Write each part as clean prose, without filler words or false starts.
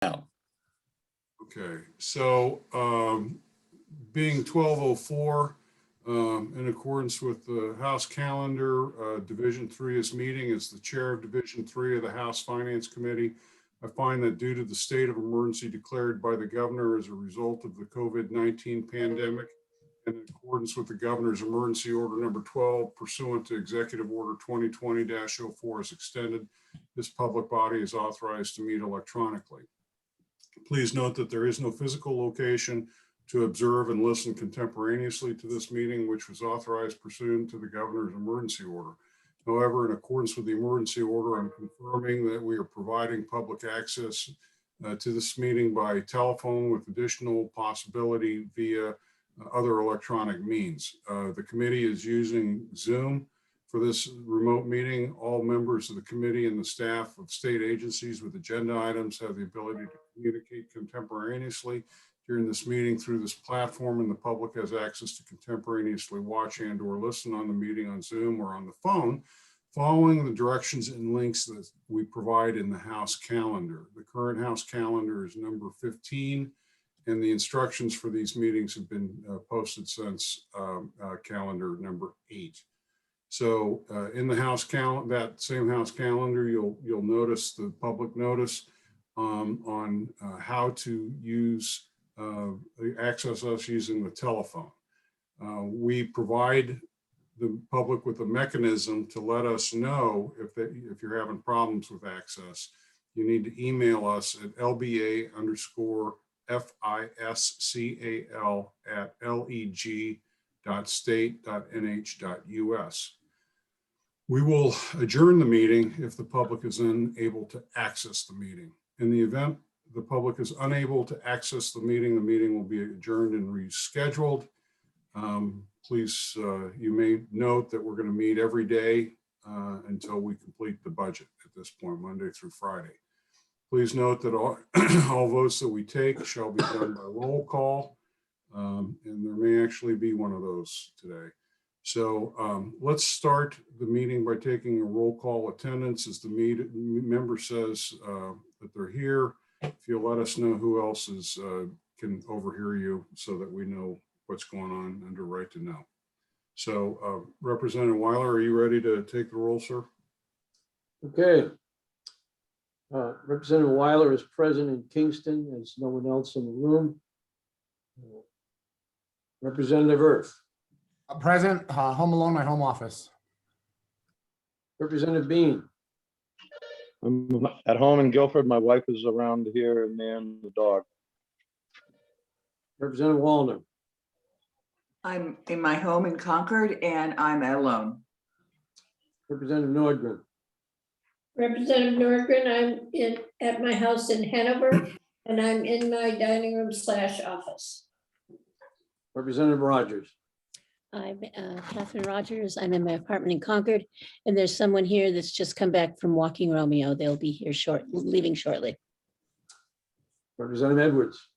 now. Okay, so being 12:04, in accordance with the House calendar, Division 3 is meeting. As the chair of Division 3 of the House Finance Committee, I find that due to the state of emergency declared by the governor as a result of the COVID-19 pandemic, and in accordance with the governor's emergency order number 12 pursuant to Executive Order 2020-04 as extended, this public body is authorized to meet electronically. Please note that there is no physical location to observe and listen contemporaneously to this meeting, which was authorized pursuant to the governor's emergency order. However, in accordance with the emergency order, I'm confirming that we are providing public access to this meeting by telephone with additional possibility via other electronic means. The committee is using Zoom for this remote meeting. All members of the committee and the staff of state agencies with agenda items have the ability to communicate contemporaneously during this meeting through this platform, and the public has access to contemporaneously watch and or listen on the meeting on Zoom or on the phone, following the directions and links that we provide in the House calendar. The current House calendar is number 15, and the instructions for these meetings have been posted since calendar number 8. So in the House calendar, that same House calendar, you'll notice the public notice on how to use access us using the telephone. We provide the public with a mechanism to let us know if you're having problems with access. You need to email us at lba_fiscal@leg.state.nh.us. We will adjourn the meeting if the public is unable to access the meeting. In the event the public is unable to access the meeting will be adjourned and rescheduled. Please, you may note that we're going to meet every day until we complete the budget at this point, Monday through Friday. Please note that all, all votes that we take shall be done by roll call, and there may actually be one of those today. So let's start the meeting by taking a roll call attendance as the member says that they're here. If you'll let us know who else is can overhear you so that we know what's going on under right to know. So Representative Weiler, are you ready to take the roll, sir? Okay. Representative Weiler is present in Kingston. There's no one else in the room. Representative Earth. Present, home alone, my home office. Representative Bean. I'm at home in Guilford. My wife is around here and there and the dog. Representative Wallner. I'm in my home in Concord and I'm alone. Representative Nordgren. Representative Nordgren, I'm at my house in Hanover and I'm in my dining room / office. Representative Rogers. I'm Catherine Rogers. I'm in my apartment in Concord, and there's someone here that's just come back from Walking Romeo. They'll be here leaving shortly. Representative Edwards.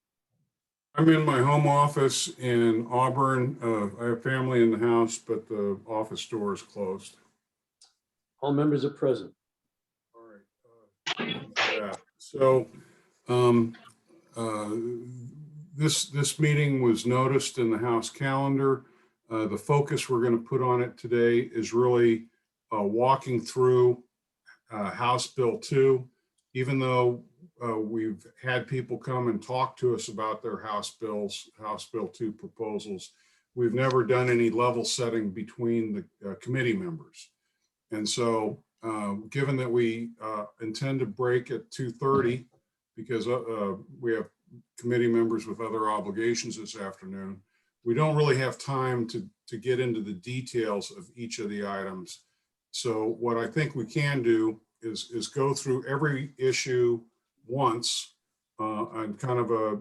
I'm in my home office in Auburn. I have family in the house, but the office door is closed. All members are present. All right. Yeah. So this meeting was noticed in the House calendar. The focus we're going to put on it today is really walking through House Bill 2. Even though we've had people come and talk to us about their House Bill 2 proposals, we've never done any level setting between the committee members. And so given that we intend to break at 2:30 because we have committee members with other obligations this afternoon, we don't really have time to get into the details of each of the items. So what I think we can do is go through every issue once on kind of a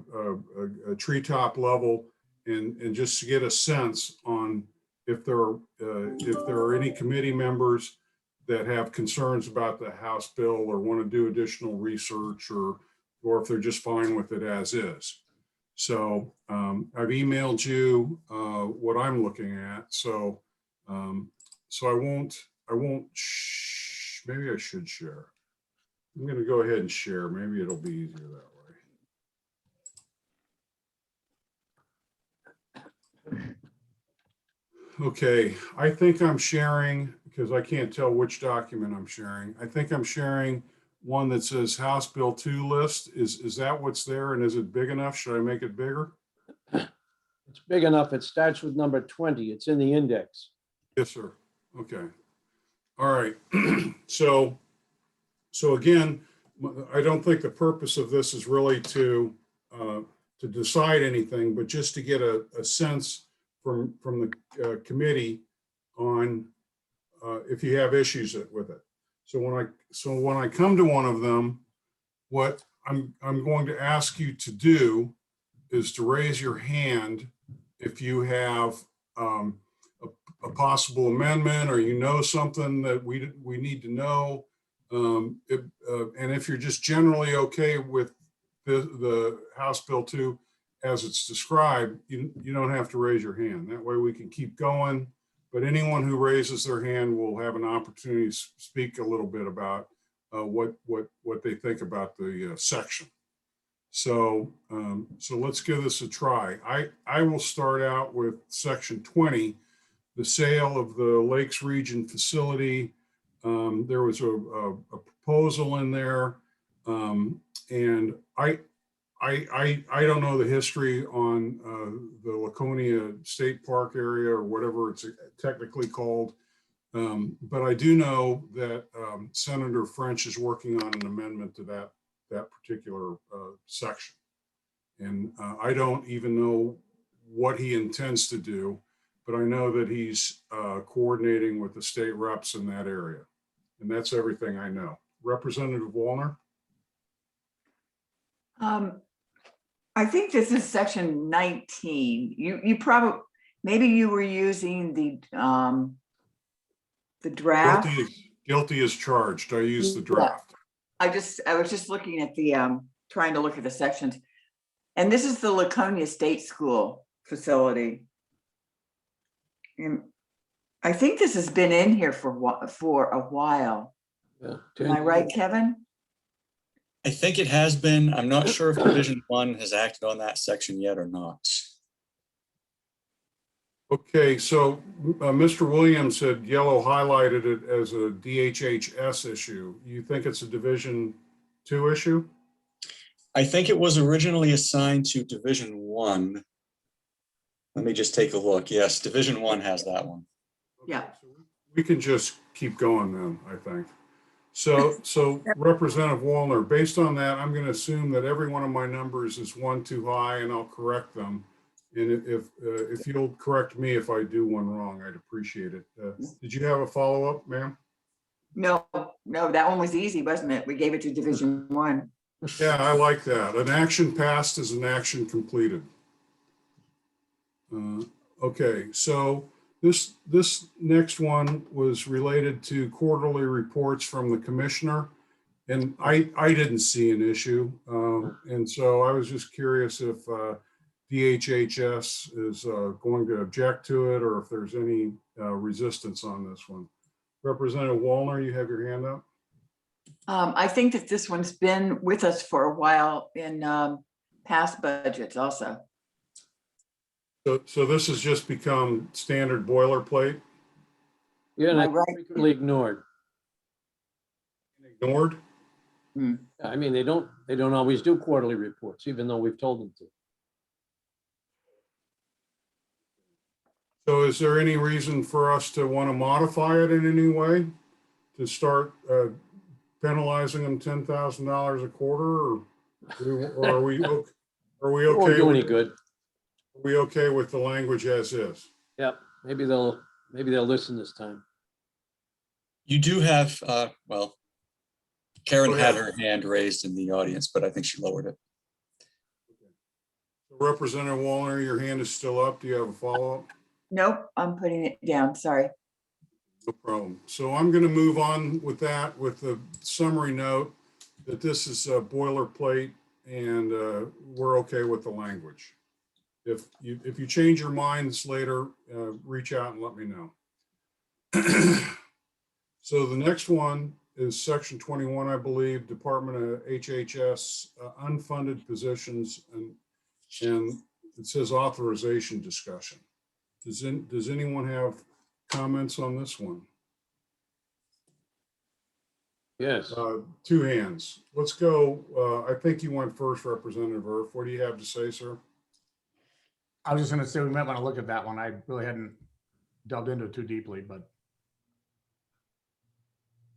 treetop level and just to get a sense on if there are any committee members that have concerns about the House bill or want to do additional research or if they're just fine with it as is. So I've emailed you what I'm looking at. So so I won't. Maybe I should share. I'm going to go ahead and share. Maybe it'll be easier that way. Okay, I think I'm sharing, because I can't tell which document I'm sharing. I think I'm sharing one that says House Bill 2 list. Is that what's there, and is it big enough? Should I make it bigger? It's big enough. It starts with number 20. It's in the index. Yes, sir. Okay. All right. So again, I don't think the purpose of this is really to decide anything, but just to get a sense from the committee on if you have issues with it. So when I come to one of them, what I'm going to ask you to do is to raise your hand if you have a possible amendment, or you know something that we need to know. And if you're just generally okay with the House Bill 2 as it's described, you don't have to raise your hand. That way we can keep going. But anyone who raises their hand will have an opportunity to speak a little bit about what they think about the section. So let's give this a try. I will start out with section 20, the sale of the Lakes Region facility. There was a proposal in there, and I don't know the history on the Laconia State Park area, or whatever it's technically called, but I do know that Senator French is working on an amendment to that particular section, and I don't even know what he intends to do, but I know that he's coordinating with the state reps in that area, and that's everything I know. Representative Wallner? I think this is section 19. You probably, maybe you were using the draft. Guilty as charged. I used the draft. I was just looking at the, trying to look at the sections. And this is the Laconia State School facility. And I think this has been in here for a while. Yeah. Am I right, Kevin? I think it has been. I'm not sure if Division 1 has acted on that section yet or not. Okay, so Mr. Williams had yellow highlighted it as a DHHS issue. You think it's a Division 2 issue? I think it was originally assigned to Division 1. Let me just take a look. Yes, Division 1 has that one. Yeah. So we can just keep going then, I think. So Representative Wallner, based on that, I'm going to assume that every one of my numbers is one too high, and I'll correct them. And if you'll correct me if I do one wrong, I'd appreciate it. Did you have a follow-up, ma'am? No, that one was easy, wasn't it? We gave it to Division 1. Yeah, I like that. An action passed is an action completed. Okay, so this next one was related to quarterly reports from the commissioner, and I didn't see an issue, and so I was just curious if DHHS is going to object to it, or if there's any resistance on this one. Representative Wallner, you have your hand up. I think that this one's been with us for a while in past budgets also. So this has just become standard boilerplate? Yeah, and Am I right? frequently ignored. Ignored? I mean, they don't always do quarterly reports, even though we've told them to. So is there any reason for us to want to modify it in any way? To start penalizing them $10,000 a quarter, or are we okay? Won't do any good. Are we okay with the language as is? Yep, maybe they'll listen this time. You do have, well, Karen Go had ahead. her hand raised in the audience, but I think she lowered it. Representative Wallner, your hand is still up. Do you have a follow-up? Nope, I'm putting it down, sorry. No problem. So I'm going to move on with that with the summary note that this is a boilerplate, and we're okay with the language. If you change your minds later, reach out and let me know. So the next one is section 21, I believe, Department of HHS unfunded positions, and it says authorization discussion. Does anyone have comments on this one? Yes. Two hands. Let's go. I think you went first, Representative Irf. What do you have to say, sir? I was just gonna say, we might want to look at that one. I really hadn't delved into it too deeply, but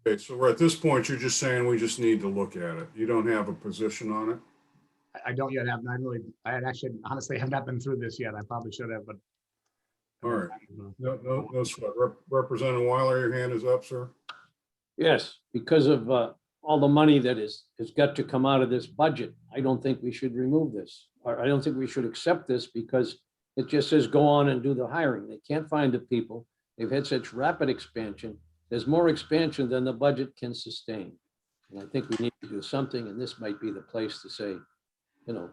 Okay, so at this point, you're just saying we just need to look at it. You don't have a position on it? I don't yet have, I had actually, honestly, have not been through this yet. I probably should have, but. All right. No sweat. Representative Weiler, your hand is up, sir. Yes, because of all the money that has got to come out of this budget, I don't think we should remove this. Or I don't think we should accept this because it just says go on and do the hiring. They can't find the people. They've had such rapid expansion. There's more expansion than the budget can sustain. And I think we need to do something, and this might be the place to say, you know,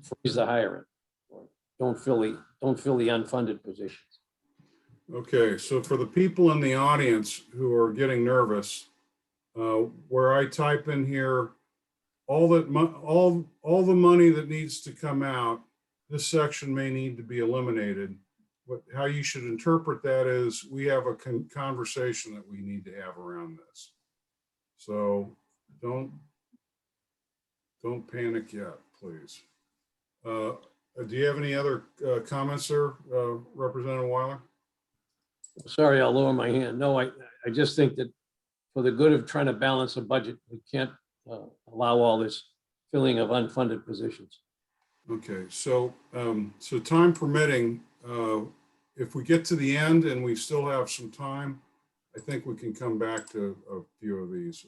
freeze the hiring or don't fill the unfunded positions. Okay, so for the people in the audience who are getting nervous, where I type in here, all the money that needs to come out, this section may need to be eliminated. How you should interpret that is we have a conversation that we need to have around this. So don't panic yet, please. Do you have any other comments, sir, Representative Weiler? Sorry, I'll lower my hand. No, I just think that for the good of trying to balance a budget, we can't allow all this filling of unfunded positions. Okay, so time permitting, if we get to the end and we still have some time, I think we can come back to a few of these.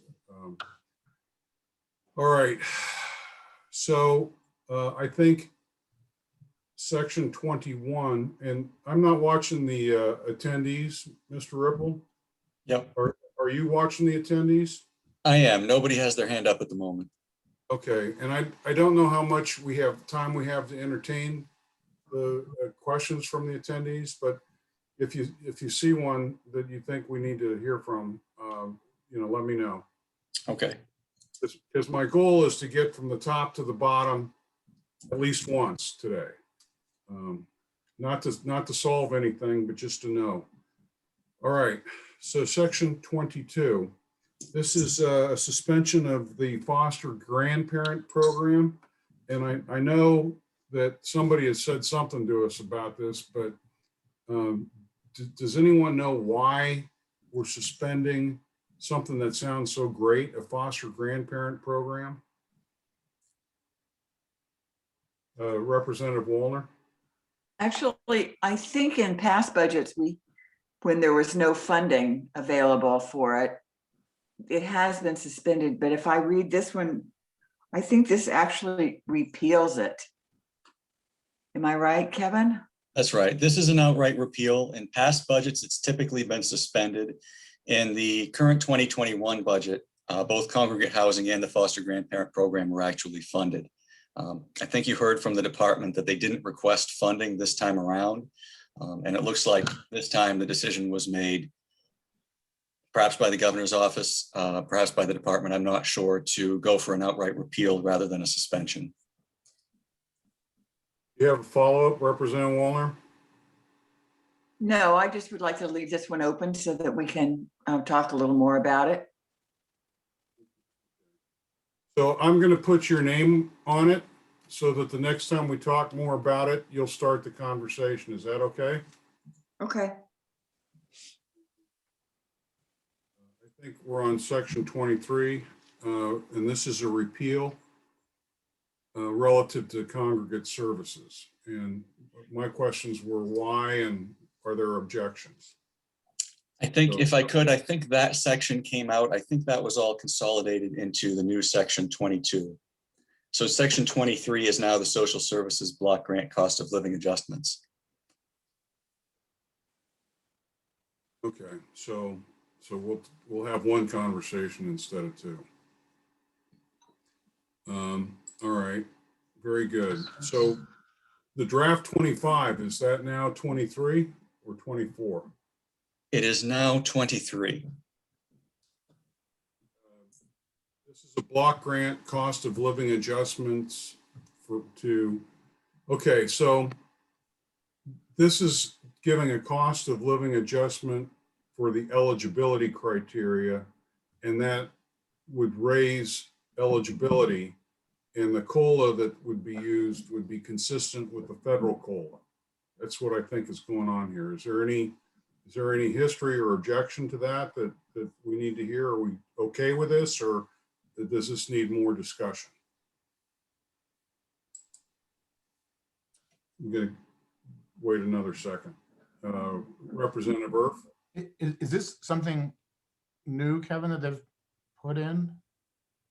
All right, so I think section 21, and I'm not watching the attendees, Mr. Ripple. Yep, Are you watching the attendees? I am. Nobody has their hand up at the moment. Okay, and I don't know how much we have to entertain the questions from the attendees, but if you see one that you think we need to hear from, let me know. Okay, Because my goal is to get from the top to the bottom at least once today. Not to solve anything, but just to know. All right, so section 22. This is a suspension of the foster grandparent program. And I know that somebody has said something to us about this, but does anyone know why we're suspending something that sounds so great, a foster grandparent program? Representative Wallner? Actually, I think in past budgets, when there was no funding available for it, it has been suspended, but if I read this one, I think this actually repeals it. Am I right, Kevin? that's right. This is an outright repeal. In past budgets, it's typically been suspended. In the current 2021 budget, both congregate housing and the foster grandparent program were actually funded. I think you heard from the department that they didn't request funding this time around. And it looks like this time the decision was made, perhaps by the governor's office, perhaps by the department, I'm not sure, to go for an outright repeal rather than a suspension. You have a follow-up, Representative Wallner? No, I just would like to leave this one open so that we can talk a little more about it. So I'm going to put your name on it so that the next time we talk more about it, you'll start the conversation. Is that okay? Okay. I think we're on section 23, and this is a repeal relative to congregate services. And my questions were why and are there objections? I think if I could, I think that section came out, I think that was all consolidated into the new section 22. So section 23 is now the social services block grant cost of living adjustments. Okay, so we'll have one conversation instead of two. All right, very good. So the draft 25, is that now 23 or 24? It is now 23. This is a block grant cost of living adjustments okay, so this is giving a cost of living adjustment for the eligibility criteria, and that would raise eligibility, and the COLA that would be used would be consistent with the federal COLA. That's what I think is going on here. Is there any history or objection to that we need to hear? Are we okay with this, or does this need more discussion? I'm gonna wait another second. Representative Erf? Is this something new, Kevin, that they've put in?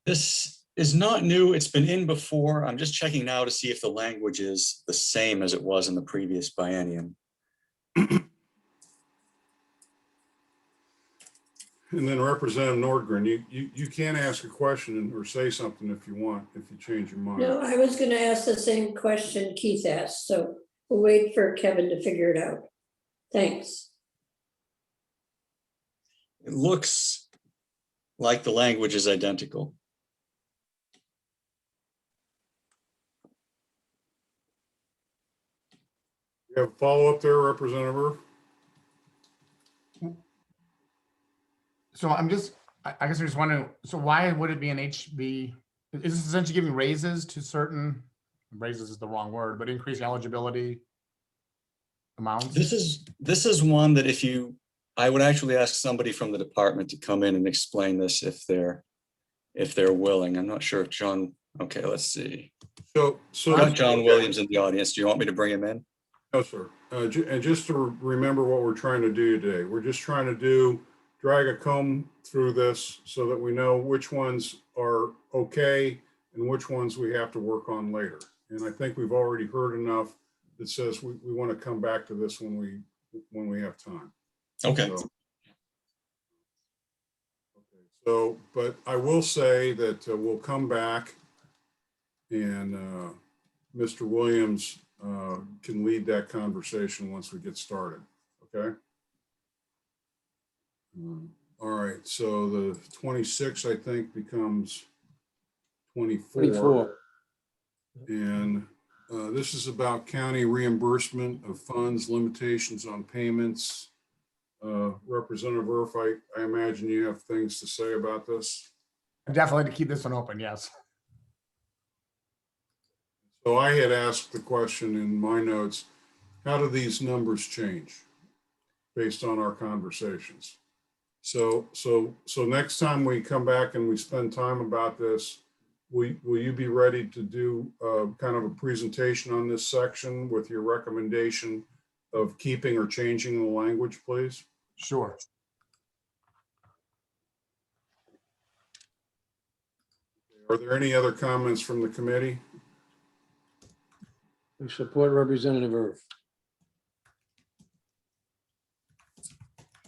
This is not new. It's been in before. I'm just checking now to see if the language is the same as it was in the previous biennium. And then Representative Nordgren, you can ask a question or say something if you want, if you change your mind. No, I was gonna ask the same question Keith asked, so we'll wait for Kevin to figure it out. Thanks. It looks like the language is identical. You have a follow-up there, Representative Erf? So I guess I'm just wondering, so why would it be an HB? Is this essentially giving raises to certain, raises is the wrong word, but increased eligibility amounts? This is one that I would actually ask somebody from the department to come in and explain this if they're willing. I'm not sure if John, okay, let's see. So Got John Williams in the audience. Do you want me to bring him in? No, sir. And just to remember what we're trying to do today, we're just trying to drag a comb through this so that we know which ones are okay and which ones we have to work on later. And I think we've already heard enough that says we want to come back to this when we have time. Okay. So, but I will say that we'll come back and Mr. Williams can lead that conversation once we get started, okay? All right, so the 26, I think, becomes 24. 24. And this is about county reimbursement of funds, limitations on payments. Representative Erf, I imagine you have things to say about this. Definitely to keep this one open, yes. So I had asked the question in my notes, how do these numbers change based on our conversations? So next time we come back and we spend time about this, will you be ready to do kind of a presentation on this section with your recommendation of keeping or changing the language, please? Sure. Are there any other comments from the committee? We support Representative Erf.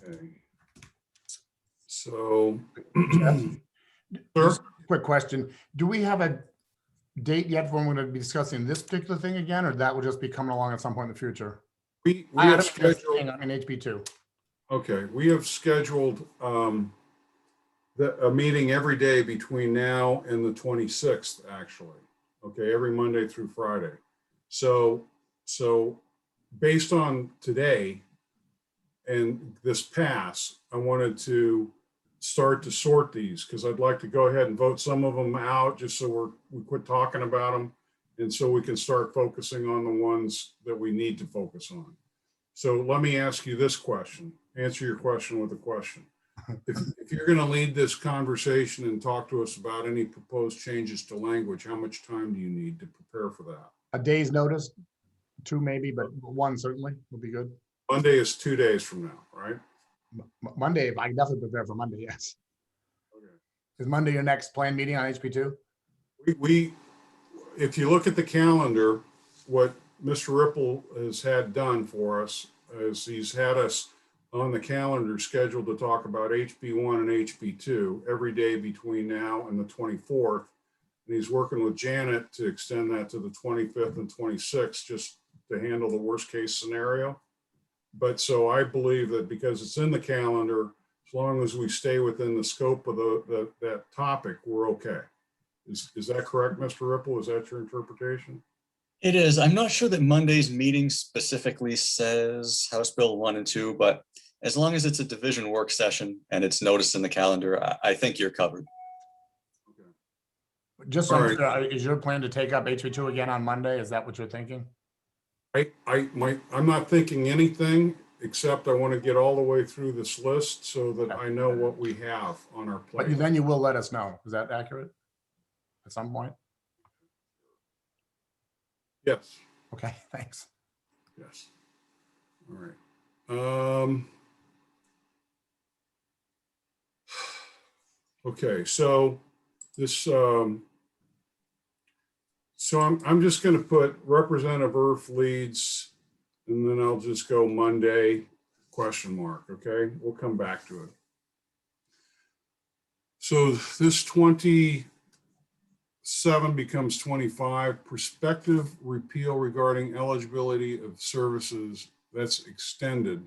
Okay. So, sir? Just a quick question. Do we have a date yet when we're going to be discussing this particular thing again, or that will just be coming along at some point in the future? We I have have scheduled. in HB2. Okay, we have scheduled a meeting every day between now and the 26th, actually. Okay, every Monday through Friday. So based on today and this pass, I wanted to start to sort these because I'd like to go ahead and vote some of them out just so we quit talking about them, and so we can start focusing on the ones that we need to focus on. So let me ask you this question. Answer your question with a question. If you're going to lead this conversation and talk to us about any proposed changes to language, how much time do you need to prepare for that? A day's notice, 2 maybe, but 1 certainly would be good. Monday is 2 days from now, right? Monday, I can definitely prepare for Monday, yes. Okay. Is Monday your next planned meeting on HB2? If you look at the calendar, what Mr. Ripple has had done for us is he's had us on the calendar scheduled to talk about HB1 and HB2 every day between now and the 24th. And he's working with Janet to extend that to the 25th and 26th, just to handle the worst case scenario. But so I believe that because it's in the calendar, as long as we stay within the scope of that topic, we're okay. Is that correct, Mr. Ripple? Is that your interpretation? It is. I'm not sure that Monday's meeting specifically says House Bill 1 and 2, but as long as it's a division work session and it's noticed in the calendar, I think you're covered. Just so All I'm right. clear, is your plan to take up HB2 again on Monday? Is that what you're thinking? I'm not thinking anything, except I want to get all the way through this list so that I know what we have on our But plate. then you will let us know. Is that accurate? At some point? Yes, Okay, thanks. yes. All right. Okay, so this, so I'm just going to put Representative Earth leads, and then I'll just go Monday, question mark, okay? We'll come back to it. So this 27 becomes 25, prospective repeal regarding eligibility of services, that's extended.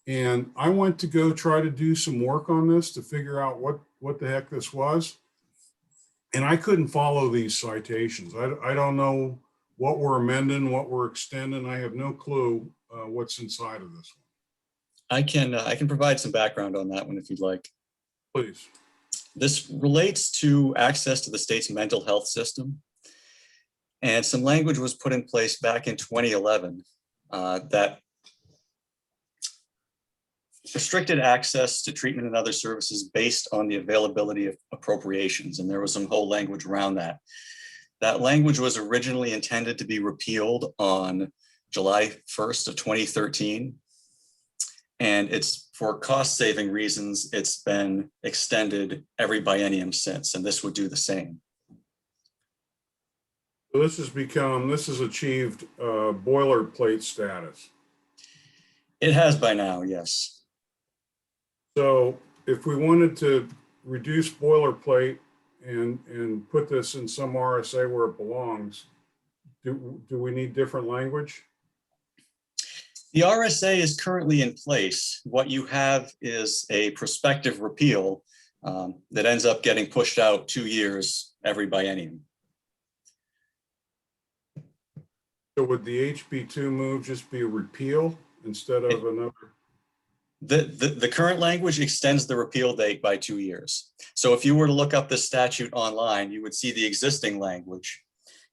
And I went to go try to do some work on this to figure out what the heck this was. And I couldn't follow these citations. I don't know what we're amending, what we're extending. I have no clue what's inside of this one. I can provide some background on that one if you'd like. Please. This relates to access to the state's mental health system. And some language was put in place back in 2011 that restricted access to treatment and other services based on the availability of appropriations. And there was some whole language around that. That language was originally intended to be repealed on July 1st of 2013. And it's for cost-saving reasons, it's been extended every biennium since, and this would do the same. So this has achieved boilerplate status. It has by now, yes. So if we wanted to reduce boilerplate and put this in some RSA where it belongs, do we need different language? The RSA is currently in place. What you have is a prospective repeal that ends up getting pushed out 2 years every biennium. So would the HB2 move just be a repeal instead of another? The current language extends the repeal date by 2 years. So if you were to look up the statute online, you would see the existing language.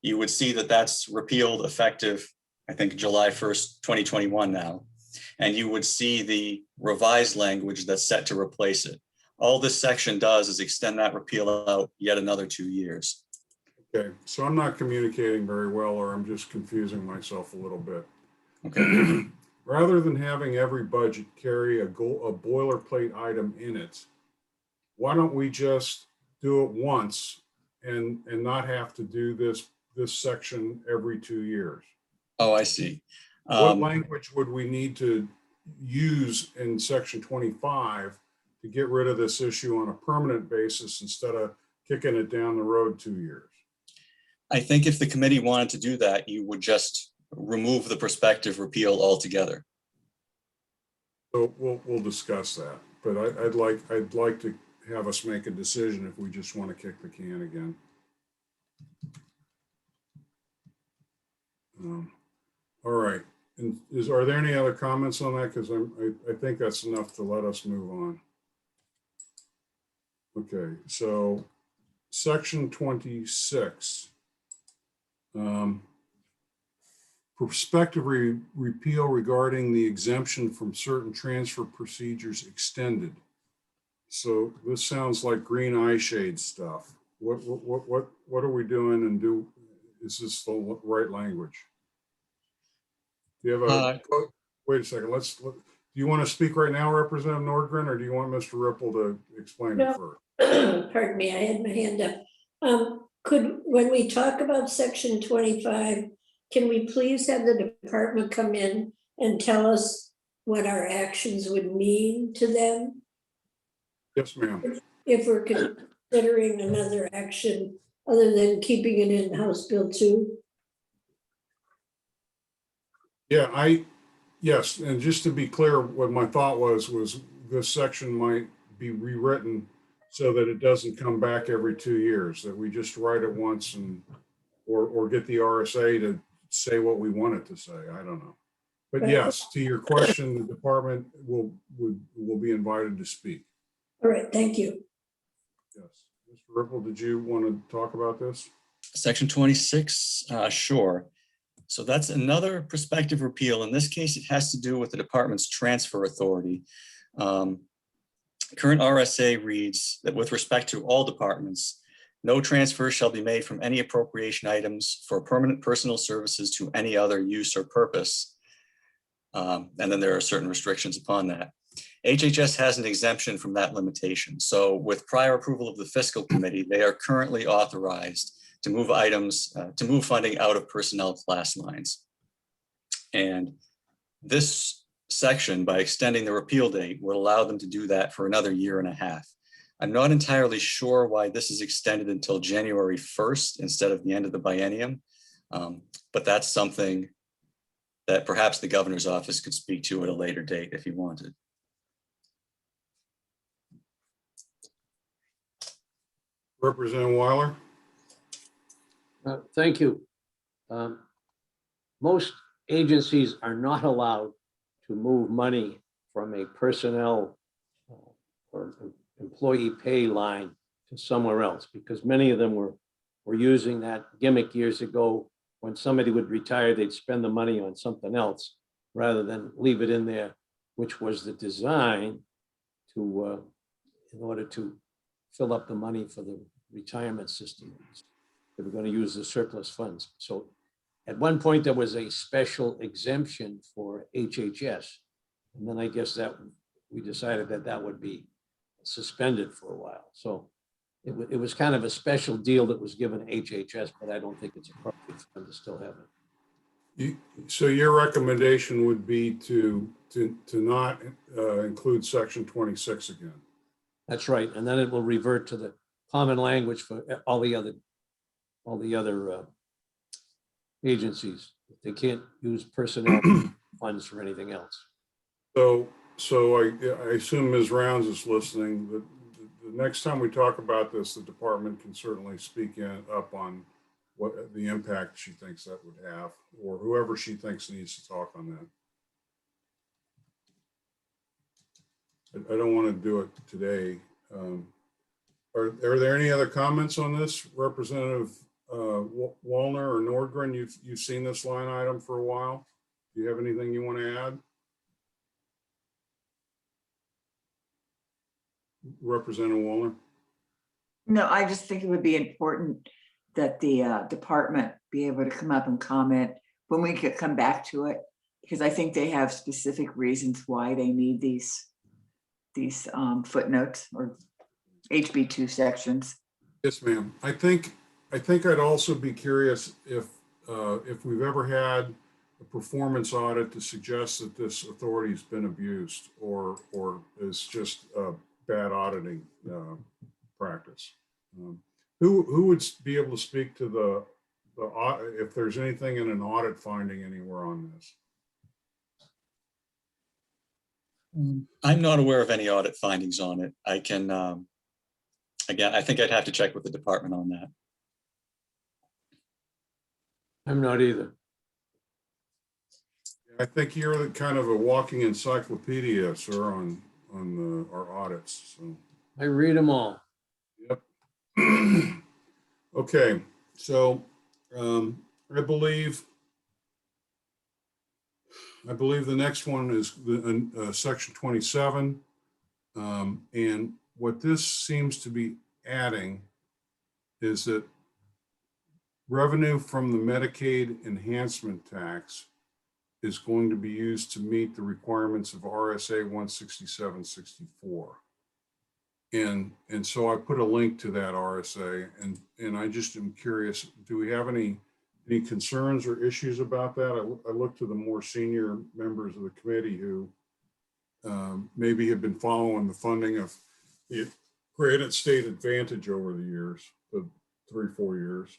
You would see that that's repealed effective, I think, July 1st, 2021 now. And you would see the revised language that's set to replace it. All this section does is extend that repeal out yet another 2 years. Okay, so I'm not communicating very well, or I'm just confusing myself a little bit. Okay. Rather than having every budget carry a boilerplate item in it, why don't we just do it once and not have to do this section every 2 years? Oh, I see. What language would we need to use in section 25 to get rid of this issue on a permanent basis instead of kicking it down the road 2 years? I think if the committee wanted to do that, you would just remove the prospective repeal altogether. So we'll discuss that, but I'd like to have us make a decision if we just want to kick the can again. All right, and are there any other comments on that? Because I think that's enough to let us move on. Okay, so section 26. Prospective repeal regarding the exemption from certain transfer procedures extended. So this sounds like green eye shade stuff. What are we doing, and is this the right language? Do you have wait a second, do you want to speak right now, Representative Nordgren, or do you want Mr. Ripple to explain it first? Pardon me, I had my hand up. When we talk about section 25, can we please have the department come in and tell us what our actions would mean to them? Yes, ma'am. If we're considering another action other than keeping it in House Bill 2? Yeah, yes, and just to be clear, what my thought was this section might be rewritten so that it doesn't come back every 2 years, that we just write it once or get the RSA to say what we want it to say. I don't know. But Right. yes, to your question, the department will be invited to speak. All right, thank you. Yes. Mr. Ripple, did you want to talk about this? Section 26, sure. So that's another prospective repeal. In this case, it has to do with the department's transfer authority. Current RSA reads that with respect to all departments, no transfer shall be made from any appropriation items for permanent personal services to any other use or purpose. And then there are certain restrictions upon that. HHS has an exemption from that limitation. So with prior approval of the fiscal committee, they are currently authorized to move items, to move funding out of personnel class lines. And this section, by extending the repeal date, would allow them to do that for another 1.5 years. I'm not entirely sure why this is extended until January 1st instead of the end of the biennium, but that's something that perhaps the governor's office could speak to at a later date if he wanted. Representative Weiler? Thank you. Most agencies are not allowed to move money from a personnel or employee pay line to somewhere else, because many of them were using that gimmick years ago. When somebody would retire, they'd spend the money on something else rather than leave it in there, which was the design to, in order to fill up the money for the retirement system. They were going to use the surplus funds. So at one point, there was a special exemption for HHS. And then I guess that we decided that that would be suspended for a while. So it was kind of a special deal that was given to HHS, but I don't think it's appropriate for them to still have it. So your recommendation would be to not include section 26 again? That's right. And then it will revert to the common language for all the other agencies. They can't use personnel funds for anything else. So I assume Ms. Rounds is listening. The next time we talk about this, the department can certainly speak up on what the impact she thinks that would have, or whoever she thinks needs to talk on that. I don't want to do it today. Are there any other comments on this, Representative Wallner or Nordgren? You've seen this line item for a while. Do you have anything you want to add? Representative Wallner? No, I just think it would be important that the department be able to come up and comment when we could come back to it, because I think they have specific reasons why they need these footnotes or HB2 sections. Yes, ma'am. I think I'd also be curious if we've ever had a performance audit to suggest that this authority has been abused or is just bad auditing practice. Who would be able to speak to the if there's anything in an audit finding anywhere on this? I'm not aware of any audit findings on it. I can, again, I think I'd have to check with the department on that. I'm not either. I think you're kind of a walking encyclopedia, sir, on our audits. So. I read them all. Yep. Okay, so I believe the next one is the section 27, and what this seems to be adding is that revenue from the Medicaid enhancement tax is going to be used to meet the requirements of RSA 167-64. And so I put a link to that RSA, and I just am curious, do we have any concerns or issues about that? I look to the more senior members of the committee who maybe have been following the funding of the Granite State Advantage over the years, the 3-4 years.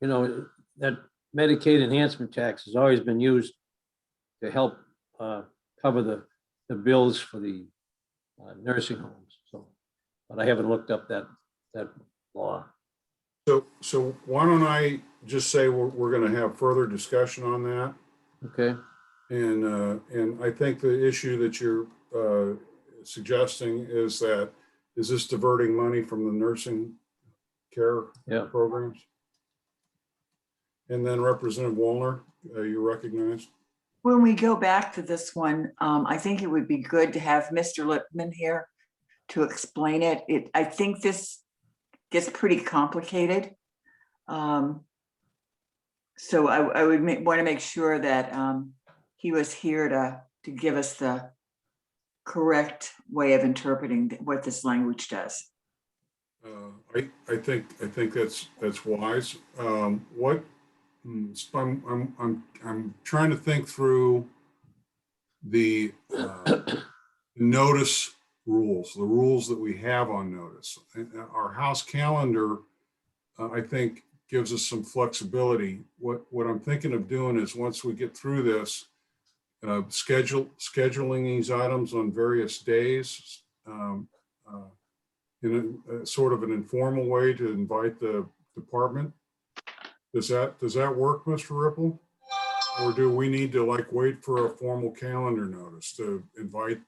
You know, that Medicaid enhancement tax has always been used to help cover the bills for the nursing homes. So, but I haven't looked up that law. So why don't I just say we're going to have further discussion on that? Okay, And I think the issue that you're suggesting is this diverting money from the nursing care yeah. programs? And then Representative Wallner, you recognized? When we go back to this one, I think it would be good to have Mr. Lipman here to explain it. I think this gets pretty complicated. So I would want to make sure that he was here to give us the correct way of interpreting what this language does. I think that's wise. I'm trying to think through the notice rules, the rules that we have on notice. Our House calendar, I think, gives us some flexibility. What I'm thinking of doing is once we get through this, scheduling these items on various days in a sort of an informal way to invite the department. Does that work, Mr. Ripple? Or do we need to wait for a formal calendar notice to invite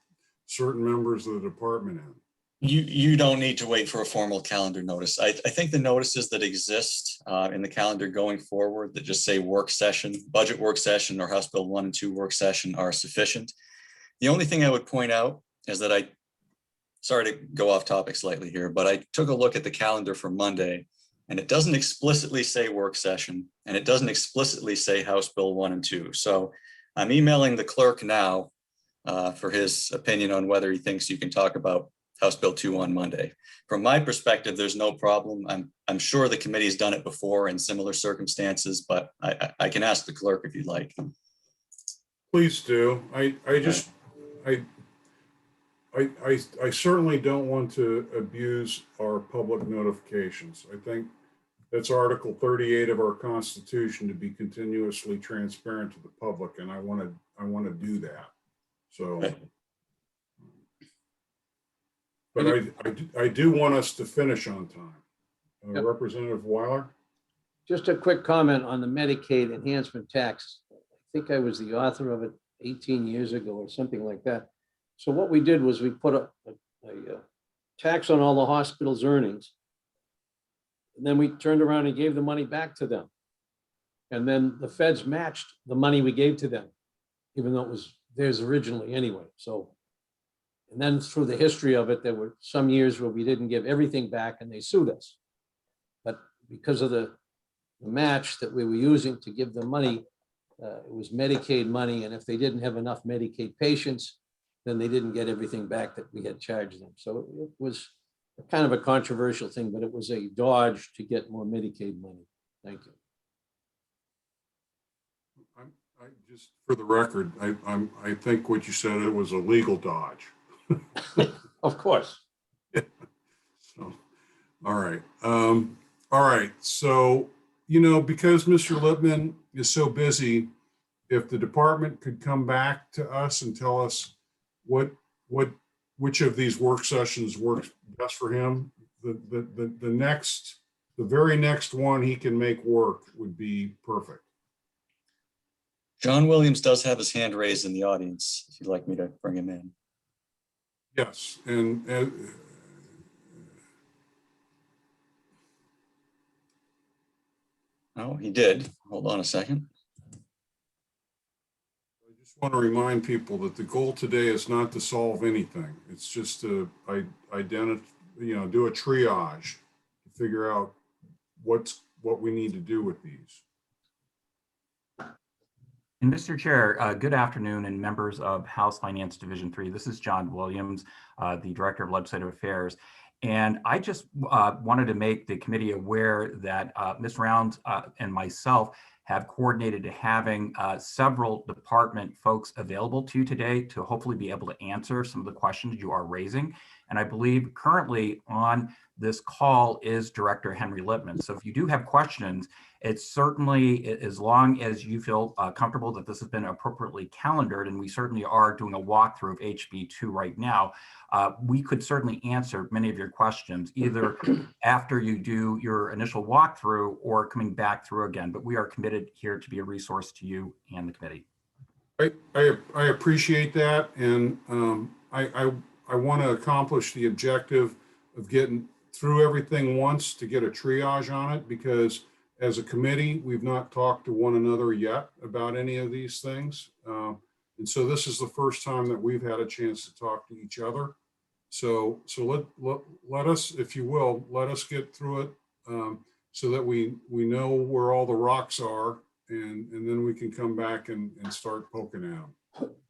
certain members of the department in? You don't need to wait for a formal calendar notice. I think the notices that exist in the calendar going forward that just say work session, budget work session, or House Bill 1 and 2 work session are sufficient. The only thing I would point out is that sorry to go off topic slightly here, but I took a look at the calendar for Monday, and it doesn't explicitly say work session, and it doesn't explicitly say House Bill 1 and 2. So I'm emailing the clerk now for his opinion on whether he thinks you can talk about House Bill 2 on Monday. From my perspective, there's no problem. I'm sure the committee's done it before in similar circumstances, but I can ask the clerk if you'd like. Please do. I certainly don't want to abuse our public notifications. I think that's Article 38 of our Constitution, to be continuously transparent to the public, and I want to do that. So. Okay. But I do want us to finish on time. Yep. Representative Weiler? Just a quick comment on the Medicaid enhancement tax. I think I was the author of it 18 years ago or something like that. So what we did was we put a tax on all the hospital's earnings. And then we turned around and gave the money back to them. And then the feds matched the money we gave to them, even though it was theirs originally anyway. So, and then through the history of it, there were some years where we didn't give everything back and they sued us. But because of the match that we were using to give them money, it was Medicaid money. And if they didn't have enough Medicaid patients, then they didn't get everything back that we had charged them. So it was kind of a controversial thing, but it was a dodge to get more Medicaid money. Thank you. I just, for the record, I think what you said, it was a legal dodge. Of course. So, all right. All right. So, because Mr. Lipman is so busy, if the department could come back to us and tell us which of these work sessions works best for him, the very next one he can make work would be perfect. John Williams does have his hand raised in the audience, if you'd like me to bring him in. Yes, and Oh, he did. Hold on a second. I just want to remind people that the goal today is not to solve anything. It's just to identify, do a triage to figure out what we need to do with these. And Mr. Chair, good afternoon, and members of House Finance Division 3. This is John Williams, the Director of Legislative Affairs. And I just wanted to make the committee aware that Ms. Rounds and myself have coordinated to having several department folks available to you today to hopefully be able to answer some of the questions you are raising. And I believe currently on this call is Director Henry Lippman. So if you do have questions, it's certainly, as long as you feel comfortable that this has been appropriately calendared, and we certainly are doing a walkthrough of HB2 right now, we could certainly answer many of your questions, either after you do your initial walkthrough or coming back through again. But we are committed here to be a resource to you and the committee. I appreciate that, and I want to accomplish the objective of getting through everything once to get a triage on it, because as a committee, we've not talked to one another yet about any of these things. And so this is the first time that we've had a chance to talk to each other. So let us, if you will, let us get through it so that we know where all the rocks are, and then we can come back and start poking at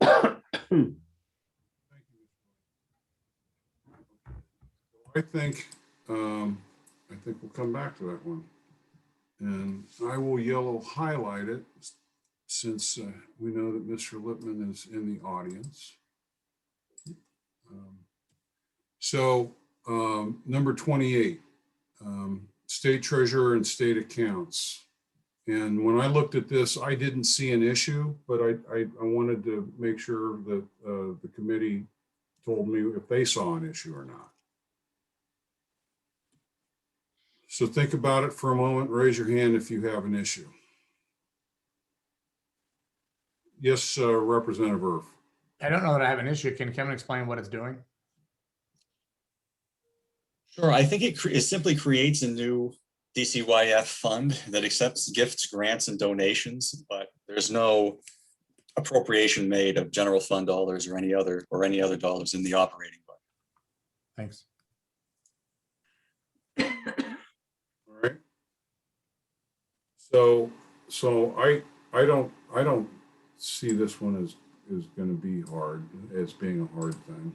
them. I think we'll come back to that one. And I will yellow highlight it since we know that Mr. Lippman is in the audience. Number 28, state treasurer and state accounts. And when I looked at this, I didn't see an issue, but I wanted to make sure that the committee told me if they saw an issue or not. So think about it for a moment. Raise your hand if you have an issue. Yes, Representative Irf. I don't know that I have an issue. Can Kevin explain what it's doing? Sure, I think it simply creates a new DCYF fund that accepts gifts, grants, and donations, but there's no appropriation made of general fund dollars or any other dollars in the operating budget. Thanks. All right. So I don't see this one as going to be hard, as being a hard thing.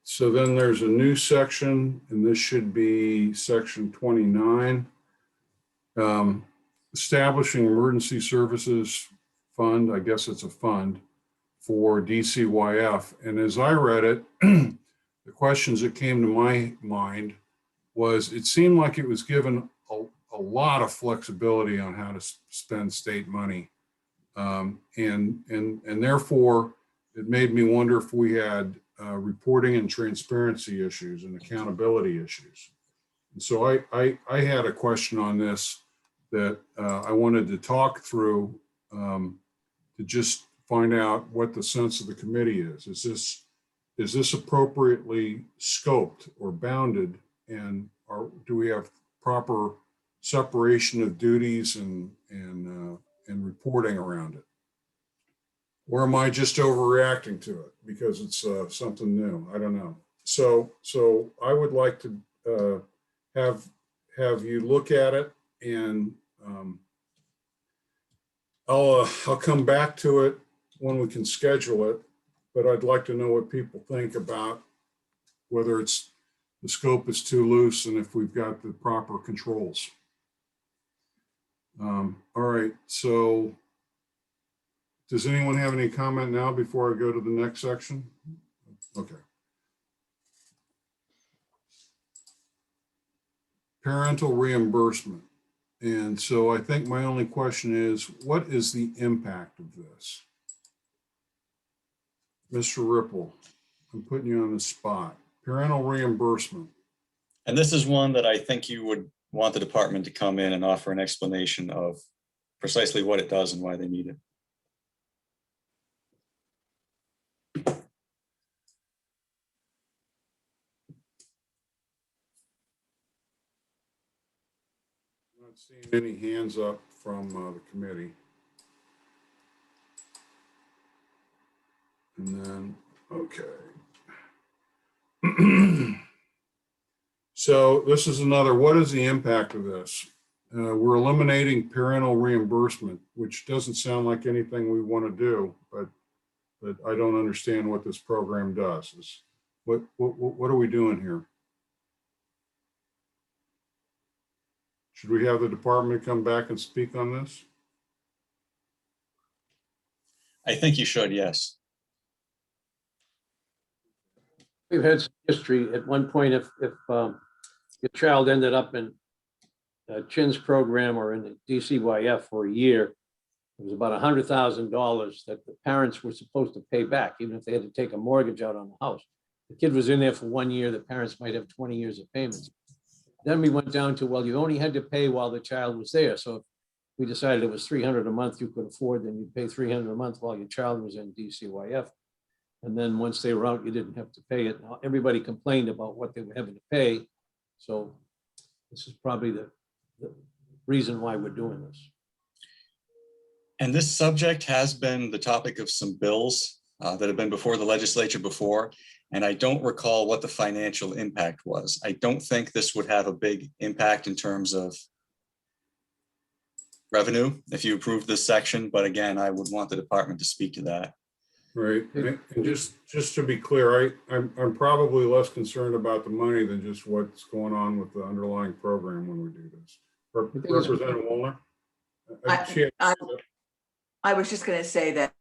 So then there's a new section, and this should be section 29. Establishing emergency services fund, I guess it's a fund for DCYF. And as I read it, the questions that came to my mind was, it seemed like it was given a lot of flexibility on how to spend state money. And therefore, it made me wonder if we had reporting and transparency issues and accountability issues. And so I had a question on this that I wanted to talk through to just find out what the sense of the committee is. Is this appropriately scoped or bounded, and do we have proper separation of duties and reporting around it? Or am I just overreacting to it because it's something new? I don't know. So I would like to have you look at it, and I'll come back to it when we can schedule it. But I'd like to know what people think about whether the scope is too loose and if we've got the proper controls. All right. So, does anyone have any comment now before I go to the next section? Okay. Parental reimbursement. And so I think my only question is, what is the impact of this? Mr. Ripple, I'm putting you on the spot. Parental reimbursement. And this is one that I think you would want the department to come in and offer an explanation of precisely what it does and why they need it. I'm not seeing any hands up from the committee. And then, okay. So this is another, what is the impact of this? We're eliminating parental reimbursement, which doesn't sound like anything we want to do, but I don't understand what this program does. What are we doing here? Should we have the department come back and speak on this? I think you should, yes. We've had some history. At one point, if your child ended up in Chin's program or in the DCYF for a year, it was about $100,000 that the parents were supposed to pay back, even if they had to take a mortgage out on the house. The kid was in there for 1 year, the parents might have 20 years of payments. Then we went down to, well, you only had to pay while the child was there. So if we decided it was $300 a month you could afford, then you'd pay $300 a month while your child was in DCYF. And then once they were out, you didn't have to pay it. Now, everybody complained about what they were having to pay. So this is probably the reason why we're doing this. And this subject has been the topic of some bills that have been before the legislature before. And I don't recall what the financial impact was. I don't think this would have a big impact in terms of revenue if you approve this section. But again, I would want the department to speak to that. Right. And just to be clear, I'm probably less concerned about the money than just what's going on with the underlying program when we do this. Representative Wallner? I was just going to say that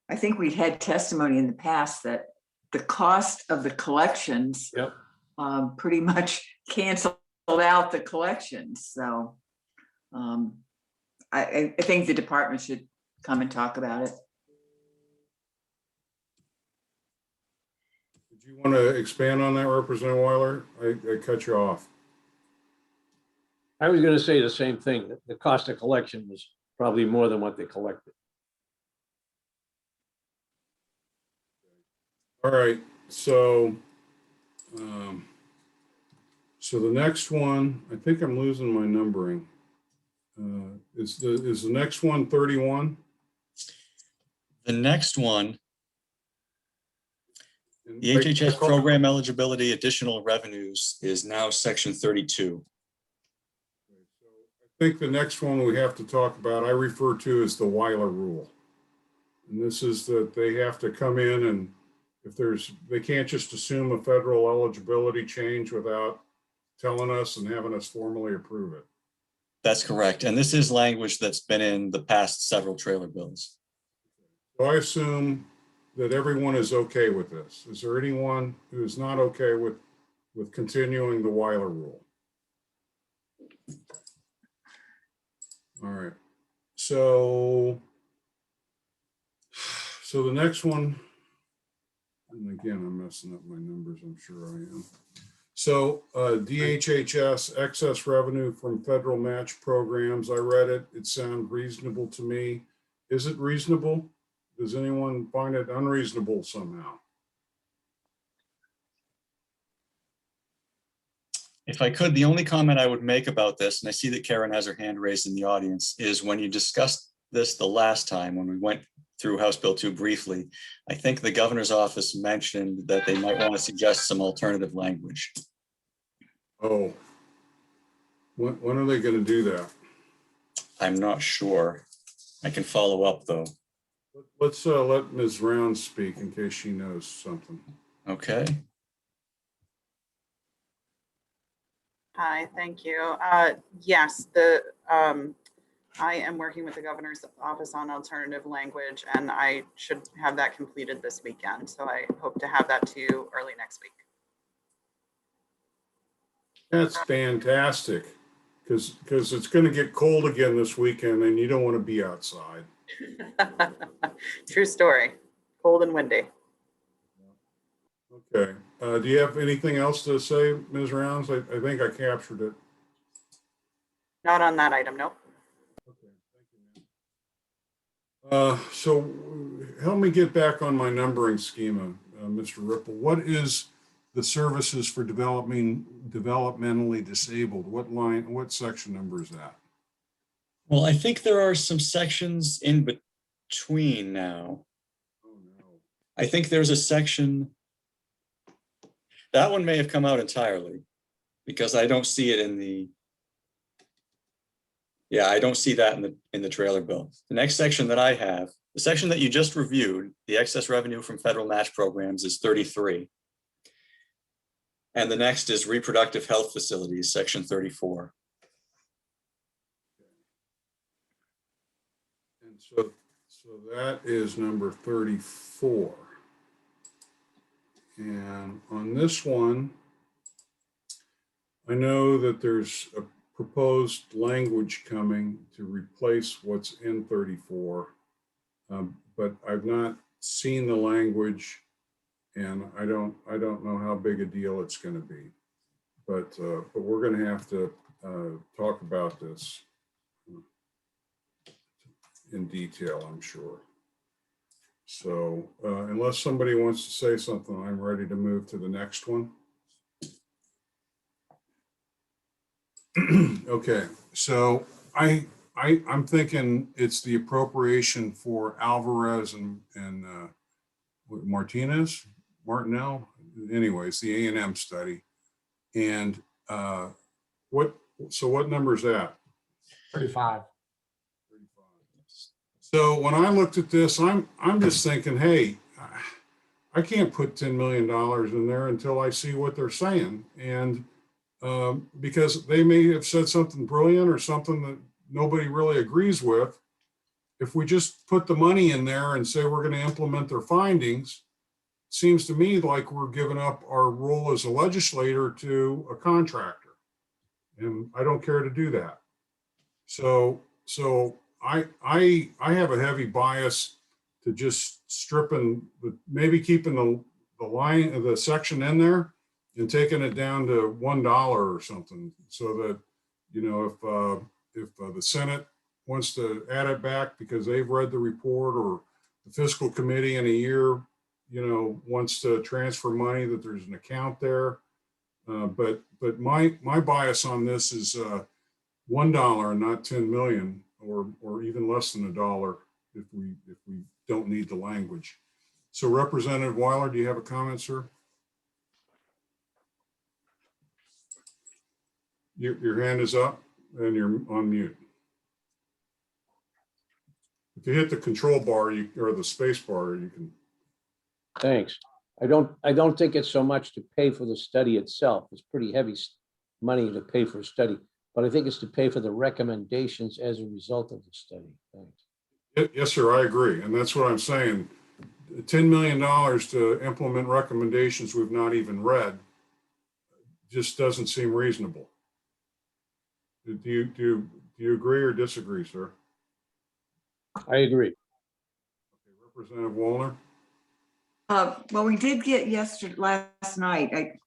I think we've had testimony in the past that the cost of the collections pretty much canceled out the collections. So I think the department should come and talk about it. Did you want to expand on that, Representative Weiler? I cut you off. I was going to say the same thing, that the cost of collection was probably more than what they collected. All right, so so the next one, I think I'm losing my numbering. Is the next one 31? The next one, the HHS program eligibility additional revenues is now section 32. I think the next one we have to talk about, I refer to as the Weiler Rule. And this is that they have to come in and they can't just assume a federal eligibility change without telling us and having us formally approve it. That's correct. And this is language that's been in the past several trailer bills. So I assume that everyone is okay with this. Is there anyone who is not okay with continuing the Weiler Rule? All right. So the next one, and again, I'm messing up my numbers, I'm sure I am. So DHHS excess revenue from federal match programs, I read it, it sounded reasonable to me. Is it reasonable? Does anyone find it unreasonable somehow? If I could, the only comment I would make about this, and I see that Karen has her hand raised in the audience, is when you discussed this the last time when we went through House Bill 2 briefly, I think the governor's office mentioned that they might want to suggest some alternative language. Oh, when are they going to do that? I'm not sure. I can follow up though. Let's let Ms. Rounds speak in case she knows something. Okay. Hi, thank you. Yes, I am working with the governor's office on alternative language, and I should have that completed this weekend. So I hope to have that to you early next week. That's fantastic, because it's going to get cold again this weekend, and you don't want to be outside. True story. Cold and windy. Okay. Do you have anything else to say, Ms. Rounds? I think I captured it. Not on that item, nope. Okay, thank you, ma'am. So help me get back on my numbering schema, Mr. Ripple. What is the services for developmentally disabled? What section number is that? Well, I think there are some sections in between now. Oh, no. I think there's a section, that one may have come out entirely because I don't see it in the, yeah, I don't see that in the trailer bill. The next section that I have, the section that you just reviewed, the excess revenue from federal match programs is 33. And the next is reproductive health facilities, section 34. And so that is number 34. And on this one, I know that there's a proposed language coming to replace what's in 34. But I've not seen the language, and I don't know how big a deal it's going to be. But we're going to have to talk about this in detail, I'm sure. So unless somebody wants to say something, I'm ready to move to the next one. Okay, so I'm thinking it's the appropriation for Alvarez and Martinell. Anyways, the A&M study. And what number is that? 35. So when I looked at this, I'm just thinking, hey, I can't put $10 million in there until I see what they're saying. And because they may have said something brilliant or something that nobody really agrees with. If we just put the money in there and say we're going to implement their findings, it seems to me like we're giving up our role as a legislator to a contractor. And I don't care to do that. So I have a heavy bias to just stripping, maybe keeping the line of the section in there and taking it down to $1 or something, so that, you know, if the Senate wants to add it back because they've read the report, or the fiscal committee in a year, you know, wants to transfer money, that there's an account there. But my bias on this is $1 and not 10 million, or even less than $1 if we don't need the language. So Representative Weiler, do you have a comment, sir? Your hand is up and you're on mute. If you hit the control bar, or the space bar, you can. Thanks. I don't think it's so much to pay for the study itself. It's pretty heavy money to pay for a study, but I think it's to pay for the recommendations as a result of the study. Thanks. Yes, sir, I agree. And that's what I'm saying. $10 million to implement recommendations we've not even read just doesn't seem reasonable. Do you agree or disagree, sir? I agree. Okay, Representative Wallner? Well, we did get last night.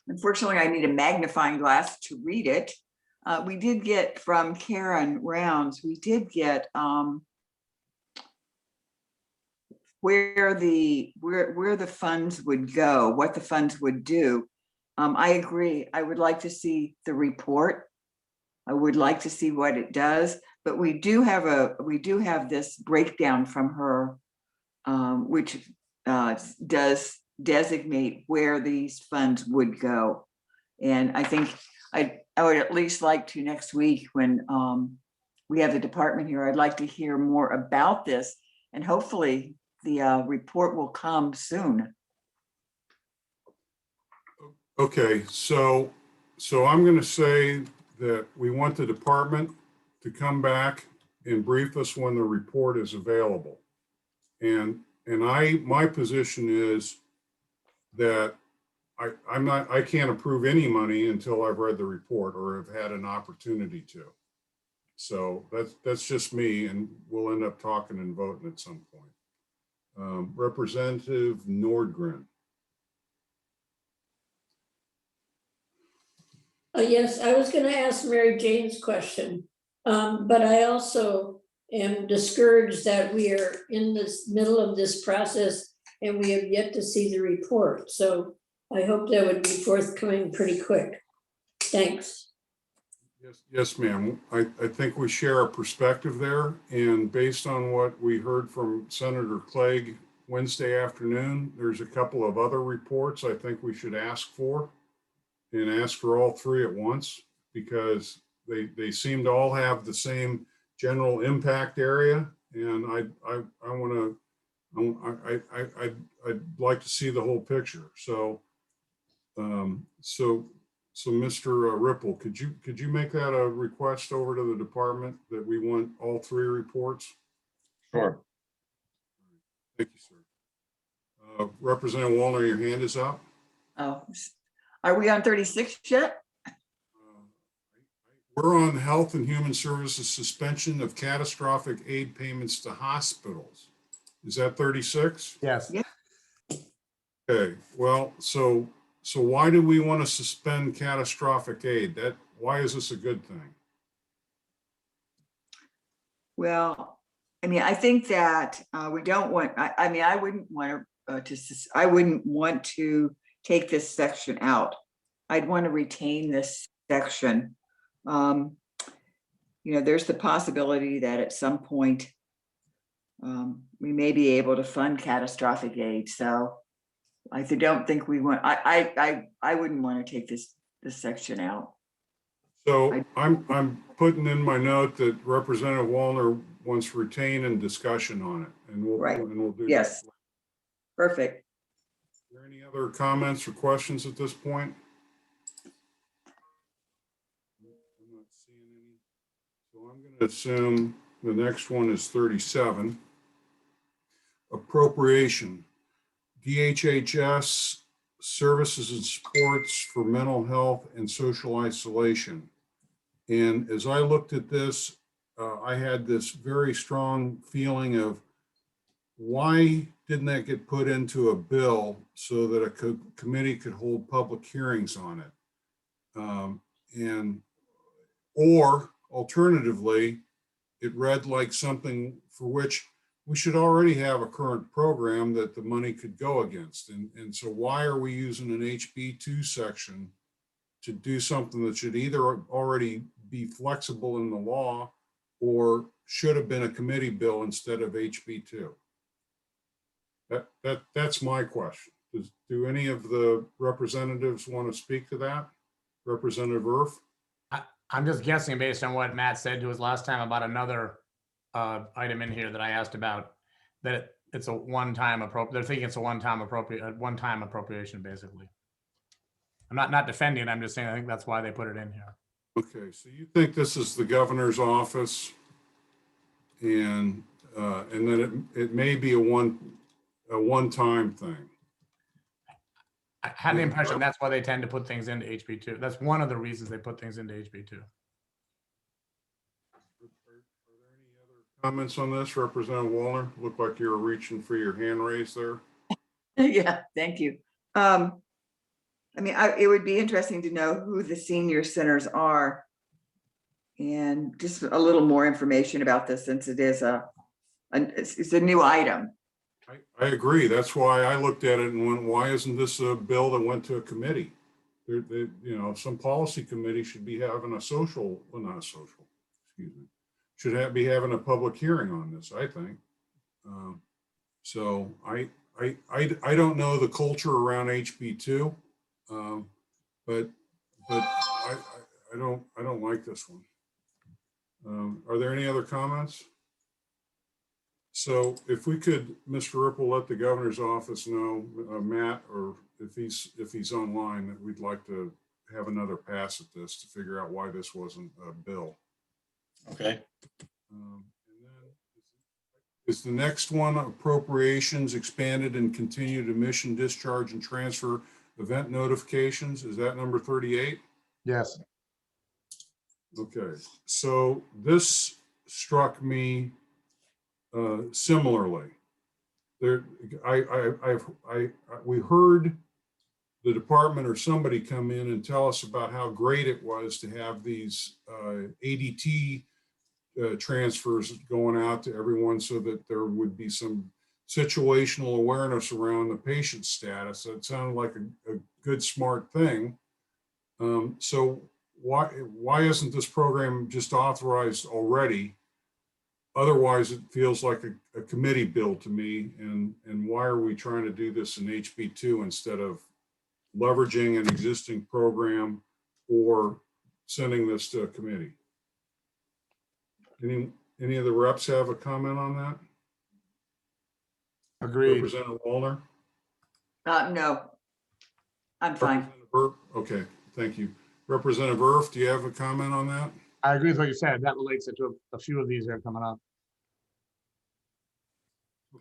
Unfortunately, I need a magnifying glass to read it. We did get from Karen Rounds, we did get where the funds would go, what the funds would do. I agree. I would like to see the report. I would like to see what it does, but we do have this breakdown from her, which does designate where these funds would go. And I think I would at least like to, next week when we have the department here, I'd like to hear more about this, and hopefully the report will come soon. Okay, so I'm going to say that we want the department to come back and brief us when the report is available. And my position is that I can't approve any money until I've read the report or have had an opportunity to. So that's just me, and we'll end up talking and voting at some point. Representative Nordgren. Yes, I was going to ask Mary Jane's question, but I also am discouraged that we are in this middle of this process and we have yet to see the report. So I hope that would be forthcoming pretty quick. Thanks. Yes, ma'am. I think we share a perspective there, and based on what we heard from Senator Clegg Wednesday afternoon, there's a couple of other reports I think we should ask for, and ask for all three at once, because they seem to all have the same general impact area, and I'd like to see the whole picture. So Mr. Ripple, could you make that a request over to the department that we want all three reports? Sure. Thank you, sir. Representative Wallner, your hand is up. Oh, are we on 36 yet? We're on Health and Human Services suspension of catastrophic aid payments to hospitals. Is that 36? Yes. Yeah. Okay, well, so why do we want to suspend catastrophic aid? Why is this a good thing? Well, I mean, I think that we don't want, I mean, I wouldn't want I wouldn't want to take this section out. I'd want to retain this section. You know, there's the possibility that at some point we may be able to fund catastrophic aid. So I don't think we want, I wouldn't want to take this section out. So I'm putting in my note that Representative Wallner wants retain and discussion on it, and we'll do Yes. that. Perfect. Are there any other comments or questions at this point? I'm not seeing any. So I'm going to assume the next one is 37. Appropriation. DHHS services and supports for mental health and social isolation. And as I looked at this, I had this very strong feeling of why didn't that get put into a bill so that a committee could hold public hearings on it? Or alternatively, it read like something for which we should already have a current program that the money could go against. And so why are we using an HB2 section to do something that should either already be flexible in the law or should have been a committee bill instead of HB2? That's my question. Do any of the representatives want to speak to that? Representative Irf? I'm just guessing based on what Matt said to us last time about another item in here that I asked about, that it's a one-time they're thinking it's a one-time appropriation, basically. I'm not defending it, I'm just saying I think that's why they put it in here. Okay, so you think this is the governor's office and then it may be a one-time thing. I had the impression that's why they tend to put things into HB2. That's one of the reasons they put things into HB2. Comments on this, Representative Wallner? Looked like you were reaching for your hand raised there. Yeah, thank you. I mean, it would be interesting to know who the senior centers are and just a little more information about this since it is it's a new item. I agree. That's why I looked at it and went, why isn't this a bill that went to a committee? You know, some policy committee should be having excuse me, should be having a public hearing on this, I think. So I don't know the culture around HB2, but I don't like this one. Are there any other comments? So if we could, Mr. Ripple, let the governor's office know, Matt, or if he's online, that we'd like to have another pass at this to figure out why this wasn't a bill. Okay. And then is the next one appropriations expanded and continued emission, discharge, and transfer event notifications? Is that number 38? Yes. Okay, so this struck me similarly. We heard the department or somebody come in and tell us about how great it was to have these ADT transfers going out to everyone so that there would be some situational awareness around the patient status. That sounded like a good, smart thing. So why isn't this program just authorized already? Otherwise, it feels like a committee bill to me. And why are we trying to do this in HB2 instead of leveraging an existing program or sending this to a committee? Any of the reps have a comment on that? Agreed. Representative Wallner? No, I'm fine. Representative Irf? Okay, thank you. Representative Irf, do you have a comment on that? I agree with what you said. That relates it to a few of these that are coming up.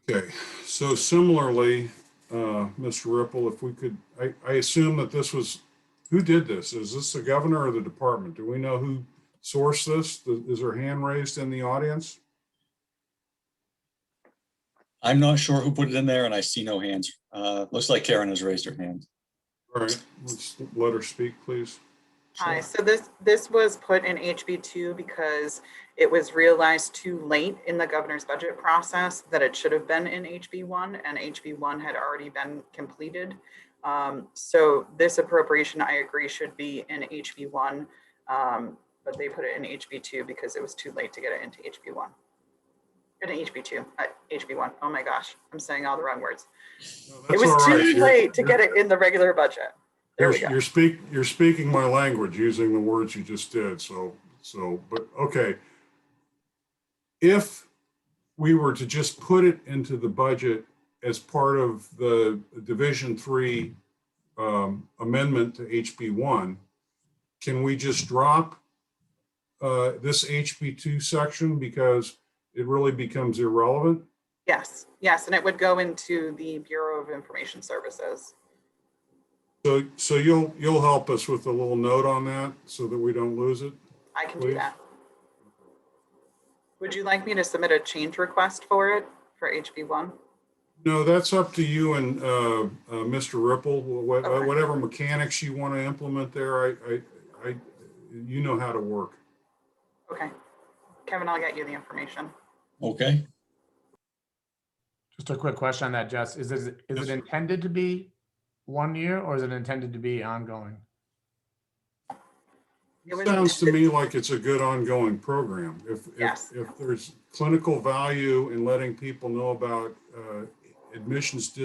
Okay, so similarly, Mr. Ripple, if we could, I assume that this was, who did this? Is this the governor or the department? Do we know who sourced this? Is there hand raised in the audience? I'm not sure who put it in there and I see no hands. Looks like Karen has raised her hand. All right, let's let her speak, please. Hi, so this was put in HB2 because it was realized too late in the governor's budget process that it should have been in HB1, and HB1 had already been completed. So this appropriation, I agree, should be in HB1, but they put it in HB2 because it was too late to get it into HB1. In HB2, HB1. Oh my gosh, I'm saying all the wrong words. No, It was that's all right. too late to get it in the regular budget. There we go. You're speaking my language using the words you just did. But okay. If we were to just put it into the budget as part of the Division 3 amendment to HB1, can we just drop this HB2 section because it really becomes irrelevant? Yes, yes, and it would go into the Bureau of Information Services. So you'll help us with a little note on that so that we don't lose it? I can Please. do that. Would you like me to submit a change request for it for HB1? No, that's up to you and Mr. Ripple. Okay. Whatever mechanics you want to implement there, you know how to work. Okay, Kevin, I'll get you the information. Okay. Just a quick question on that, Jess. Is it intended to be 1 year or is it intended to be ongoing? Sounds to me like it's a good ongoing program. Yes. If there's clinical value in letting people know about admissions,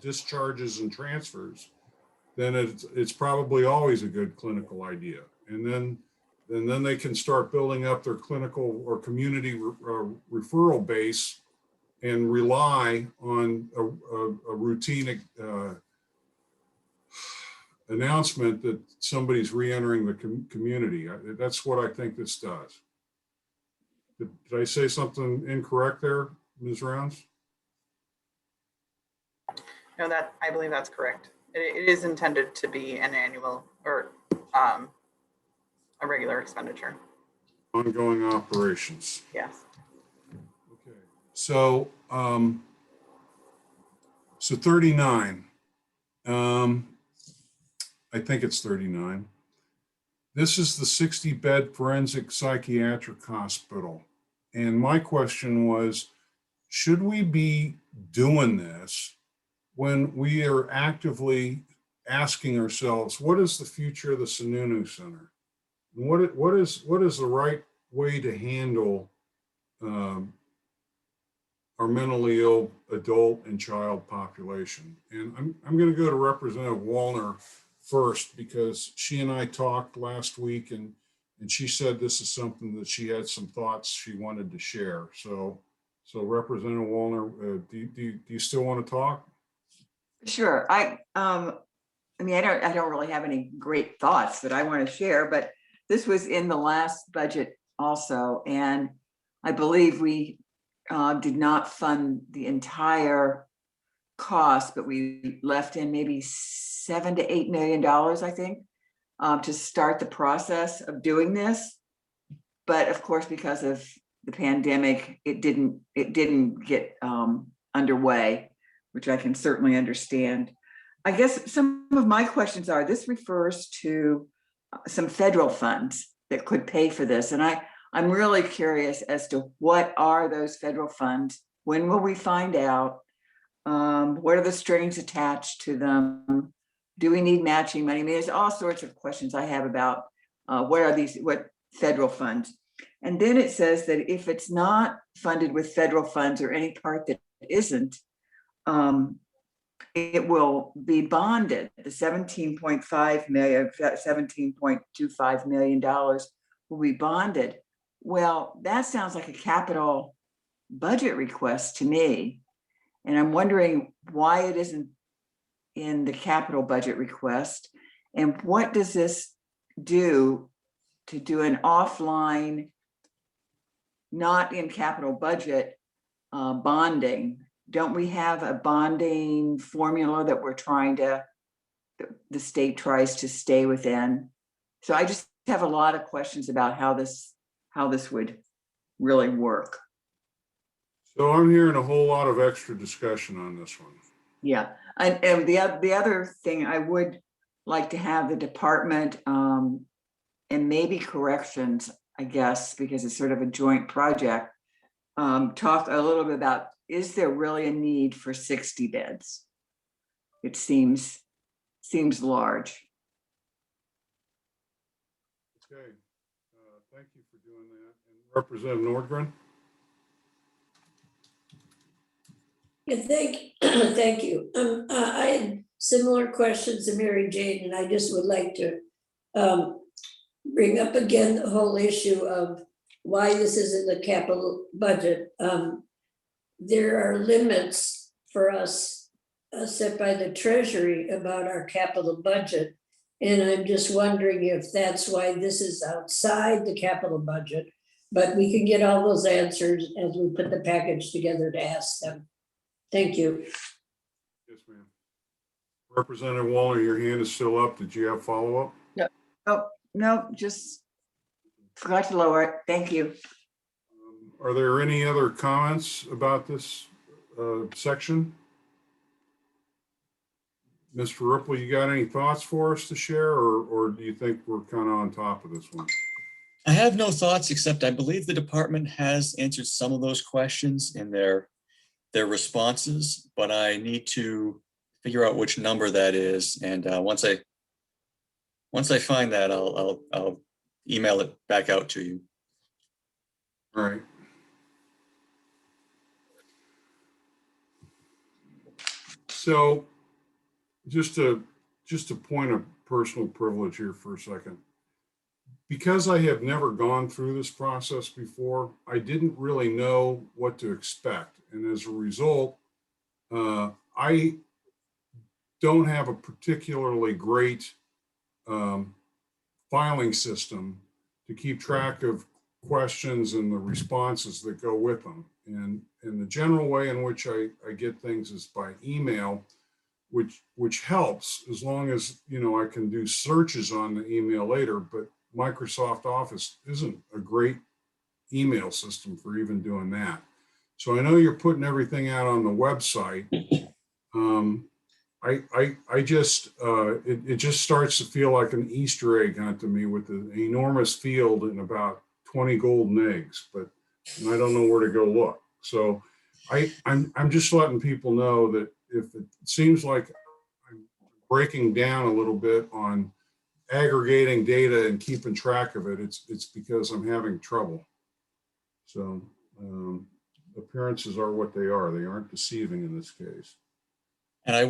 discharges, and transfers, then it's probably always a good clinical idea. And then they can start building up their clinical or community referral base and rely on a routine announcement that somebody's re-entering the community. That's what I think this does. Did I say something incorrect there, Ms. Rounds? No, I believe that's correct. It is intended to be an annual or a regular expenditure. Ongoing operations. Yes. Okay. So, so 39. I think it's 39. This is the 60-bed forensic psychiatric hospital. And my question was, should we be doing this when we are actively asking ourselves, what is the future of the Sununu Center? And what is the right way to handle our mentally ill adult and child population? And I'm going to go to Representative Wallner first, because she and I talked last week and she said this is something that she had some thoughts she wanted to share. So Representative Wallner, do you still want to talk? Sure. I mean, I don't really have any great thoughts that I want to share, but this was in the last budget also. And I believe we did not fund the entire cost, but we left in maybe $7 to $8 million, I think, to start the process of doing this. But of course, because of the pandemic, it didn't get underway, which I can certainly understand. I guess some of my questions are, this refers to some federal funds that could pay for this. And I'm really curious as to what are those federal funds? When will we find out? What are the strings attached to them? Do we need matching money? I mean, there's all sorts of questions I have about what federal funds. And then it says that if it's not funded with federal funds or any part that isn't, it will be bonded. The $17.5 million, $17.25 million will be bonded. Well, that sounds like a capital budget request to me. And I'm wondering why it isn't in the capital budget request. And what does this do to do an offline, not in capital budget bonding don't we have a bonding formula that we're trying to, the state tries to stay within? So I just have a lot of questions about how this would really work. So I'm hearing a whole lot of extra discussion on this one. Yeah, and the other thing I would like to have the department and maybe corrections, I guess, because it's sort of a joint project, talk a little bit about, is there really a need for 60 beds? It seems large. Okay, thank you for doing that. And Representative Nordgren? Yeah, thank you. I had similar questions to Mary Jane, and I just would like to bring up again the whole issue of why this is in the capital budget. There are limits for us set by the Treasury about our capital budget. And I'm just wondering if that's why this is outside the capital budget, but we can get all those answers as we put the package together to ask them. Thank you. Yes, ma'am. Representative Waller, your hand is still up. Did you have follow-up? Oh, no, just forgot to lower it. Thank you. Are there any other comments about this section? Mr. Ripple, you got any thoughts for us to share, or do you think we're kind of on top of this one? I have no thoughts, except I believe the department has answered some of those questions in their responses, but I need to figure out which number that is. And once I find that, I'll email it back out to you. All right. So just a point of personal privilege here for a second. Because I have never gone through this process before, I didn't really know what to expect. And as a result, I don't have a particularly great filing system to keep track of questions and the responses that go with them. And the general way in which I get things is by email, which helps as long as, you know, I can do searches on the email later, but Microsoft Office isn't a great email system for even doing that. So I know you're putting everything out on the website. It just starts to feel like an Easter egg hunt to me with an enormous field and about 20 golden eggs, but I don't know where to go look. So I'm just letting people know that if it seems like I'm breaking down a little bit on aggregating data and keeping track of it, it's because I'm having trouble. So appearances are what they are. They aren't deceiving in this case. And I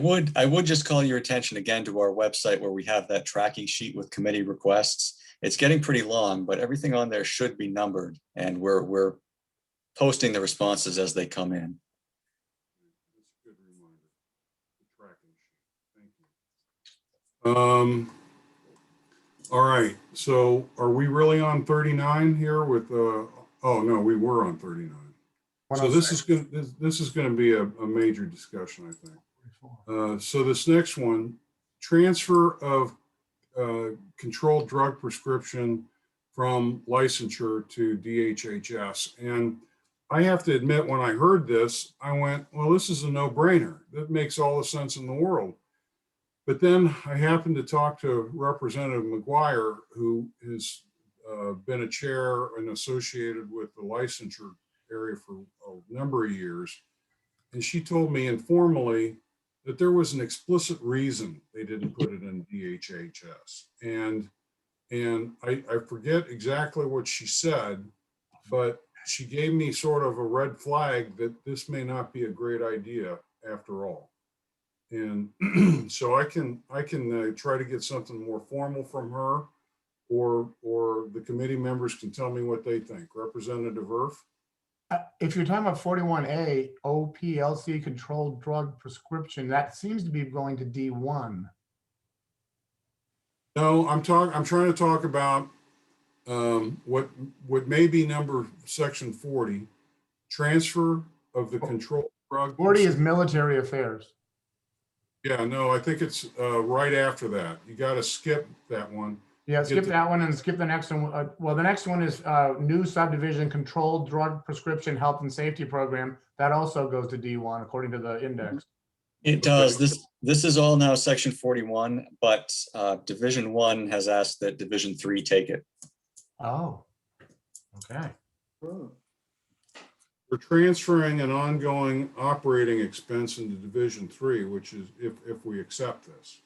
would just call your attention again to our website where we have that tracking sheet with committee requests. It's getting pretty long, but everything on there should be numbered, and we're posting the responses as they come in. That's a good reminder. The tracking sheet. Thank you. All right. So are we really on 39 here with oh no, we were on 39. So this is going to be a major discussion, I think. So this next one, transfer of controlled drug prescription from licensure to DHHS. And I have to admit, when I heard this, I went, well, this is a no-brainer. That makes all the sense in the world. But then I happened to talk to Representative McGuire, who has been a chair and associated with the licensure area for a number of years. And she told me informally that there was an explicit reason they didn't put it in DHHS. And I forget exactly what she said, but she gave me sort of a red flag that this may not be a great idea after all. And so I can try to get something more formal from her, or the committee members can tell me what they think. Representative Irf? If you're talking about 41A, OPLC controlled drug prescription, that seems to be going to D1. No, I'm trying to talk about what may be number section 40, transfer of the controlled Drug- 40 is military affairs. Yeah, no, I think it's right after that. You got to skip that one. Yeah, skip to- that one and skip the next one. Well, the next one is new subdivision controlled drug prescription health and safety program. That also goes to D1 according to the index. It does. This is all now section 41, but Division 1 has asked that Division 3 take it. Oh, okay. We're transferring an ongoing operating expense into Division 3, which is if we accept this.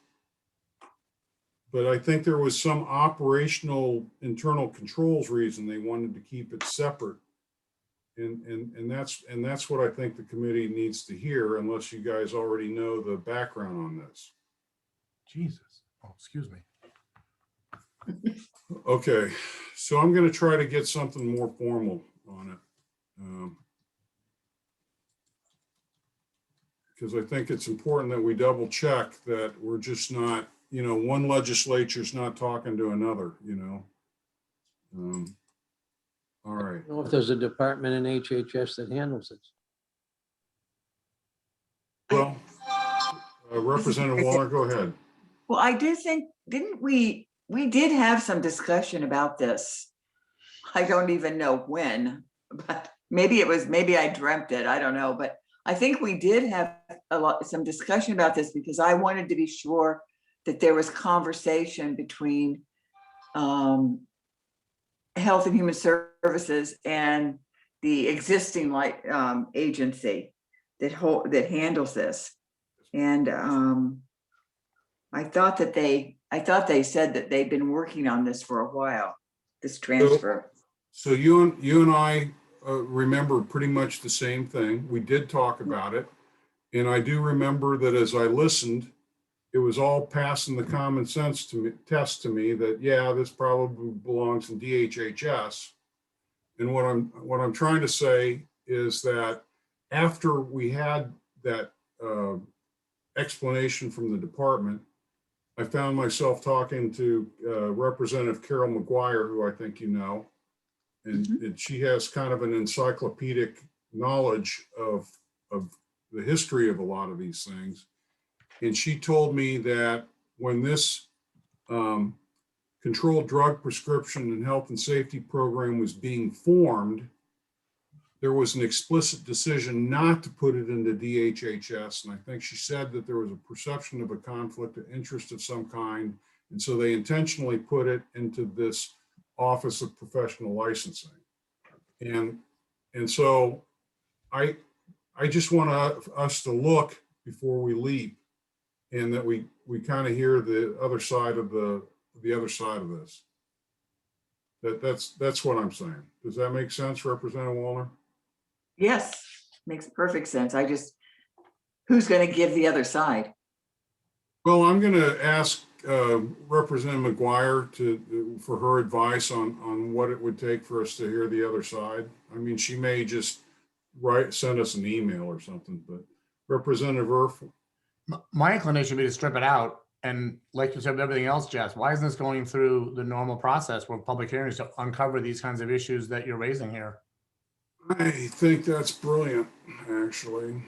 But I think there was some operational internal controls reason they wanted to keep it separate. And that's what I think the committee needs to hear, unless you guys already know the background on this. Jesus. Oh, excuse me. Okay, so I'm going to try to get something more formal on it. Because I think it's important that we double check that we're just not, one legislature's not talking to another, All right. I don't know if there's a department in HHS that handles it. Well, Representative Waller, go ahead. Well, I do think, didn't we did have some discussion about this. I don't even know when, but maybe I dreamt it, I don't know, but I think we did have some discussion about this because I wanted to be sure that there was conversation between Health and Human Services and the existing agency that handles this. And I thought they said that they'd been working on this for a while, this transfer. So you and I remember pretty much the same thing. We did talk about it. And I do remember that as I listened, it was all passing the common sense test to me that, yeah, this probably belongs in DHHS. And what I'm trying to say is that after we had that explanation from the department, I found myself talking to Representative Carol McGuire, who I think you know, and she has kind of an encyclopedic knowledge of the history of a lot of these things. And she told me that when this controlled drug prescription and health and safety program was being formed, there was an explicit decision not to put it into DHHS. And I think she said that there was a perception of a conflict of interest of some kind. And so they intentionally put it into this Office of Professional Licensing. And so I just want us to look before we leap, and that we kind of hear the other side of this. That's what I'm saying. Does that make sense, Representative Waller? Yes, makes perfect sense. Who's going to give the other side? Well, I'm going to ask Representative McGuire for her advice on what it would take for us to hear the other side. I mean, she may just send us an email or something, but Representative Erf. My inclination would be to strip it out. And like you said, with everything else, Jess, why isn't this going through the normal process for public hearings to uncover these kinds of issues that you're raising here? I think that's brilliant, actually.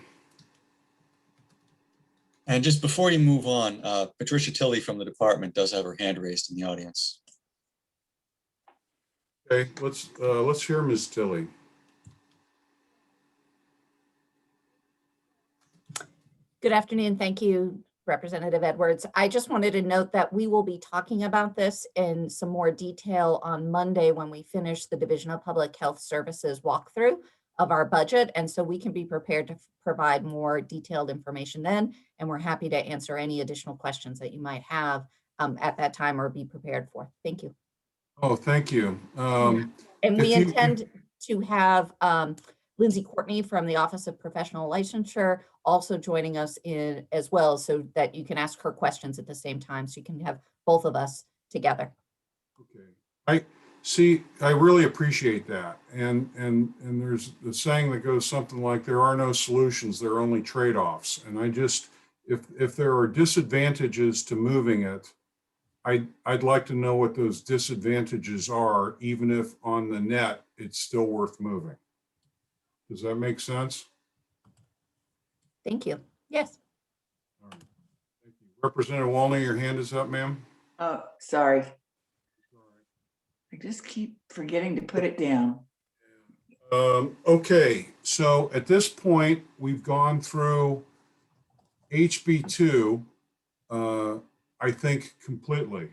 And just before you move on, Patricia Tilley from the department does have her hand raised in the audience. Okay, let's hear Ms. Tilley. Good afternoon. Thank you, Representative Edwards. I just wanted to note that we will be talking about this in some more detail on Monday when we finish the Division of Public Health Services walkthrough of our budget. And so we can be prepared to provide more detailed information then. And we're happy to answer any additional questions that you might have at that time or be prepared for. Thank you. Oh, thank you. And we intend to have Lindsay Courtney from the Office of Professional Licensure also joining us in as well, so that you can ask her questions at the same time, so you can have both of us together. Okay, I really appreciate that. And there's the saying that goes something like, there are no solutions, there are only trade-offs. And if there are disadvantages to moving it, I'd like to know what those disadvantages are, even if on the net, it's still worth moving. Does that make sense? Thank you. Yes. All right. Thank you. Representative Walner, your hand is up, ma'am. Oh, sorry. I just keep forgetting to put it down. Okay, so at this point, we've gone through HB2, I think completely.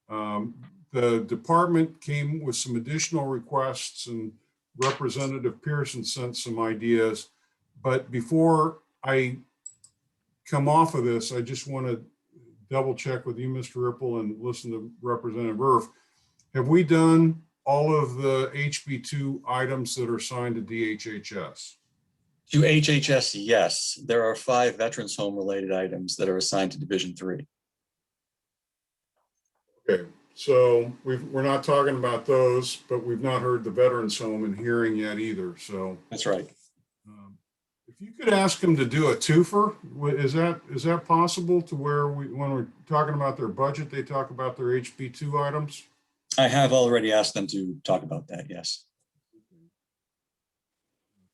The department came with some additional requests and Representative Pearson sent some ideas. But before I come off of this, I just want to double check with you, Mr. Ripple, and listen to Representative Irf. Have we done all of the HB2 items that are assigned to DHHS? To HHS, yes. There are 5 veterans home related items that are assigned to Division 3. Okay, so we're not talking about those, but we've not heard the veterans home and hearing yet either. So That's right. if you could ask them to do a twofer, is that possible to where when we're talking about their budget, they talk about their HB2 items? I have already asked them to talk about that, yes.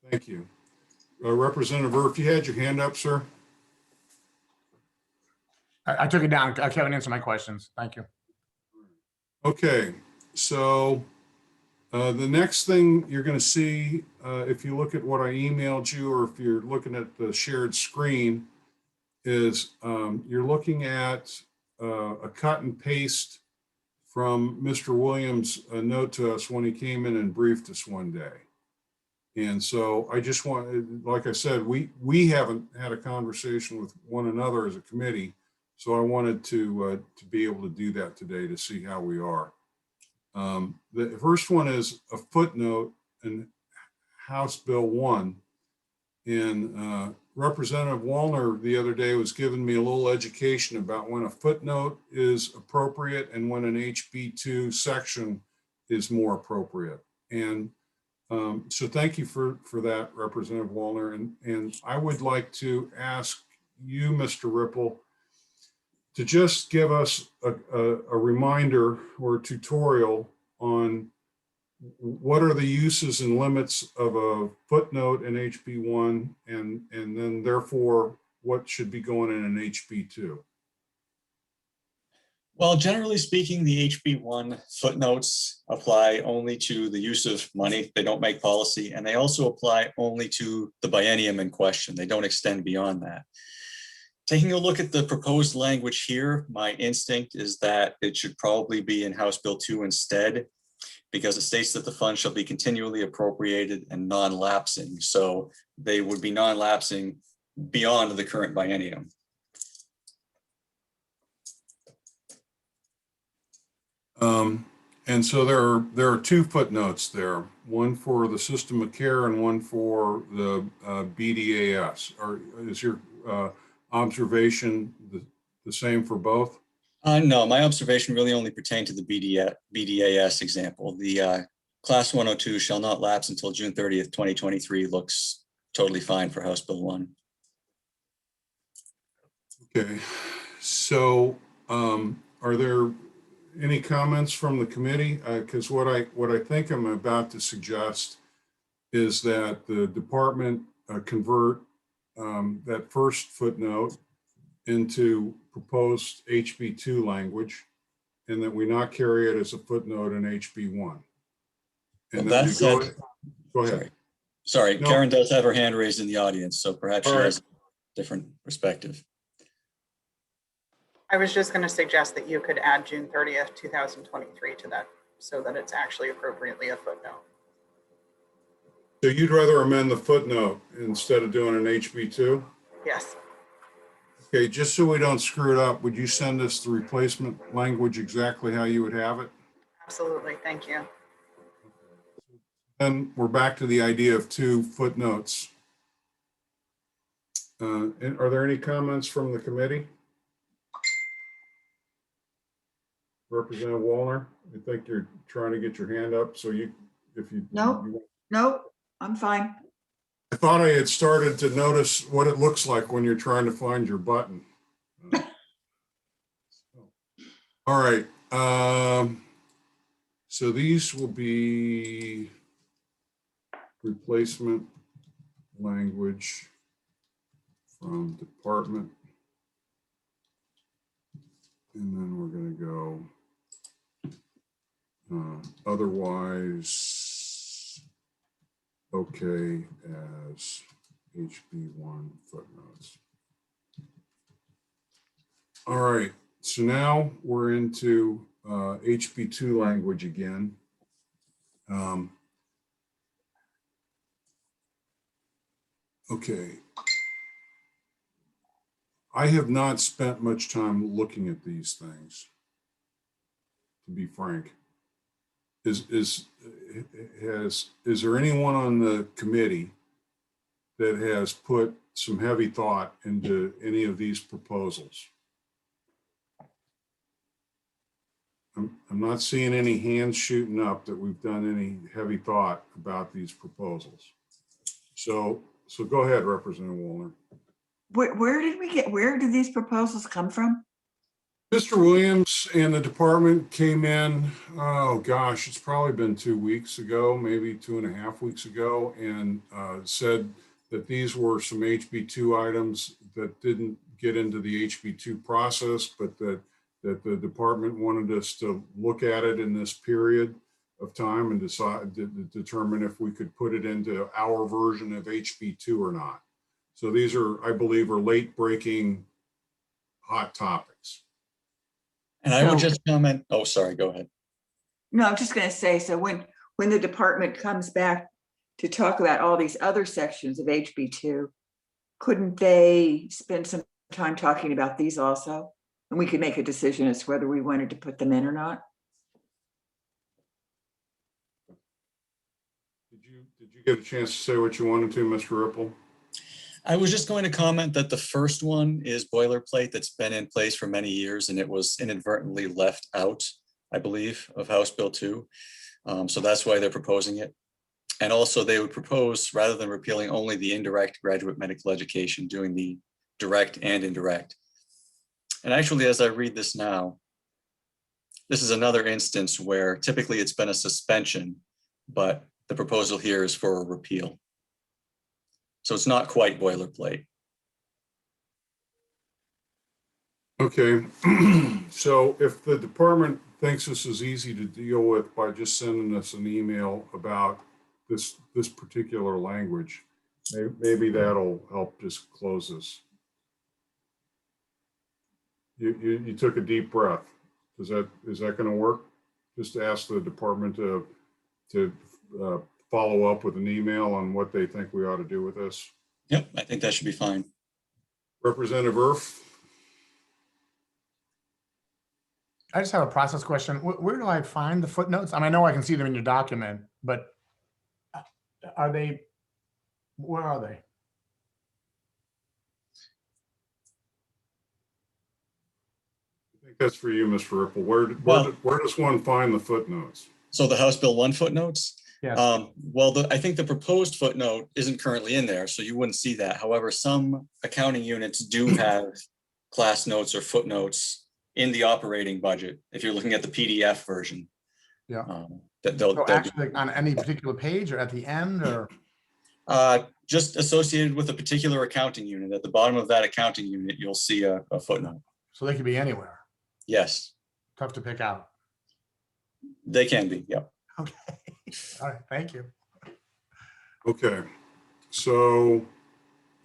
Thank you. Representative Irf, you had your hand up, sir. I took it down. Kevin answered my questions. Thank you. Okay, so the next thing you're going to see, if you look at what I emailed you, or if you're looking at the shared screen, is you're looking at a cut and paste from Mr. Williams' note to us when he came in and briefed us one day. And so I just want, like I said, we haven't had a conversation with one another as a committee. So I wanted to be able to do that today to see how we are. The first one is a footnote in House Bill 1. And Representative Wallner the other day was giving me a little education about when a footnote is appropriate and when an HB2 section is more appropriate. And so thank you for that, Representative Wallner. And I would like to ask you, Mr. Ripple, to just give us a reminder or a tutorial on what are the uses and limits of a footnote in HB1 and then therefore what should be going in an HB2. Well, generally speaking, the HB1 footnotes apply only to the use of money. They don't make policy, and they also apply only to the biennium in question. They don't extend beyond that. Taking a look at the proposed language here, my instinct is that it should probably be in House Bill 2 instead, because it states that the fund shall be continually appropriated and non-lapsing. So they would be non-lapsing beyond the current biennium. And so there are 2 footnotes there, one for the system of care and one for the BDAS. Is your observation the same for both? No, my observation really only pertained to the BDAS example. The Class 102 shall not lapse until June 30th, 2023 looks totally fine for House Bill 1. Okay, so are there any comments from the committee? Because what I think I'm about to suggest is that the department convert that first footnote into proposed HB2 language, and that we not carry it as a footnote in HB1. And Well, then we go ahead. Sorry, No. Karen does have her hand raised in the audience, so perhaps she All right. has a different perspective. I was just going to suggest that you could add June 30th, 2023 to that so that it's actually appropriately a footnote. So you'd rather amend the footnote instead of doing an HB2? Yes. Okay, just so we don't screw it up, would you send us the replacement language exactly how you would have it? Absolutely. Thank you. Then we're back to the idea of 2 footnotes. And are there any comments from the committee? Representative Wallner, I think you're trying to get your hand up, so No, I'm fine. I thought I had started to notice what it looks like when you're trying to find your button. All right. So these will be replacement language from department. And then we're going to go otherwise okay as HB1 footnotes. All right, so now we're into HB2 language again. Okay. I have not spent much time looking at these things, to be frank. Is there anyone on the committee that has put some heavy thought into any of these proposals? I'm not seeing any hands shooting up that we've done any heavy thought about these proposals. So go ahead, Representative Woolner. Where did these proposals come from? Mr. Williams and the department came in, oh gosh, it's probably been 2 weeks ago, maybe 2.5 weeks ago, and said that these were some HB2 items that didn't get into the HB2 process, but that the department wanted us to look at it in this period of time and determine if we could put it into our version of HB2 or not. So these are, I believe, are late breaking hot topics. And I would just comment, oh, sorry, go ahead. No, I'm just going to say, so when the department comes back to talk about all these other sections of HB2, couldn't they spend some time talking about these also? And we could make a decision as to whether we wanted to put them in or not. Did you get a chance to say what you wanted to, Mr. Ripple? I was just going to comment that the first one is boilerplate that's been in place for many years, and it was inadvertently left out, I believe, of House Bill 2. So that's why they're proposing it. And also they would propose, rather than repealing only the indirect graduate medical education, doing the direct and indirect. And actually, as I read this now, this is another instance where typically it's been a suspension, but the proposal here is for a repeal. So it's not quite boilerplate. Okay, so if the department thinks this is easy to deal with by just sending us an email about this particular language, maybe that'll help just close this. You took a deep breath. Is that going to work? Just ask the department to follow up with an email on what they think we ought to do with this. Yep, I think that should be fine. Representative Irf. I just have a process question. Where do I find the footnotes? I know I can see them in your document, but where are they? I think that's for you, Mr. Ripple. Where does one find the footnotes? So the House Bill 1 footnotes? Yes. Well, I think the proposed footnote isn't currently in there, so you wouldn't see that. However, some accounting units do have class notes or footnotes in the operating budget. If you're looking at the PDF version. Yeah. They'll Actually on any particular page or at the end or? Just associated with a particular accounting unit. At the bottom of that accounting unit, you'll see a footnote. So they could be anywhere. Yes. Tough to pick out. They can be, yep. Okay. All right, thank you. Okay, so,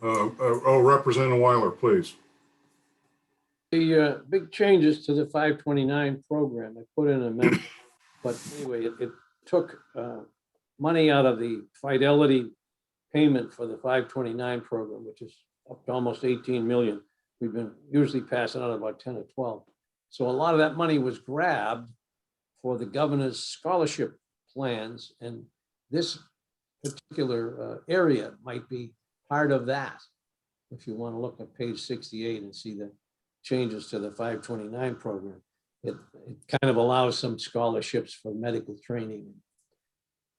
Representative Weiler, please. The big changes to the 529 program, I put in a amendment, but anyway, it took money out of the fidelity payment for the 529 program, which is up to almost 18 million. We've been usually passing out about 10 or 12. So a lot of that money was grabbed for the governor's scholarship plans, and this particular area might be part of that. If you want to look at page 68 and see the changes to the 529 program, it kind of allows some scholarships for medical training,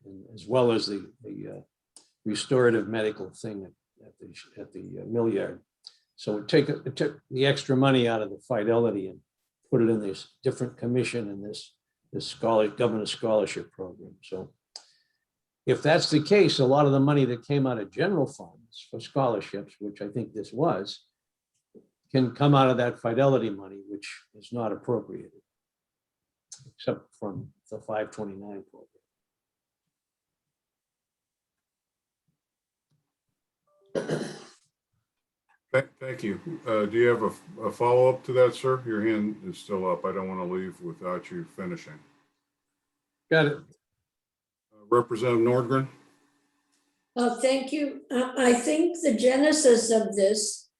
and as well as the restorative medical thing at the mill yard. So it took the extra money out of the fidelity and put it in this different commission in this governor's scholarship program. So if that's the case, a lot of the money that came out of general funds for scholarships, which I think this was, can come out of that fidelity money, which is not appropriated, except from the 529 program. Thank you. Do you have a follow-up to that, sir? Your hand is still up. I don't want to leave without you finishing. Got it. Representative Nordgren? Oh, thank you. I think the genesis of this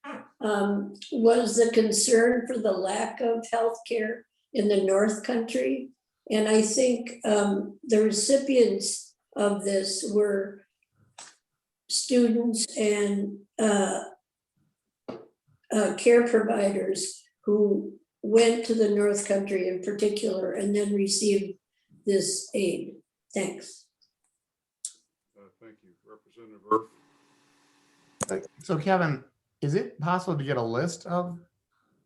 was the concern for the lack of healthcare in the North Country. And I think the recipients of this were students and care providers who went to the North Country in particular and then received this aid. Thanks. Thank you. Representative Earp? So Kevin, is it possible to get a list of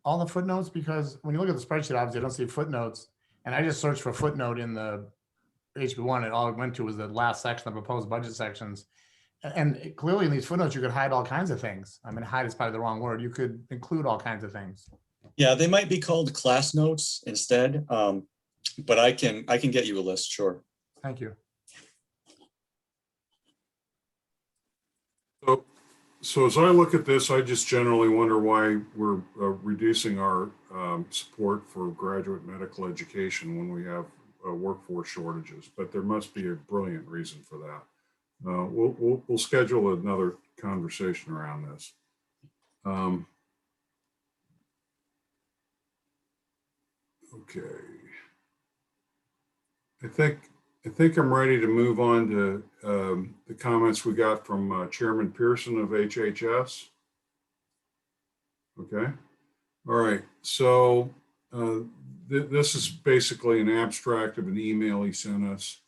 all the footnotes? Because when you look at the spreadsheet, obviously I don't see footnotes. And I just searched for footnote in the HB1 and all it went to was the last section, the proposed budget sections. And clearly in these footnotes, you could hide all kinds of things. I mean, hide is probably the wrong word. You could include all kinds of things. Yeah, they might be called class notes instead, but I can get you a list, sure. Thank you. So as I look at this, I just generally wonder why we're reducing our support for graduate medical education when we have workforce shortages, but there must be a brilliant reason for that. We'll schedule another conversation around this. Okay. I think I'm ready to move on to the comments we got from Chairman Pearson of HHS. Okay. All right. So this is basically an abstract of an email he sent us.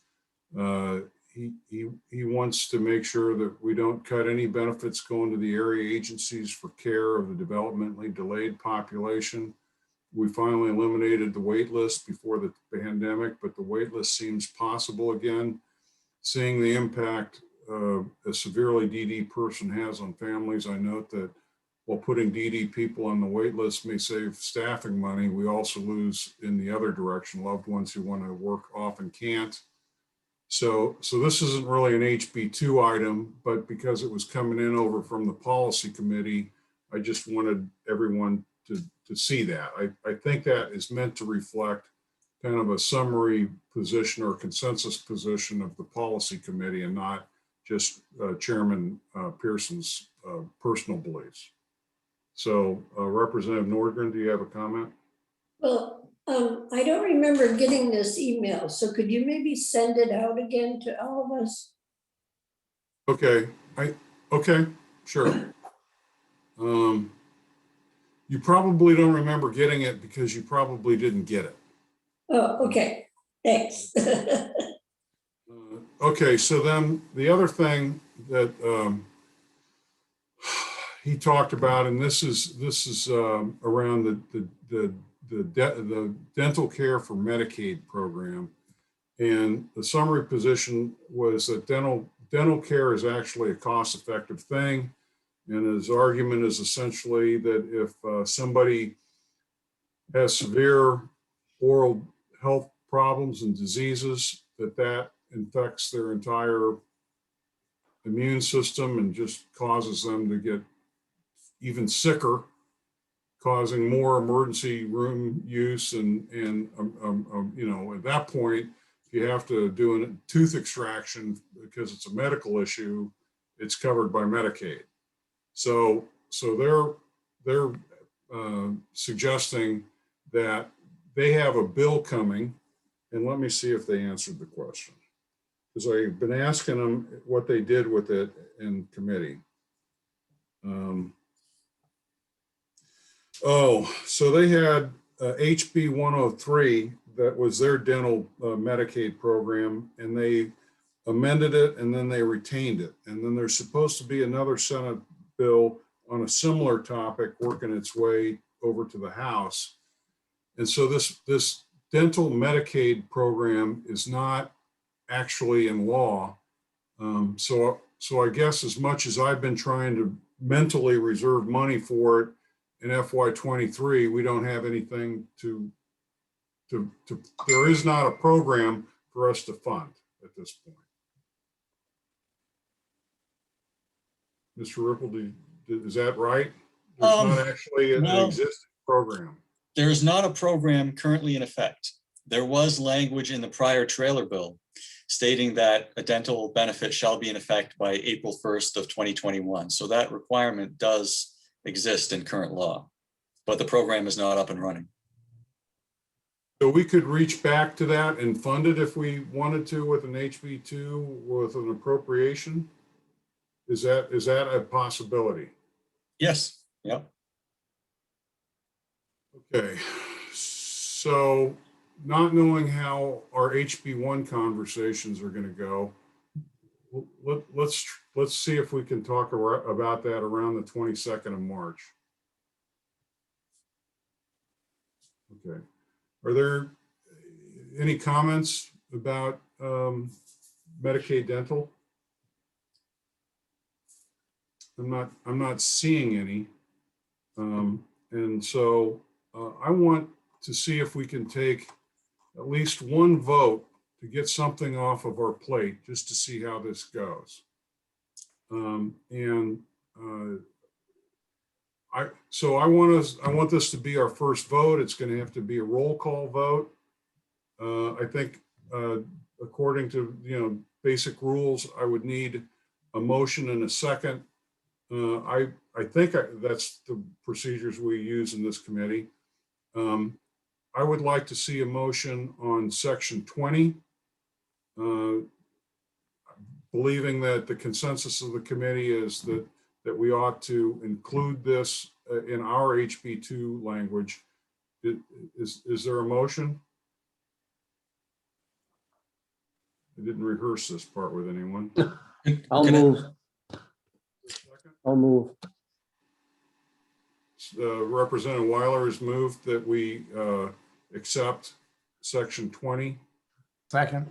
He wants to make sure that we don't cut any benefits going to the area agencies for care of the developmentally delayed population. We finally eliminated the wait list before the pandemic, but the wait list seems possible again. Seeing the impact a severely DD person has on families, I note that while putting DD people on the wait list may save staffing money, we also lose in the other direction, loved ones who want to work often can't. So this isn't really an HB2 item, but because it was coming in over from the policy committee, I just wanted everyone to see that. I think that is meant to reflect kind of a summary position or consensus position of the policy committee and not just Chairman Pearson's personal beliefs. So Representative Nordgren, do you have a comment? Well, I don't remember getting this email, so could you maybe send it out again to all of us? Okay, okay, sure. You probably don't remember getting it because you probably didn't get it. Oh, okay, thanks. Okay, so then the other thing that he talked about, and this is around the dental care for Medicaid program, and the summary position was that dental care is actually a cost-effective thing. And his argument is essentially that if somebody has severe oral health problems and diseases, that infects their entire immune system and just causes them to get even sicker, causing more emergency room use. And you know, at that point, if you have to do a tooth extraction because it's a medical issue, it's covered by Medicaid. So they're suggesting that they have a bill coming, and let me see if they answered the question, because I've been asking them what they did with it in committee. So they had HB 103 that was their dental Medicaid program, and they amended it and then they retained it. And then there's supposed to be another Senate bill on a similar topic working its way over to the House. And so this dental Medicaid program is not actually in law. So I guess as much as I've been trying to mentally reserve money for it in FY23, we don't have anything to there is not a program for us to fund at this point. Mr. Ripple, is that right? There's not actually an existing program. There is not a program currently in effect. There was language in the prior trailer bill stating that a dental benefit shall be in effect by April 1st of 2021. So that requirement does exist in current law, but the program is not up and running. So we could reach back to that and fund it if we wanted to with an HB2 with an appropriation? Is that a possibility? Yes, yep. Okay, so not knowing how our HB1 conversations are going to go, let's see if we can talk about that around the 22nd of March. Okay. Are there any comments about Medicaid dental? I'm not seeing any. And so I want to see if we can take at least one vote to get something off of our plate, just to see how this goes. I want this to be our first vote. It's going to have to be a roll call vote. I think according to basic rules, I would need a motion and a second. I think that's the procedures we use in this committee. I would like to see a motion on section 20, believing that the consensus of the committee is that we ought to include this in our HB2 language. Is there a motion? I didn't rehearse this part with anyone. I'll move. I'll move. Representative Weiler has moved that we accept section 20. Second.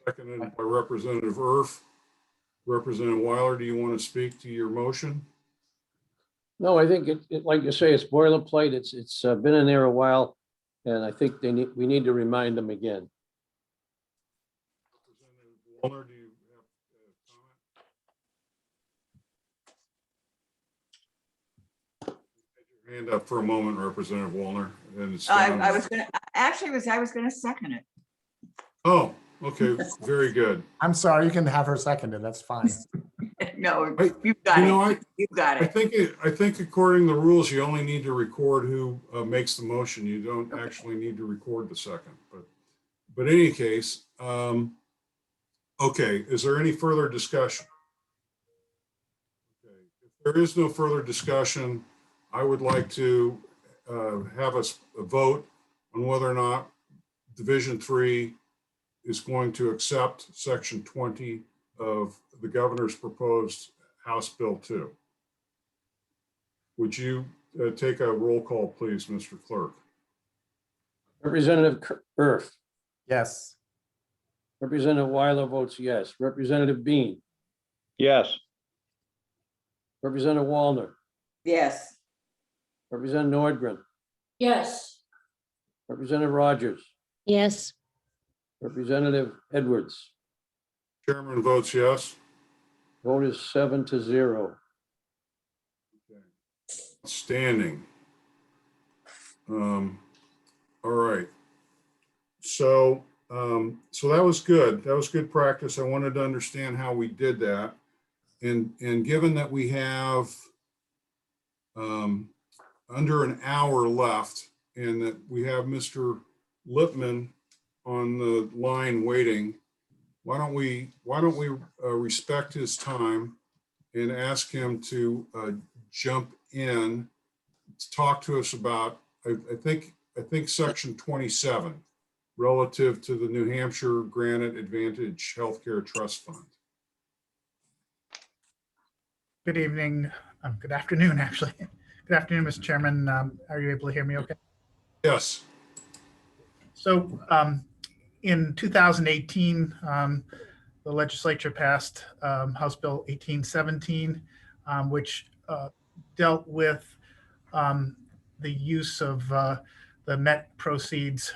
Seconded by Representative Erf. Representative Weiler, do you want to speak to your motion? No, I think it like you say, it's boilerplate. It's been in there a while, and I think we need to remind them again. Representative Wallner, do you have a comment? Put your hand up for a moment, Representative Wallner. And it's down. I was gonna second it. Oh, okay, very good. I'm sorry, you can have her seconded. That's fine. No, I- you've got you know, it. You've got I it. think according to the rules, you only need to record who makes the motion. You don't actually need to record the second. But in any case, okay, is there any further discussion? Okay. If there is no further discussion, I would like to have a vote on whether or not Division 3 is going to accept section 20 of the governor's proposed House Bill 2. Would you take a roll call, please, Mr. Clerk? Representative Erf. Yes. Representative Weiler votes yes. Representative Bean. Yes. Representative Wallner. Yes. Representative Nordgren. Yes. Representative Rogers. Yes, Representative Edwards. Chairman votes yes. Vote is 7-0. Standing. All right. So that was good. That was good practice. I wanted to understand how we did that. And given that we have under an hour left and that we have Mr. Lippman on the line waiting, why don't we respect his time and ask him to jump in to talk to us about, I think section 27 relative to the New Hampshire Granite Advantage Healthcare Trust Fund. Good evening, good afternoon, actually. Good afternoon, Mr. Chairman. Are you able to hear me okay? Yes. So in 2018, the legislature passed House Bill 1817, which dealt with the use of the Met proceeds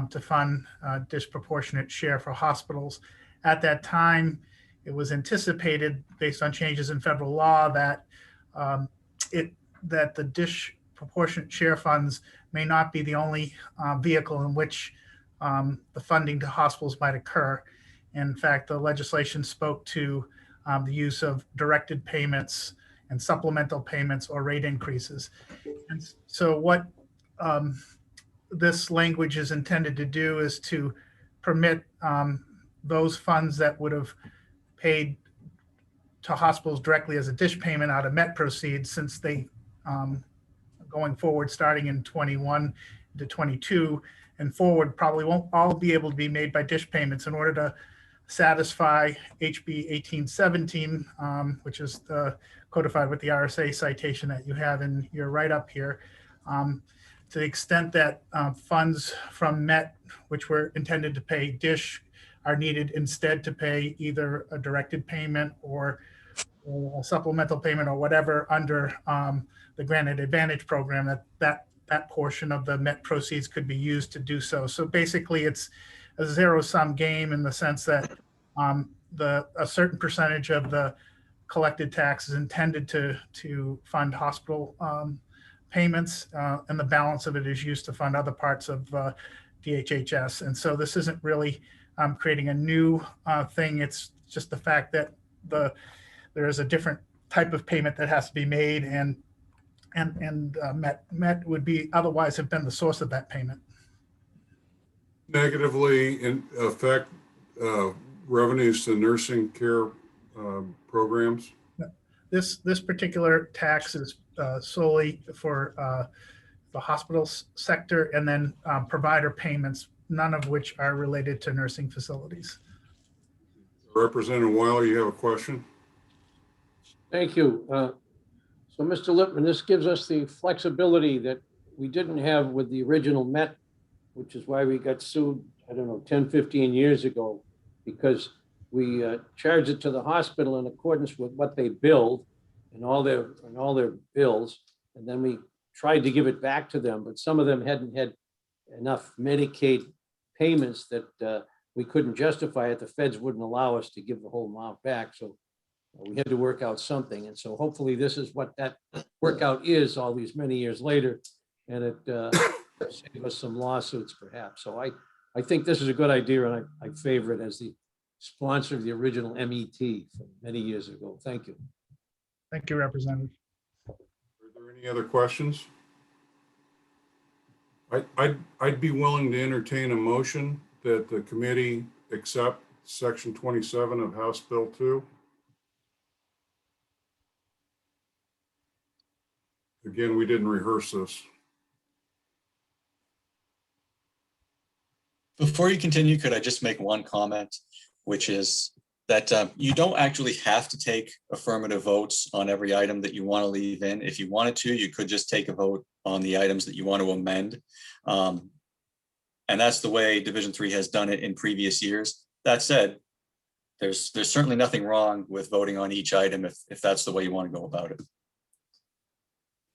to fund disproportionate share for hospitals. At that time, it was anticipated, based on changes in federal law, that that the disproportionate share funds may not be the only vehicle in which the funding to hospitals might occur. In fact, the legislation spoke to the use of directed payments and supplemental payments or rate increases. And so what this language is intended to do is to permit those funds that would have paid to hospitals directly as a dish payment out of Met proceeds, since they going forward, starting in 21 to 22 and forward, probably won't all be able to be made by dish payments in order to satisfy HB 1817, which is codified with the RSA citation that you have in your write-up here. To the extent that funds from Met, which were intended to pay dish, are needed instead to pay either a directed payment or a supplemental payment or whatever under the Granted Advantage program, that portion of the Met proceeds could be used to do so. So basically, it's a zero-sum game in the sense that a certain percentage of the collected tax is intended to fund hospital payments, and the balance of it is used to fund other parts of DHHS. And so this isn't really creating a new thing. It's just the fact that there is a different type of payment that has to be made, and Met would be otherwise have been the source of that payment. Negatively affect revenues to nursing care programs? This particular tax is solely for the hospital sector, and then provider payments, none of which are related to nursing facilities. Representative Weiler, you have a question? Thank you. So Mr. Lippman, this gives us the flexibility that we didn't have with the original Met, which is why we got sued, I don't know, 10, 15 years ago, because we charged it to the hospital in accordance with what they billed and all their bills. And then we tried to give it back to them, but some of them hadn't had enough Medicaid payments that we couldn't justify it. The feds wouldn't allow us to give the whole amount back. So we had to work out something. And so hopefully this is what that workout is all these many years later. And it saved us some lawsuits perhaps. So I think this is a good idea, and I favor it as the sponsor of the original MET from many years ago. Thank you. Thank you, Representative. Are there any other questions? I'd be willing to entertain a motion that the committee accept Section 27 of House Bill 2. Again, we didn't rehearse this. Before you continue, could I just make one comment, which is that you don't actually have to take affirmative votes on every item that you want to leave in. If you wanted to, you could just take a vote on the items that you want to amend. And that's the way Division 3 has done it in previous years. That said, there's certainly nothing wrong with voting on each item if that's the way you want to go about it.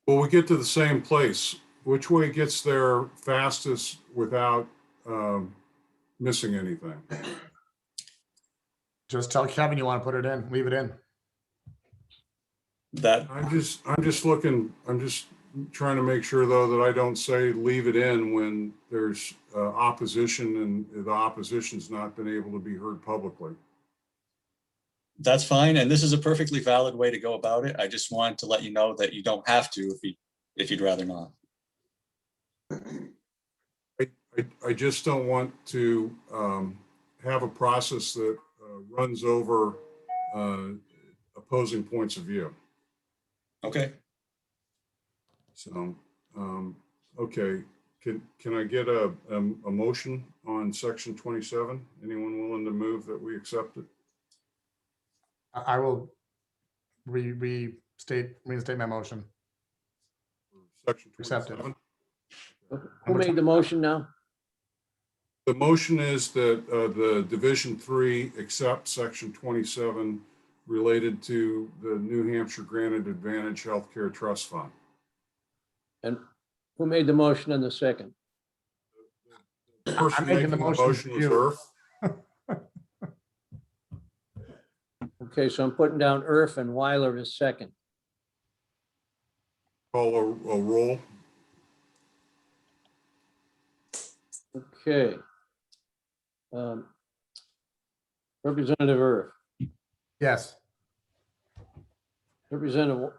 Well, we get to the same place. Which way gets there fastest without missing anything? Just tell Kevin you want to put it in, leave it in. I'm just looking, I'm just trying to make sure though that I don't say leave it in when there's opposition and the opposition's not been able to be heard publicly. That's fine, and this is a perfectly valid way to go about it. I just wanted to let you know that you don't have to if you'd rather not. I just don't want to have a process that runs over opposing points of view. Okay. So, okay, can I get a motion on Section 27? Anyone willing to move that we accept it? I will reinstate my motion. Section Accepted. 27. Who made the motion now? The motion is that the Division 3 accept Section 27 related to the New Hampshire Granted Advantage Healthcare Trust Fund. And who made the motion in the second? The person making the making the motion motion for was you. Irf. Okay, so I'm putting down Irf and Weiler is second. Call a roll. Okay. Representative Irf, Yes. Representative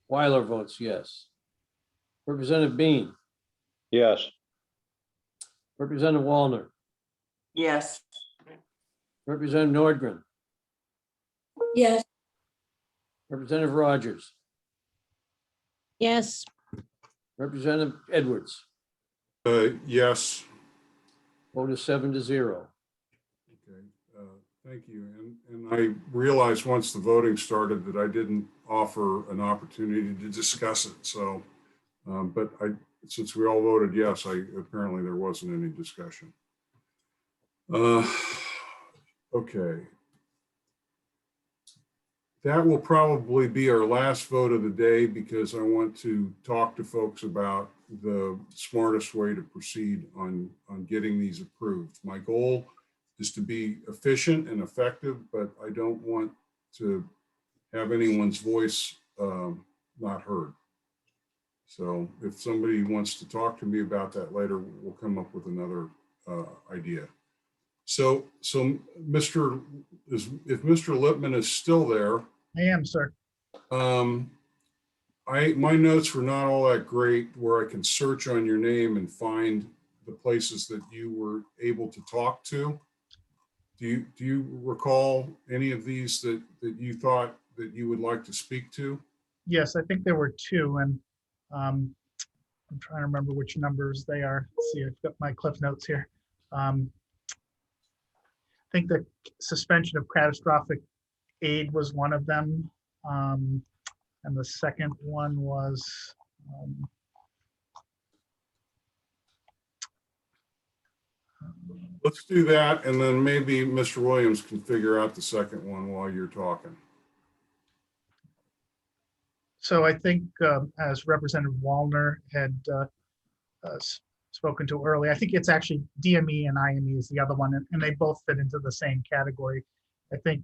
Weiler votes yes. Representative Bean, Yes. Representative Wallner, Yes. Representative Nordgren, yes, Representative Rogers, Yes, Representative Edwards, Yes. vote is 7-0. Okay, thank you. And I realized once the voting started that I didn't offer an opportunity to discuss it. So, but since we all voted yes, apparently there wasn't any discussion. Okay. That will probably be our last vote of the day because I want to talk to folks about the smartest way to proceed on getting these approved. My goal is to be efficient and effective, but I don't want to have anyone's voice not heard. So if somebody wants to talk to me about that later, we'll come up with another idea. So if Mr. Lippman is still there. I am, sir. My notes were not all that great where I can search on your name and find the places that you were able to talk to. Do you recall any of these that you thought that you would like to speak to? Yes, I think there were two, and I'm trying to remember which numbers they are. Let's see, I've got my cliff notes here. I think the suspension of catastrophic aid was one of them. And the second one was Let's do that, and then maybe Mr. Williams can figure out the second one while you're talking. so I think as Representative Wallner had spoken to earlier, I think it's actually DME and IME is the other one, and they both fit into the same category. I think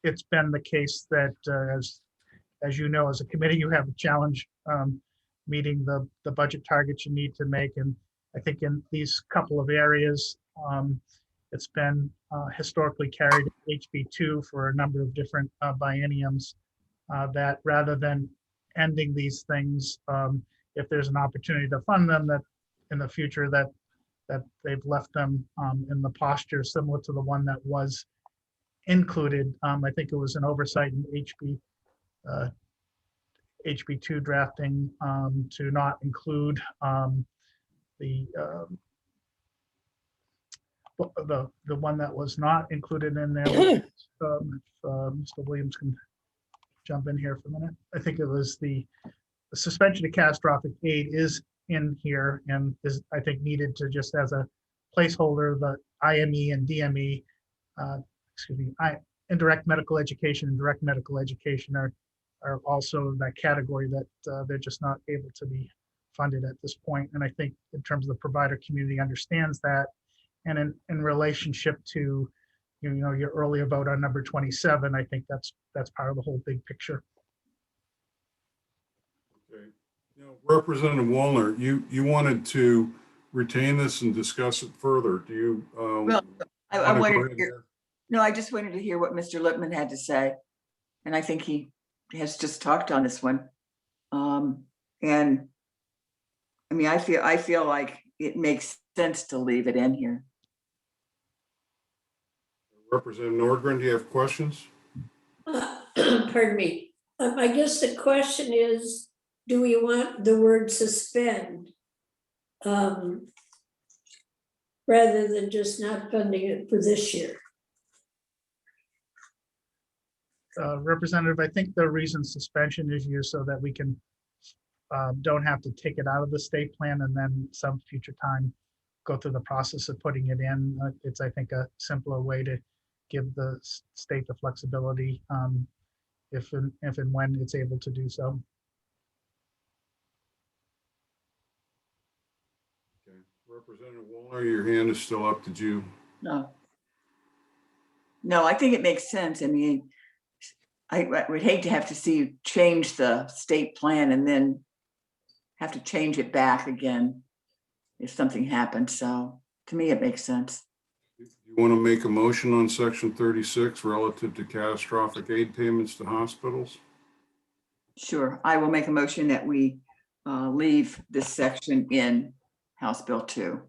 it's been the case that as you know, as a committee, you have a challenge meeting the budget targets you need to make. And I think in these couple of areas, it's been historically carried HB2 for a number of different bienniums that rather than ending these things, if there's an opportunity to fund them, that in the future that they've left them in the posture similar to the one that was included. I think it was an oversight in HB2 drafting to not include the one that was not included in there. If, Mr. Williams can jump in here for a minute. I think it was the suspension of catastrophic aid is in here and is, I think, needed to just as a placeholder. The IME and DME, indirect medical education and direct medical education are also in that category that they're just not able to be funded at this point. And I think in terms of the provider community understands that. And in relationship to, your earlier vote on number 27, I think that's part of the whole big picture. Okay. Representative Wallner, you wanted to retain this and discuss it further. Do you? Well, I wanted to hear, no, I just wanted to hear what Mr. Lippman had to say. And I think he has just talked on this one. And I mean, I feel like it makes sense to leave it in here. Representative Nordgren, do you have questions? pardon me. I guess the question is, do we want the word suspend rather than just not funding it for this year? Representative, I think the reason suspension is used so that we can don't have to take it out of the state plan and then some future time go through the process of putting it in. It's, I think, a simpler way to give the state the flexibility if and when it's able to do so. Okay. Representative Wallner, your hand is still up. Did you? No. No, I think it makes sense. I mean, I would hate to have to see you change the state plan and then have to change it back again if something happens. So to me, it makes sense. You want to make a motion on section 36 relative to catastrophic aid payments to hospitals? Sure, I will make a motion that we leave this section in House Bill 2.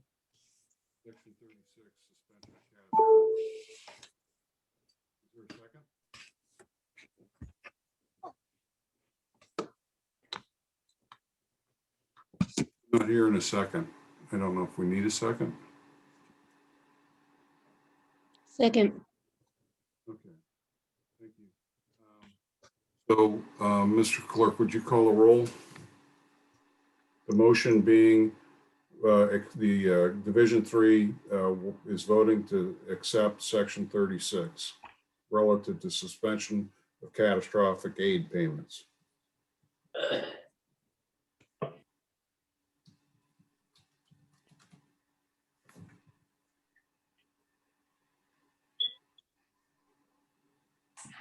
Section 36, suspension of catastrophic. Is there a second? Not here in a second. I don't know if we need a second. Second, Okay, thank you. So, Mr. Clerk, would you call a roll? The motion being the Division 3 is voting to accept Section 36 relative to suspension of catastrophic aid payments.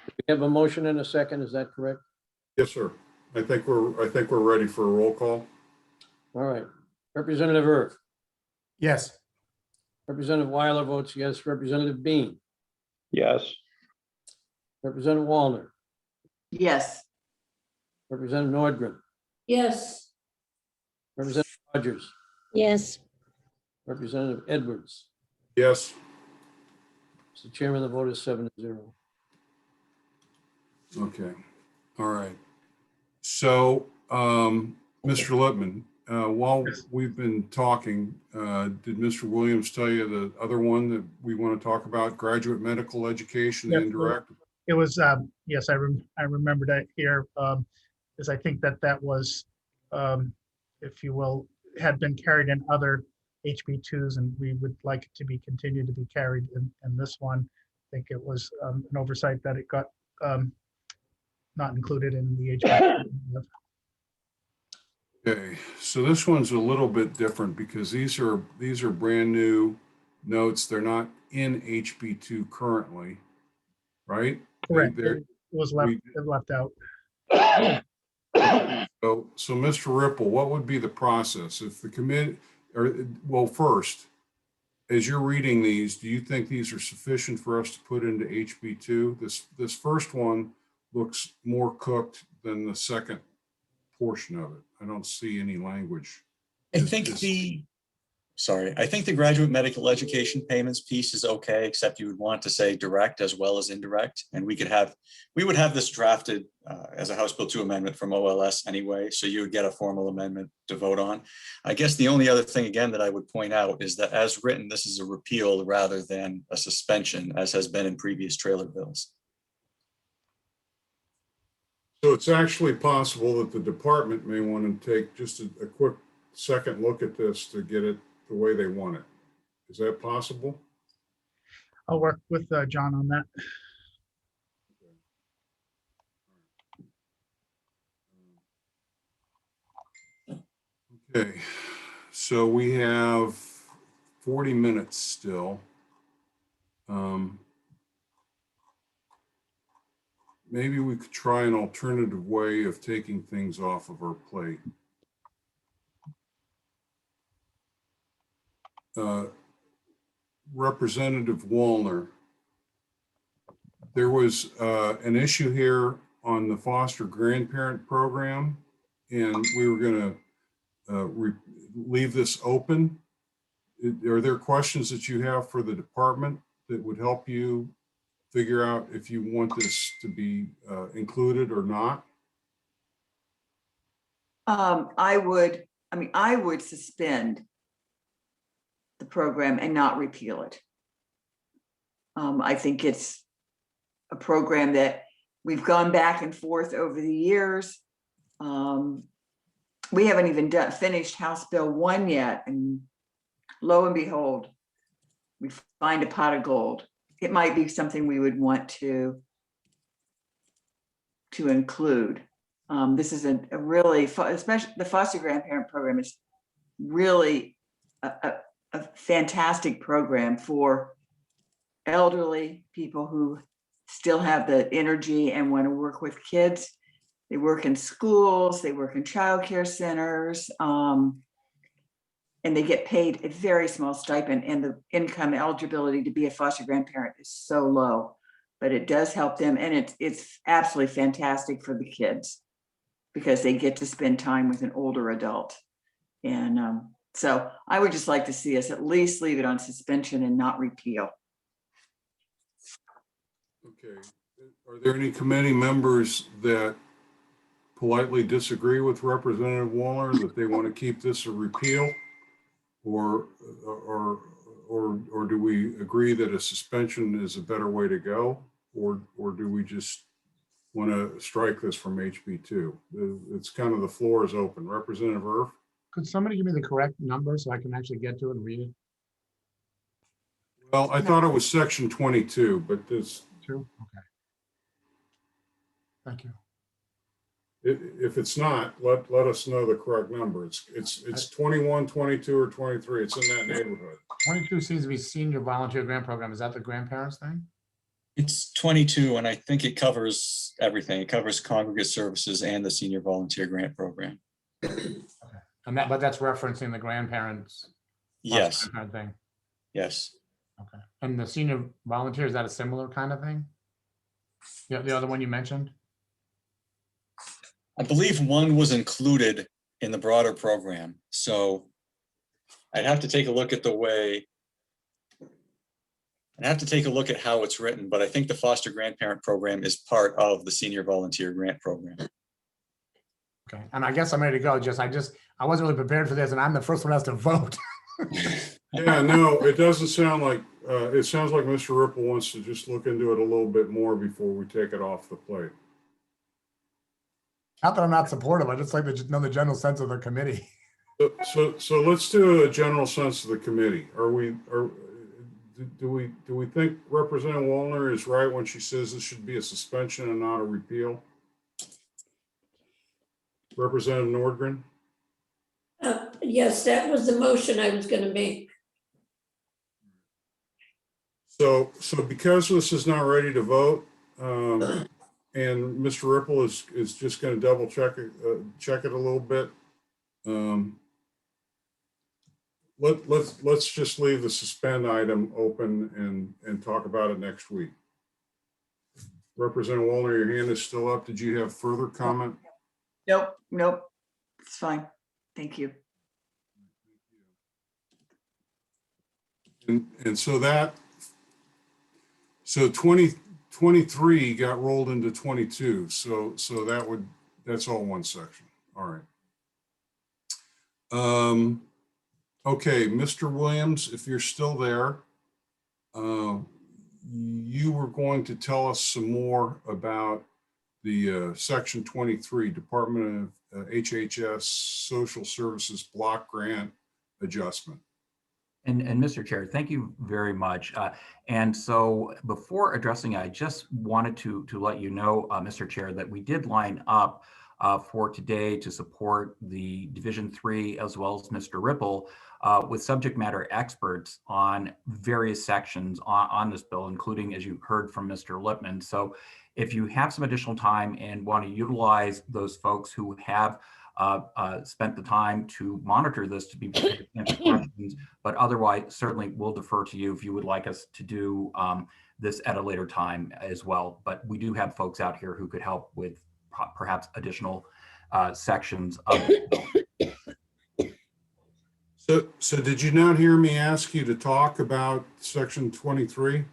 We have a motion and a second, is that correct? Yes, sir. I think we're ready for a roll call. All right. Representative Earth, Yes. Representative Weiler votes yes, Representative Bean, Yes. Representative Wallner, Yes, Representative Nordgren, yes, Representative Rogers, yes, Representative Edwards. Yes. Mr. Chairman, the vote is 7-0. Okay. All right. So, Mr. Lippman, while we've been talking, did Mr. Williams tell you the other one that we want to talk about, graduate medical education, Yep. indirect? It was, yes, I remember that here, is I think that was, if you will, had been carried in other HB2s, and we would like it to be continued to be carried in this one. I think it was an oversight that it got not included in the HB2. Okay, so this one's a little bit different because these are brand new notes. They're not in HB2 currently, right? Correct. They're- It was left out. So Mr. Ripple, what would be the process if the committee, or, well, first, as you're reading these, do you think these are sufficient for us to put into HB2? This first one looks more cooked than the second portion of it. I don't see any language. I think the graduate medical education payments piece is okay, except you would want to say direct as well as indirect. And we would have this drafted as a House Bill 2 amendment from OLS anyway, so you would get a formal amendment to vote on. I guess the only other thing again that I would point out is that as written, this is a repeal rather than a suspension, as has been in previous trailer bills. So it's actually possible that the department may want to take just a quick second look at this to get it the way they want it. Is that possible? I'll work with John on that. Okay, so we have 40 minutes still. Maybe we could try an alternative way of taking things off of our plate. Representative Wallner, there was an issue here on the foster grandparent program, and we were going to leave this open. Are there questions that you have for the department that would help you figure out if you want this to be included or not? I would suspend the program and not repeal it. I think it's a program that we've gone back and forth over the years. we haven't even finished House Bill 1 yet, and lo and behold, we find a pot of gold. It might be something we would want to include. This is a really, especially the foster grandparent program is really a fantastic program for elderly people who still have the energy and want to work with kids. They work in schools, they work in childcare centers, and they get paid a very small stipend, and the income eligibility to be a foster grandparent is so low, but it does help them, and it's absolutely fantastic for the kids because they get to spend time with an older adult. And so I would just like to see us at least leave it on suspension and not repeal. Okay. Are there any committee members that politely disagree with Representative Waller that they want to keep this a repeal? Or do we agree that a suspension is a better way to go? Or do we just want to strike this from HB2? It's kind of, the floor is open. Representative Irf? Could somebody give me the correct number so I can actually get to it and read it? Well, I thought it was section 22, but this. Two? Okay. Thank you. If it's not, let us know the correct number. It's 21, 22, or 23. It's in that neighborhood. 22 seems to be senior volunteer grant program. Is that the grandparents thing? It's 22, and I think it covers everything. It covers congregate services and the senior volunteer grant program. Okay. And but that's referencing the grandparents. Yes. Grandparent thing. Yes. Okay. And the senior volunteer, is that a similar kind of thing? Yeah, the other one you mentioned? I believe one was included in the broader program. So I'd have to take a look at how it's written, but I think the foster grandparent program is part of the senior volunteer grant program. Okay. And I guess I'm ready to go. I wasn't really prepared for this, and I'm the first one that has to vote. Yeah, no, it doesn't sound like, it sounds like Mr. Ripple wants to just look into it a little bit more before we take it off the plate. Not that I'm not supportive, I just like to know the general sense of the committee. So let's do a general sense of the committee. Do we think Representative Wallner is right when she says this should be a suspension and not a repeal? Representative Nordgren? Yes, that was the motion I was going to make. So because this is not ready to vote, and Mr. Ripple is just going to double check it a little bit. Let's just leave the suspend item open and talk about it next week. Representative Wallner, your hand is still up. Did you have further comment? Nope. It's fine. Thank you. And so 2023 got rolled into 22. So that's all one section. All right. Okay, Mr. Williams, if you're still there, you were going to tell us some more about the section 23 Department of HHS Social Services Block Grant Adjustment. And Mr. Chair, thank you very much. And so before addressing, I just wanted to let you know, Mr. Chair, that we did line up for today to support the Division 3 as well as Mr. Ripple with subject matter experts on various sections on this bill, including, as you heard from Mr. Lippman. So if you have some additional time and want to utilize those folks who have spent the time to monitor this to be prepared to answer questions, but otherwise certainly we'll defer to you if you would like us to do this at a later time as well. But we do have folks out here who could help with perhaps additional sections of it. So did you not hear me ask you to talk about section 23?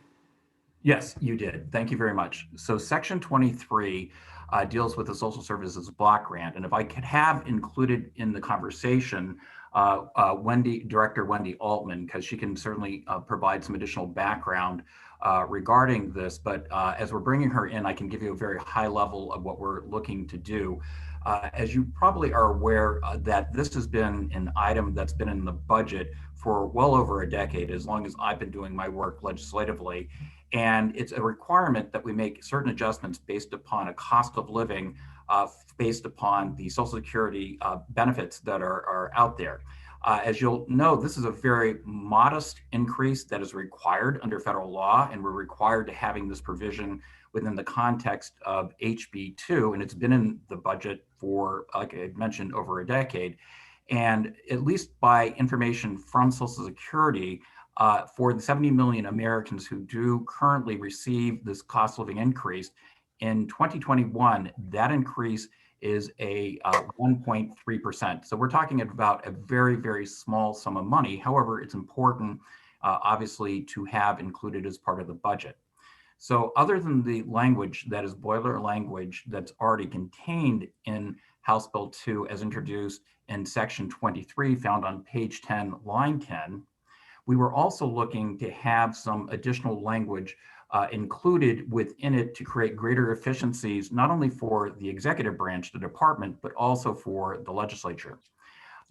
Yes, you did. Thank you very much. So section 23 deals with the social services block grant. And if I could have included in the conversation Director Wendy Altman, because she can certainly provide some additional background regarding this. But as we're bringing her in, I can give you a very high level of what we're looking to do. As you probably are aware, that this has been an item that's been in the budget for well over a decade, as long as I've been doing my work legislatively. And it's a requirement that we make certain adjustments based upon a cost of living, based upon the Social Security benefits that are out there. As you'll know, this is a very modest increase that is required under federal law, and we're required to having this provision within the context of HB2, and it's been in the budget for, like I mentioned, over a decade. And at least by information from Social Security, for the 70 million Americans who do currently receive this cost of living increase, in 2021, that increase is a 1.3%. So we're talking about a very, very small sum of money. However, it's important, obviously, to have included as part of the budget. So other than the language that is boiler language that's already contained in House Bill 2 as introduced in section 23 found on page 10, line 10, we were also looking to have some additional language included within it to create greater efficiencies, not only for the executive branch, the department, but also for the legislature.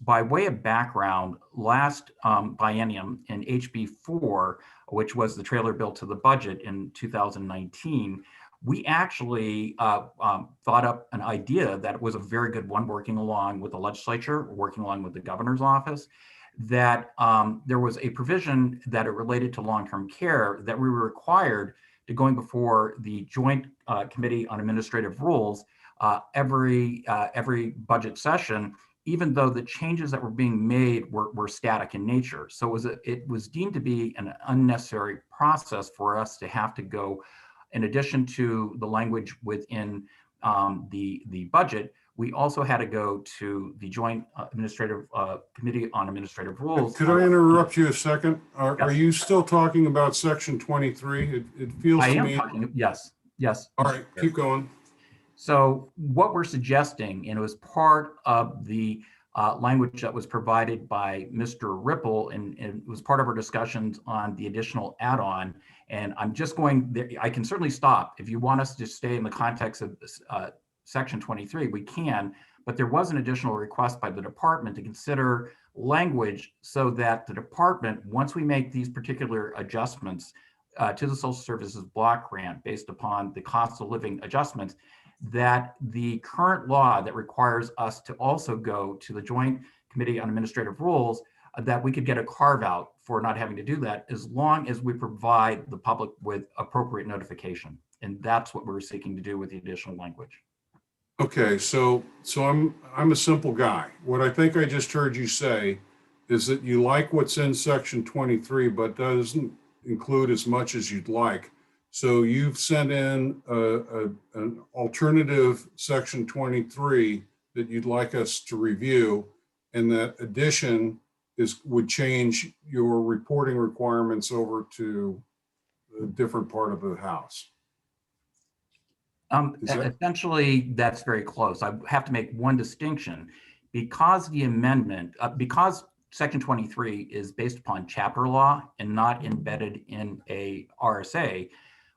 By way of background, last biennium in HB4, which was the trailer bill to the budget in 2019, we actually thought up an idea that was a very good one, working along with the legislature, working along with the governor's office, that there was a provision that it related to long-term care that we were required to going before the Joint Committee on Administrative Rules every budget session, even though the changes that were being made were static in nature. So it was deemed to be an unnecessary process for us to have to go, in addition to the language within the budget, we also had to go to the Joint Administrative Committee on Administrative Rules. Could I interrupt you a second? Are you still talking about section 23? It feels to me. Talking, yes. All right, keep going. So what we're suggesting, and it was part of the language that was provided by Mr. Ripple, and it was part of our discussions on the additional add-on. And I'm just going there. I can certainly stop if you want us to stay in the context of section 23, we can, but there was an additional request by the department to consider language so that the department, once we make these particular adjustments to the social services block grant based upon the cost of living adjustments, that the current law that requires us to also go to the Joint Committee on Administrative Rules, that we could get a carve out for not having to do that, as long as we provide the public with appropriate notification. And that's what we're seeking to do with the additional language. Okay, so I'm a simple guy. What I think I just heard you say is that you like what's in section 23, but doesn't include as much as you'd like. So you've sent in an alternative section 23 that you'd like us to review, and that addition would change your reporting requirements over to a different part of the House. Essentially, that's very close. I have to make one distinction. Because the amendment, because section 23 is based upon chapter law and not embedded in a RSA,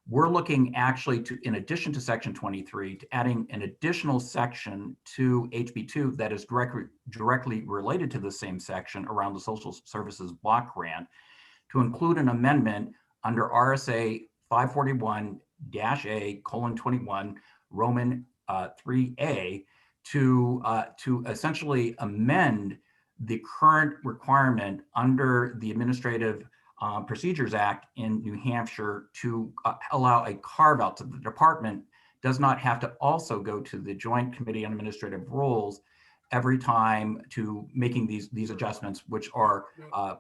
we're looking actually to, in addition to section 23, to adding an additional section to HB2 that is directly related to the same section around the social services block grant, to include an amendment under RSA 541-A:21 Roman 3A to essentially amend the current requirement under the Administrative Procedures Act in New Hampshire to allow a carve out, so the department does not have to also go to the Joint Committee on Administrative Rules every time to making these adjustments, which are. I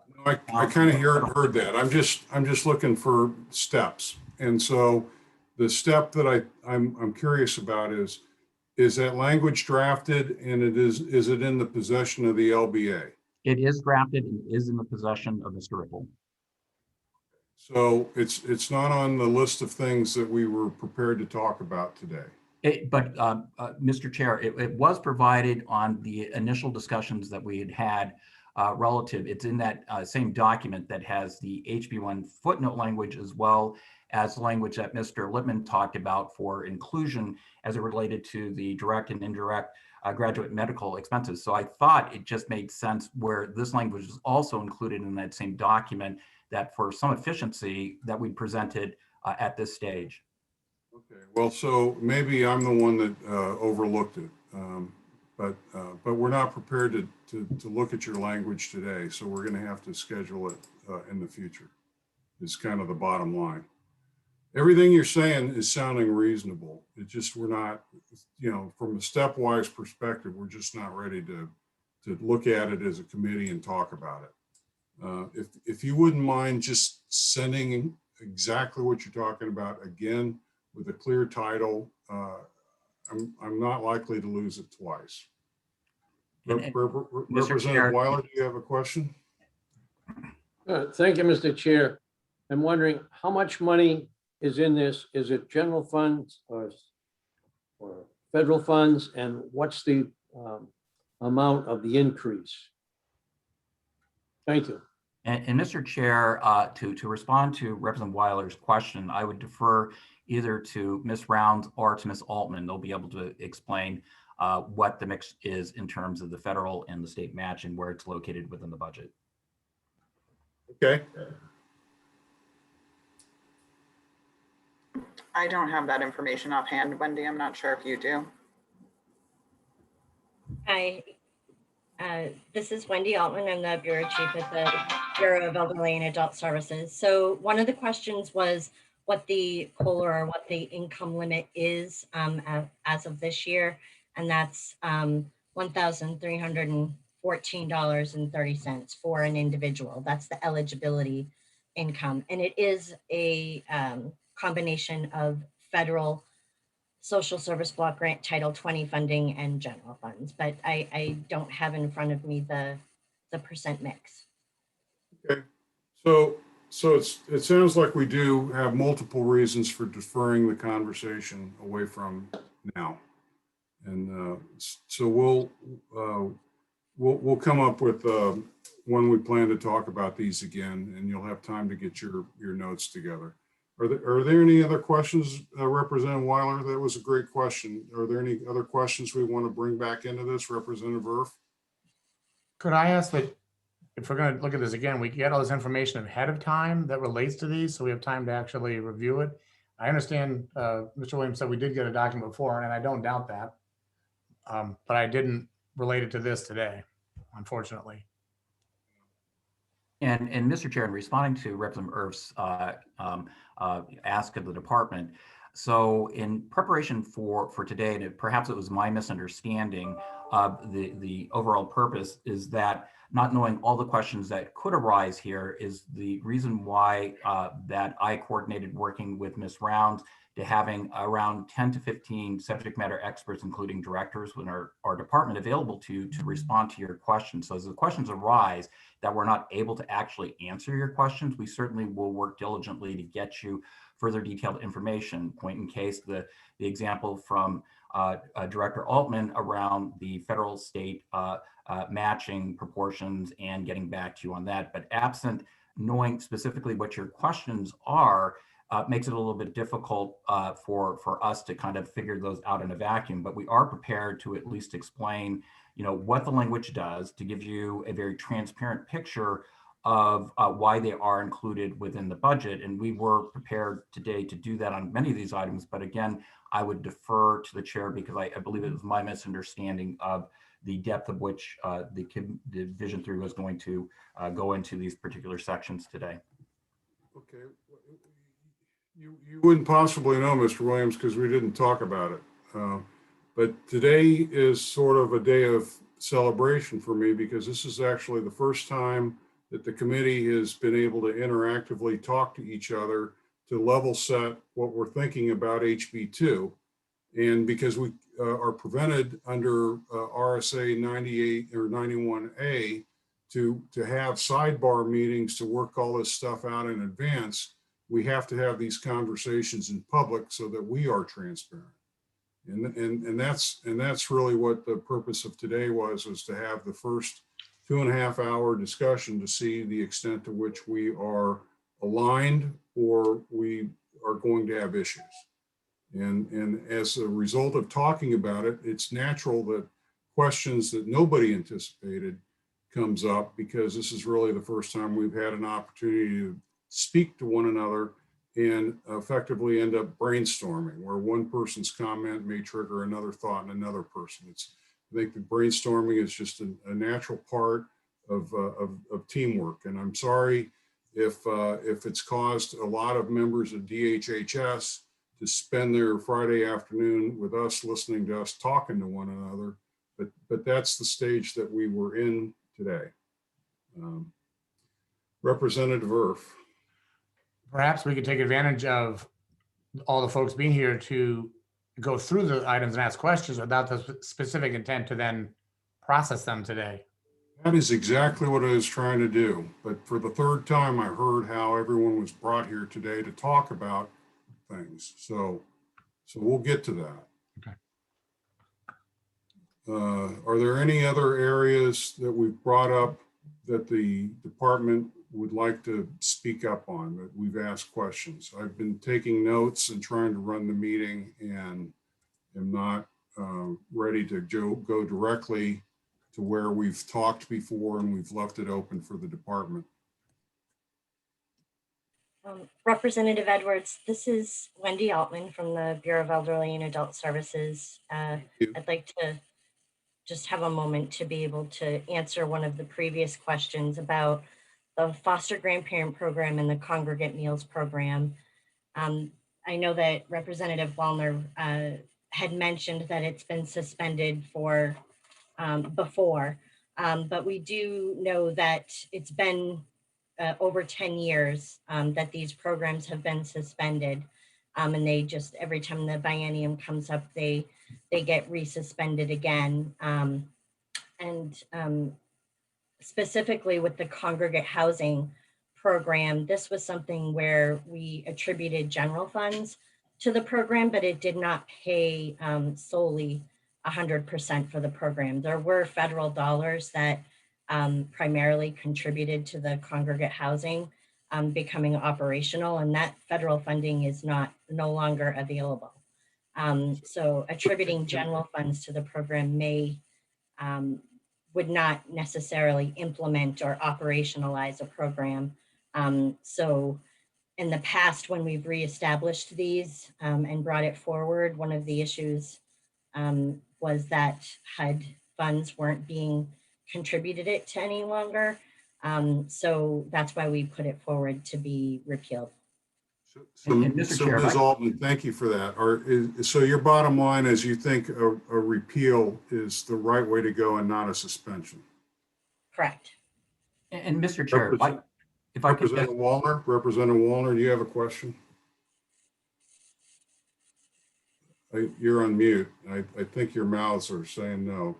kind of heard that. I'm just looking for steps, and so the step that I'm curious about is that language drafted, and is it in the possession of the LBA? It is drafted and is in the possession of Mr. Ripple. So it's not on the list of things that we were prepared to talk about today. But Mr. Chair, it was provided on the initial discussions that we had relative. It's in that same document that has the HB1 footnote language, as well as language that Mr. Lippman talked about for inclusion as it related to the direct and indirect graduate medical expenses. So I thought it just made sense where this language is also included in that same document, that for some efficiency that we presented at this stage. Okay, well, so maybe I'm the one that overlooked it, but we're not prepared to look at your language today, so we're going to have to schedule it in the future. It's kind of the bottom line. Everything you're saying is sounding reasonable. It just, we're not, you know, from a stepwise perspective, we're just not ready to look at it as a committee and talk about it. If you wouldn't mind just sending exactly what you're talking about again with a clear title, I'm not likely to lose it twice. Representative Weiler, do you have a question? Thank you, Mr. Chair. I'm wondering how much money is in this? Is it general funds or federal funds? And what's the amount of the increase? Thank you. And Mr. Chair, to respond to Representative Weiler's question, I would defer either to Ms. Rounds or to Ms. Altman. They'll be able to explain what the mix is in terms of the federal and the state match and where it's located within the budget. Okay. I don't have that information offhand, Wendy. I'm not sure if you do. Hi, this is Wendy Altman. I'm the Bureau Chief at the Bureau of Elderly and Adult Services. So one of the questions was what the COLA or what the income limit is as of this year. And that's $1,314.30 for an individual. That's the eligibility income. And it is a combination of federal social service block grant Title 20 funding and general funds, but I don't have in front of me the percent mix. Okay, so it sounds like we do have multiple reasons for deferring the conversation away from now, and so we'll come up with when we plan to talk about these again, and you'll have time to get your notes together. Are there any other questions, Representative Weiler? That was a great question. Are there any other questions we want to bring back into this, Representative Irf? Could I ask that if we're going to look at this again, we get all this information ahead of time that relates to these, so we have time to actually review it? I understand Mr. Williams said we did get a document before, and I don't doubt that, but I didn't relate it to this today, unfortunately. And Mr. Chair, in responding to Representative Irf's ask of the department, so in preparation for today, and perhaps it was my misunderstanding, the overall purpose is that not knowing all the questions that could arise here is the reason why that I coordinated working with Ms. Rounds to having around 10 to 15 subject matter experts, including directors within our department, available to respond to your questions. So as the questions arise that we're not able to actually answer your questions, we certainly will work diligently to get you further detailed information. Point in case, the example from Director Altman around the federal state matching proportions and getting back to you on that. But absent knowing specifically what your questions are, makes it a little bit difficult for us to kind of figure those out in a vacuum. But we are prepared to at least explain, you know, what the language does, to give you a very transparent picture of why they are included within the budget. And we were prepared today to do that on many of these items. But again, I would defer to the chair because I believe it was my misunderstanding of the depth of which the Division 3 was going to go into these particular sections today. Okay. You wouldn't possibly know, Mr. Williams, because we didn't talk about it. But today is sort of a day of celebration for me because this is actually the first time that the committee has been able to interactively talk to each other to level set what we're thinking about HB2. And because we are prevented under RSA 98 or 91A to have sidebar meetings to work all this stuff out in advance, we have to have these conversations in public so that we are transparent. And that's really what the purpose of today was to have the first 2.5 hour discussion to see the extent to which we are aligned or we are going to have issues. And as a result of talking about it, it's natural that questions that nobody anticipated comes up, because this is really the first time we've had an opportunity to speak to one another and effectively end up brainstorming, where one person's comment may trigger another thought in another person. I think the brainstorming is just a natural part of teamwork. And I'm sorry if it's caused a lot of members of DHHS to spend their Friday afternoon with us, listening to us talking to one another, but that's the stage that we were in today. Representative Irf. Perhaps we could take advantage of all the folks being here to go through the items and ask questions without the specific intent to then process them today. That is exactly what I was trying to do. But for the third time, I heard how everyone was brought here today to talk about things. So we'll get to that. Okay. Are there any other areas that we've brought up that the department would like to speak up on, that we've asked questions? I've been taking notes and trying to run the meeting, and am not ready to go directly to where we've talked before and we've left it open for the department. Representative Edwards, this is Wendy Altman from the Bureau of Elderly and Adult Services. I'd like to just have a moment to be able to answer one of the previous questions about the foster grandparent program and the congregate meals program. I know that Representative Wallner had mentioned that it's been suspended for before, but we do know that it's been over 10 years that these programs have been suspended. And they just, every time the biennium comes up, they get resuspended again. Specifically with the congregate housing program, this was something where we attributed general funds to the program, but it did not pay solely 100% for the program. There were federal dollars that primarily contributed to the congregate housing becoming operational, and that federal funding is no longer available. So attributing general funds to the program would not necessarily implement or operationalize a program. So in the past, when we've reestablished these and brought it forward, one of the issues was that HUD funds weren't being contributed it to any longer. So that's why we put it forward to be repealed. So Ms. Altman, thank you for that. So your bottom line is you think a repeal is the right way to go and not a suspension? Correct. And Mr. Chair, if I could Representative Wallner, do you have a question? You're on mute. I think your mouths are saying no.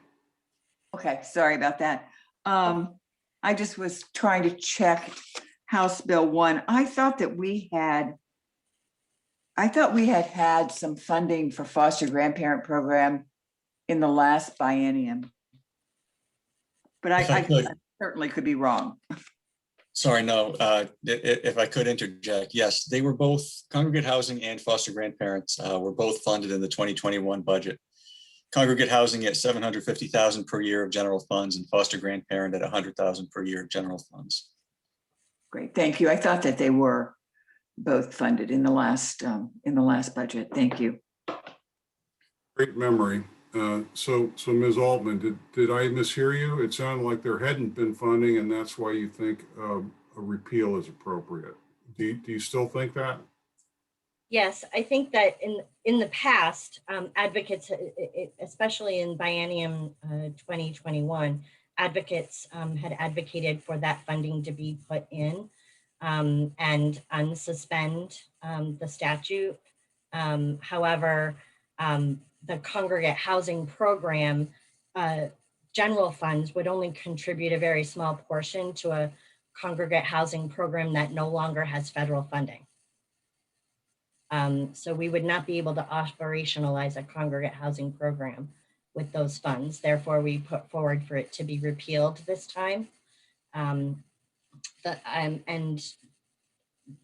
Okay, sorry about that. I just was trying to check House Bill 1. I thought we had had some funding for foster grandparent program in the last biennium. But I certainly could be wrong. Sorry, no, if I could interject, yes, they were both, congregate housing and foster grandparents were both funded in the 2021 budget. Congregate housing at $750,000 per year of general funds, and foster grandparent at $100,000 per year of general funds. Great, thank you. I thought that they were both funded in the last budget. Thank you. Great memory. So Ms. Altman, did I mishear you? It sounded like there hadn't been funding, and that's why you think a repeal is appropriate. Do you still think that? Yes, I think that in the past, advocates, especially in biennium 2021, advocates had advocated for that funding to be put in and unsuspend the statute. However, the congregate housing program, general funds would only contribute a very small portion to a congregate housing program that no longer has federal funding. So we would not be able to operationalize a congregate housing program with those funds. Therefore, we put forward for it to be repealed this time. And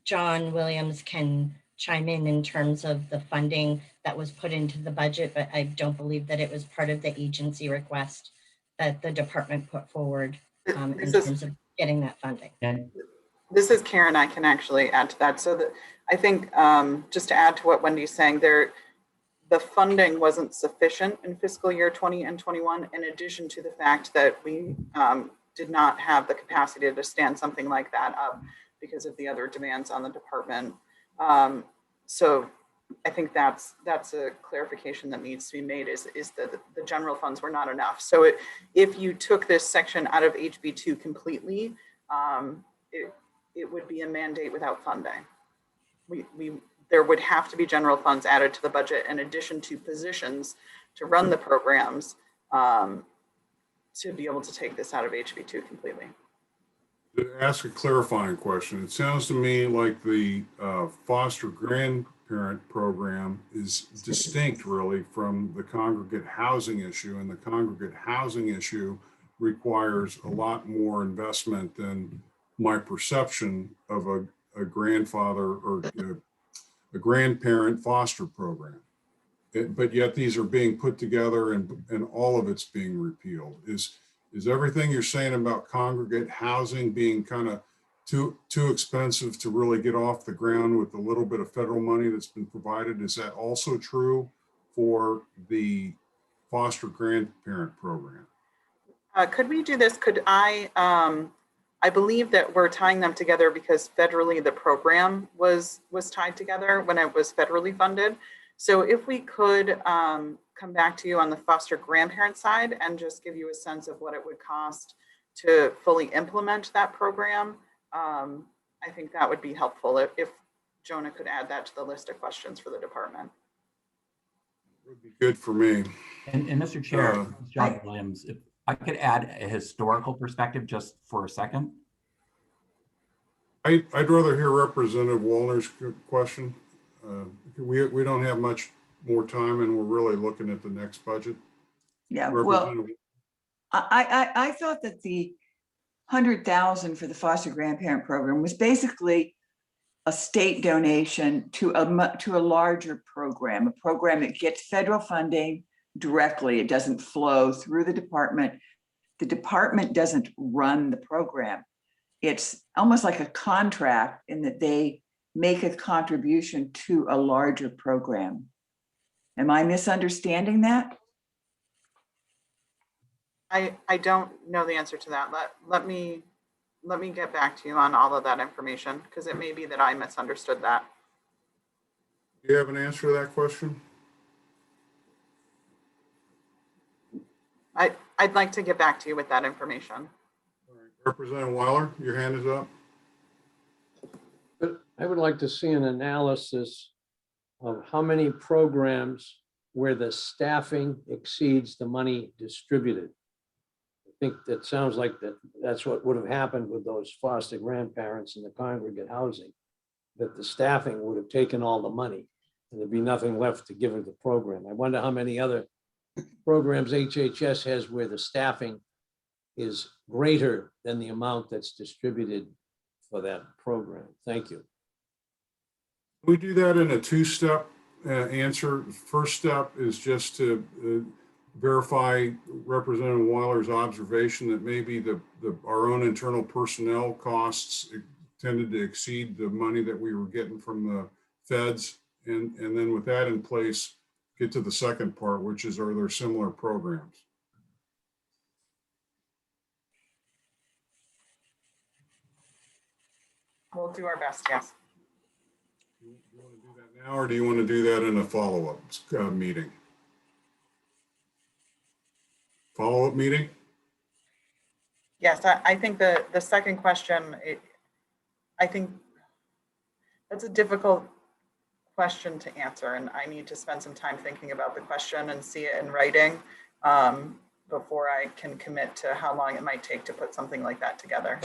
John Williams can chime in terms of the funding that was put into the budget, but I don't believe that it was part of the agency request that the department put forward in terms of getting that funding. And This is Karen. I can actually add to that. So I think just to add to what Wendy's saying, the funding wasn't sufficient in fiscal year 20 and 21, in addition to the fact that we did not have the capacity to stand something like that up because of the other demands on the department. So I think that's a clarification that needs to be made, is that the general funds were not enough. So if you took this section out of HB2 completely, it would be a mandate without funding. There would have to be general funds added to the budget in addition to positions to run the programs to be able to take this out of HB2 completely. To ask a clarifying question, it sounds to me like the foster grandparent program is distinct really from the congregate housing issue, and the congregate housing issue requires a lot more investment than my perception of a grandfather or a grandparent foster program. But yet these are being put together and all of it's being repealed. Is everything you're saying about congregate housing being kind of too expensive to really get off the ground with the little bit of federal money that's been provided? Is that also true for the foster grandparent program? Could we do this? Could I believe that we're tying them together because federally the program was tied together when it was federally funded. So if we could come back to you on the foster grandparent side and just give you a sense of what it would cost to fully implement that program, I think that would be helpful if Jonah could add that to the list of questions for the department. It would be good for me. And Mr. Chair, John Williams, if I could add a historical perspective just for a second. I'd rather hear Representative Wallner's question. We don't have much more time and we're really looking at the next budget. Yeah, well, I thought that the 100,000 for the foster grandparent program was basically a state donation to a larger program, a program that gets federal funding directly. It doesn't flow through the department. The department doesn't run the program. It's almost like a contract in that they make a contribution to a larger program. Am I misunderstanding that? I don't know the answer to that. Let me get back to you on all of that information, because it may be that I misunderstood that. Do you have an answer to that question? I'd like to get back to you with that information. All right. Representative Weiler, your hand is up. But I would like to see an analysis of how many programs where the staffing exceeds the money distributed. I think that sounds like that's what would have happened with those foster grandparents and the congregate housing, that the staffing would have taken all the money and there'd be nothing left to give to the program. I wonder how many other programs HHS has where the staffing is greater than the amount that's distributed for that program. Thank you. We do that in a two-step answer. First step is just to verify Representative Weiler's observation that maybe our own internal personnel costs tended to exceed the money that we were getting from the feds. And then with that in place, get to the second part, which is, are there similar programs? We'll do our best, yes. Do you want to do that now, or do you want to do that in a follow-up meeting? Follow-up meeting? Yes, I think the second question, I think that's a difficult question to answer, and I need to spend some time thinking about the question and see it in writing before I can commit to how long it might take to put something like that together.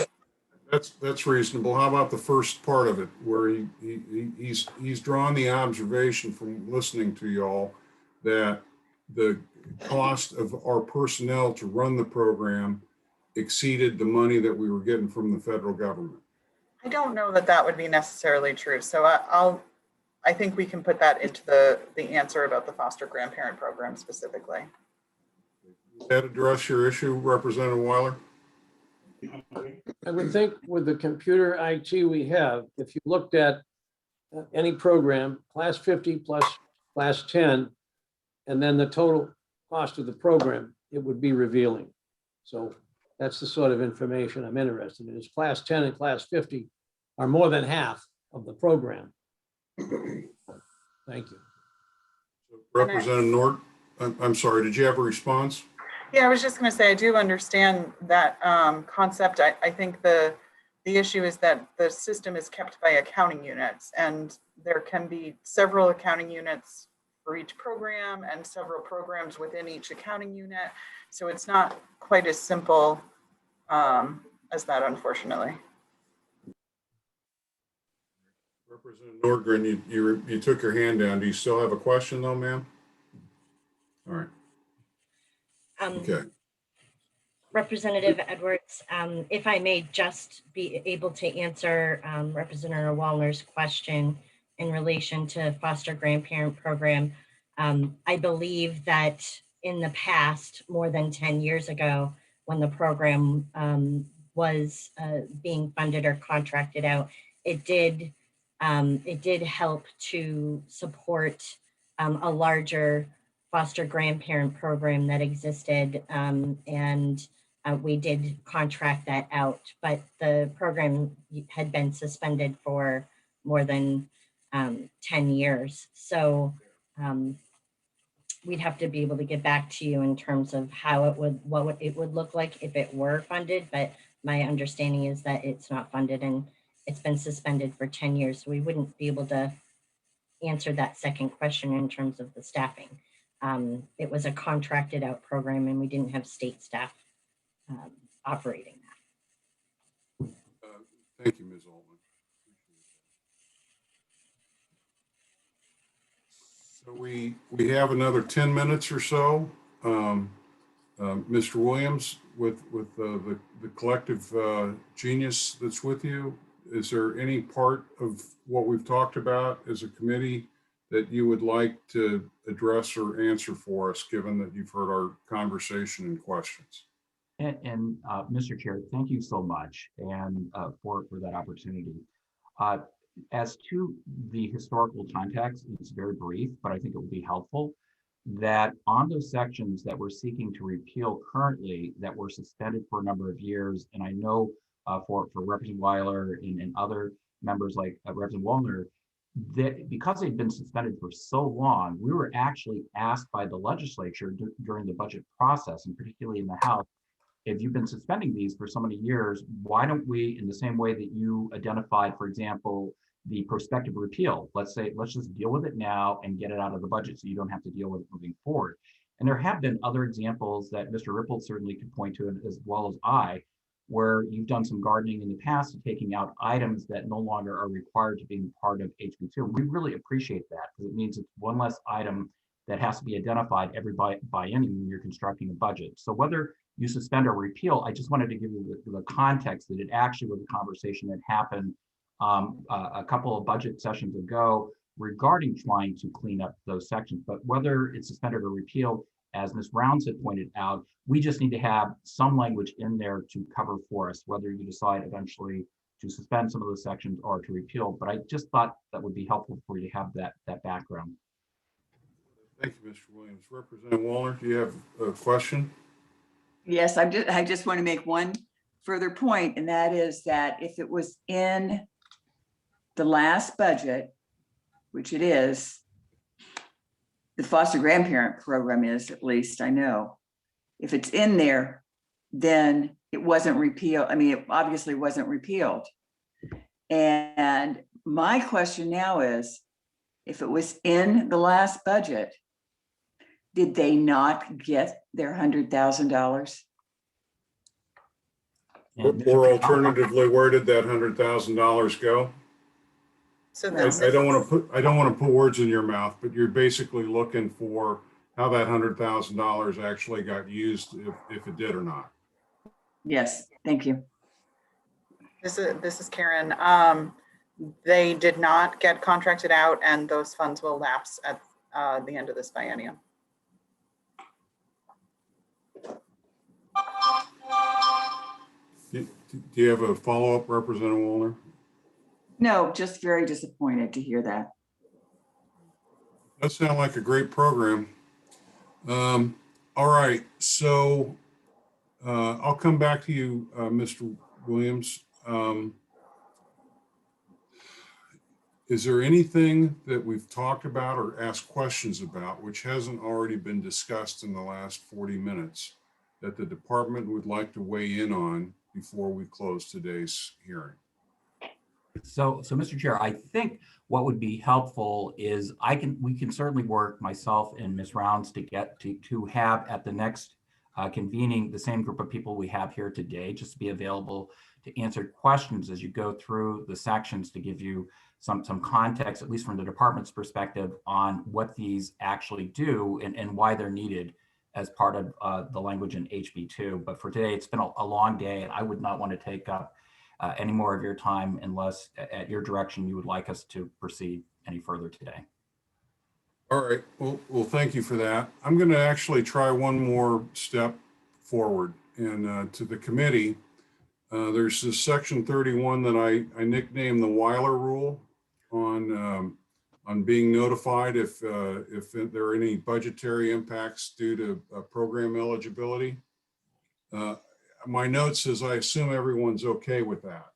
That's reasonable. How about the first part of it, where he's drawn the observation from listening to y'all that the cost of our personnel to run the program exceeded the money that we were getting from the federal government. I don't know that that would be necessarily true. So I think we can put that into the answer about the foster grandparent program specifically. Does that address your issue, Representative Weiler? I would think with the computer IT we have, if you looked at any program, class 50 plus class 10, and then the total cost of the program, it would be revealing. So that's the sort of information I'm interested in, is class 10 and class 50 are more than half of the program. Thank you. Representative Nord, I'm sorry, did you have a response? Yeah, I was just going to say, I do understand that concept. I think the issue is that the system is kept by accounting units, and there can be several accounting units for each program and several programs within each accounting unit. So it's not quite as simple as that, unfortunately. Representative Nordgren, you took your hand down. Do you still have a question though, ma'am? All right. Okay. Representative Edwards, if I may just be able to answer Representative Wallner's question in relation to foster grandparent program. I believe that in the past, more than 10 years ago, when the program was being funded or contracted out, it did help to support a larger foster grandparent program that existed, and we did contract that out, but the program had been suspended for more than 10 years. So we'd have to be able to get back to you in terms of how it would, what it would look like if it were funded, but my understanding is that it's not funded and it's been suspended for 10 years. So we wouldn't be able to answer that second question in terms of the staffing. It was a contracted out program and we didn't have state staff operating that. Thank you, Ms. Altman. So we have another 10 minutes or so. Mr. Williams, with the collective genius that's with you, is there any part of what we've talked about as a committee that you would like to address or answer for us, given that you've heard our conversation and questions? And Mr. Chair, thank you so much and for that opportunity. As to the historical context, it's very brief, but I think it will be helpful that on those sections that we're seeking to repeal currently that were suspended for a number of years, and I know for Representative Weiler and other members like Representative Wallner, that because they've been suspended for so long, we were actually asked by the legislature during the budget process, and particularly in the House, if you've been suspending these for so many years, why don't we, in the same way that you identified, for example, the prospective repeal, let's just deal with it now and get it out of the budget so you don't have to deal with it moving forward. And there have been other examples that Mr. Ripple certainly could point to, as well as I, where you've done some gardening in the past of taking out items that no longer are required to be part of HB2. We really appreciate that because it means it's one less item that has to be identified every biennium when you're constructing a budget. So whether you suspend or repeal, I just wanted to give you the context that it actually was a conversation that happened a couple of budget sessions ago regarding trying to clean up those sections. But whether it's suspended or repealed, as Ms. Rounds had pointed out, we just need to have some language in there to cover for us, whether you decide eventually to suspend some of those sections or to repeal. But I just thought that would be helpful for you to have that background. Thank you, Mr. Williams. Representative Wallner, do you have a question? Yes, I just want to make one further point, and that is that if it was in the last budget, which it is, the foster grandparent program is, at least I know, if it's in there, then it wasn't repealed. I mean, it obviously wasn't repealed. And my question now is, if it was in the last budget, did they not get their $100,000? Or alternatively, where did that $100,000 go? So I don't want to put words in your mouth, but you're basically looking for how that $100,000 actually got used, if it did or not. Yes, thank you. This is Karen. They did not get contracted out, and those funds will lapse at the end of this biennium. Do you have a follow-up, Representative Wallner? No, just very disappointed to hear that. That sounds like a great program. All right, so I'll come back to you, Mr. Williams. Is there anything that we've talked about or asked questions about which hasn't already been discussed in the last 40 minutes that the department would like to weigh in on before we close today's hearing? So Mr. Chair, I think what would be helpful is we can certainly work, myself and Ms. Rounds, to get to have at the next convening the same group of people we have here today, just to be available to answer questions as you go through the sections, to give you some context, at least from the department's perspective, on what these actually do and why they're needed as part of the language in HB2. But for today, it's been a long day, and I would not want to take up any more of your time unless at your direction you would like us to proceed any further today. All right, well, thank you for that. I'm going to actually try one more step forward, and to the committee, there's this section 31 that I nicknamed the Weiler Rule on being notified if there are any budgetary impacts due to program eligibility. My note says I assume everyone's okay with that.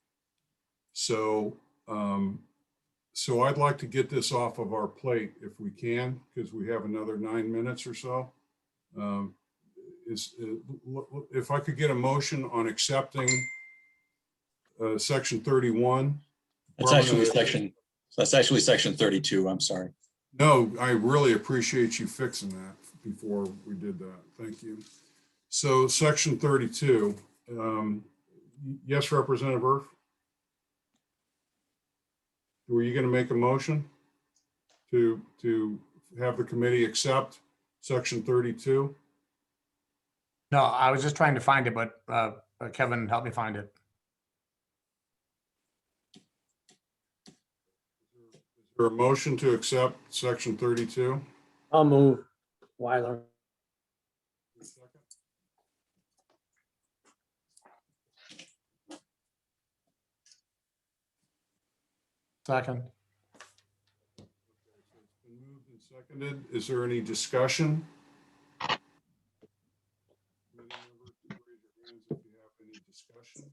So I'd like to get this off of our plate if we can, because we have another 9 minutes or so. If I could get a motion on accepting section 31. That's actually section 32. I'm sorry. No, I really appreciate you fixing that before we did that. Thank you. So section 32. Yes, Representative Irf? Were you going to make a motion to have the committee accept section 32? No, I was just trying to find it, but Kevin helped me find it. Is there a motion to accept section 32? I'll move. Weiler. Second. It's been moved and seconded. Is there any discussion? Committee members, raise your hands if you have any discussion.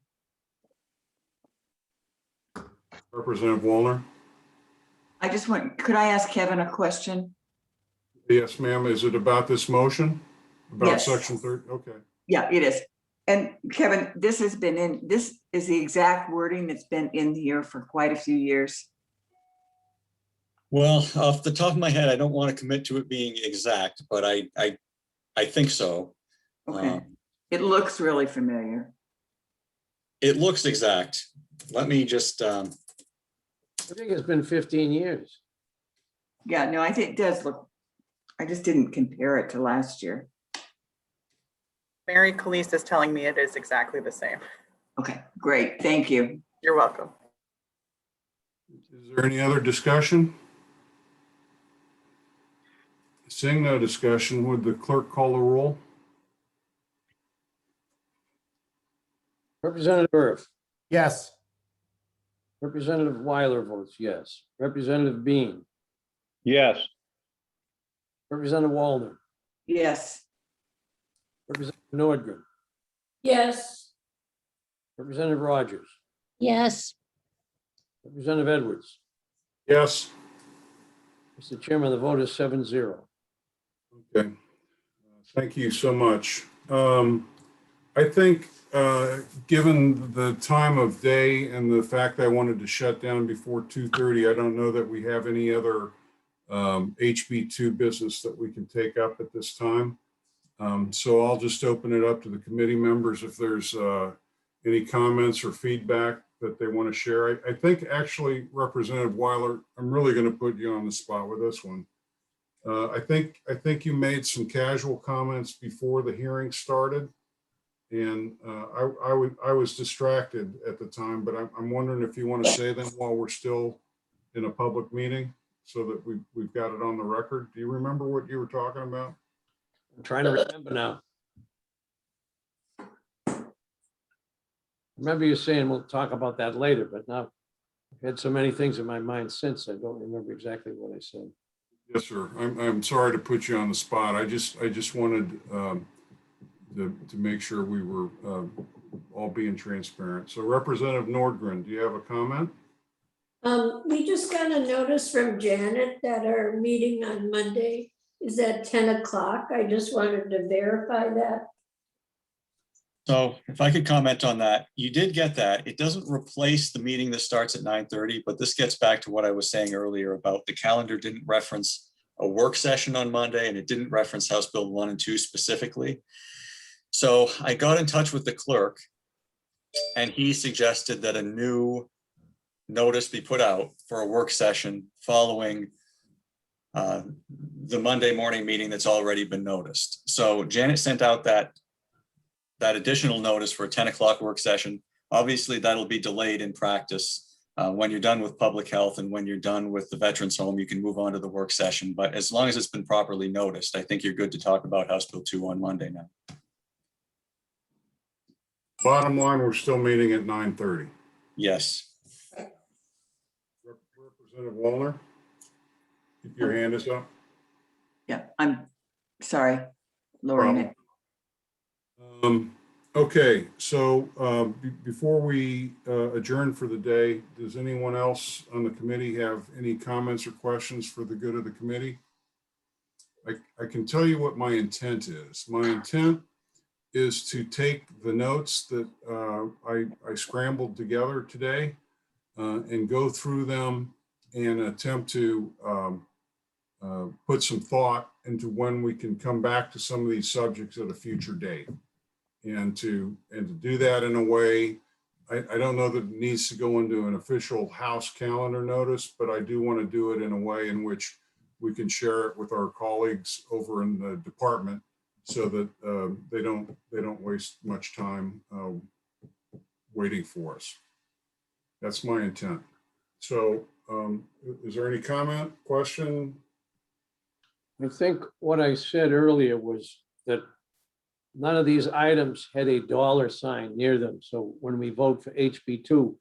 Representative Wallner? Could I ask Kevin a question? Yes, ma'am. Is it about this motion? About Yes. section 30? Okay. Yeah, it is. And Kevin, this is the exact wording that's been in here for quite a few years. Well, off the top of my head, I don't want to commit to it being exact, but I think so. Okay. It looks really familiar. It looks exact. Let me just, I think it's been 15 years. Yeah, no, I think it does look, I just didn't compare it to last year. Mary Calise is telling me it is exactly the same. Okay, great. Thank you. You're welcome. Is there any other discussion? Seeing no discussion, would the clerk call the roll? Representative Irf. Yes. Representative Weiler votes yes. Representative Bean. Yes. Representative Wallner. Yes. Representative Nordgren. Yes. Representative Rogers. Yes, Representative Edwards. Yes. Mr. Chairman, the vote is 7-0. Okay. Thank you so much. I think given the time of day and the fact I wanted to shut down before 2:30, I don't know that we have any other HB2 business that we can take up at this time. So I'll just open it up to the committee members if there's any comments or feedback that they want to share. I think actually, Representative Weiler, I'm really going to put you on the spot with this one. I think you made some casual comments before the hearing started. And I was distracted at the time, but I'm wondering if you want to say them while we're still in a public meeting so that we've got it on the record. Do you remember what you were talking about? I'm trying to remember now. Remember you saying we'll talk about that later, but now I've had so many things in my mind since, I don't remember exactly what I said. Yes, sir. I'm sorry to put you on the spot. I just wanted to make sure we were all being transparent. So Representative Nordgren, do you have a comment? We just got a notice from Janet that our meeting on Monday is at 10 o'clock. I just wanted to verify that. So if I could comment on that, you did get that. It doesn't replace the meeting that starts at 9:30, but this gets back to what I was saying earlier about the calendar didn't reference a work session on Monday, and it didn't reference House Bill 1 and 2 specifically. So I got in touch with the clerk, and he suggested that a new notice be put out for a work session following the Monday morning meeting that's already been noticed. So Janet sent out that additional notice for a 10 o'clock work session. Obviously, that'll be delayed in practice. When you're done with public health and when you're done with the Veterans Home, you can move on to the work session. But as long as it's been properly noticed, I think you're good to talk about House Bill 2 on Monday now. Bottom line, we're still meeting at 9:30. Yes. Representative Wallner, keep your hand is up. Yeah, I'm sorry, lowering it. Okay, so before we adjourn for the day, does anyone else on the committee have any comments or questions for the good of the committee? I can tell you what my intent is. My intent is to take the notes that I scrambled together today and go through them and attempt to put some thought into when we can come back to some of these subjects at a future date. And to do that in a way, I don't know that it needs to go into an official House calendar notice, but I do want to do it in a way in which we can share it with our colleagues over in the department so that they don't waste much time waiting for us. That's my intent. So is there any comment, question? I think what I said earlier was that none of these items had a dollar sign near them. So when we vote for HB2,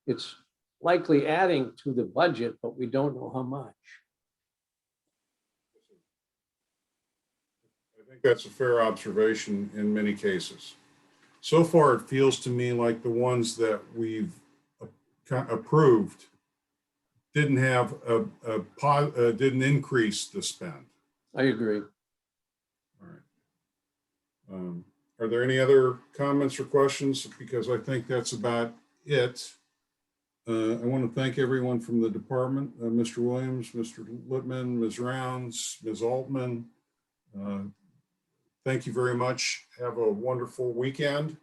it's likely adding to the budget, but we don't know how much. I think that's a fair observation in many cases. So far, it feels to me like the ones that we've approved didn't have didn't increase the spend. I agree. All right. Are there any other comments or questions? Because I think that's about it. I want to thank everyone from the department, Mr. Williams, Mr. Littman, Ms. Rounds, Ms. Altman. Thank you very much. Have a wonderful weekend.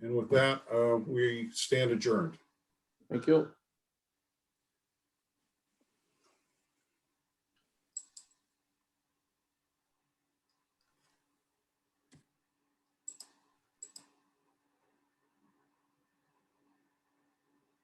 And with that, we stand adjourned. Thank you.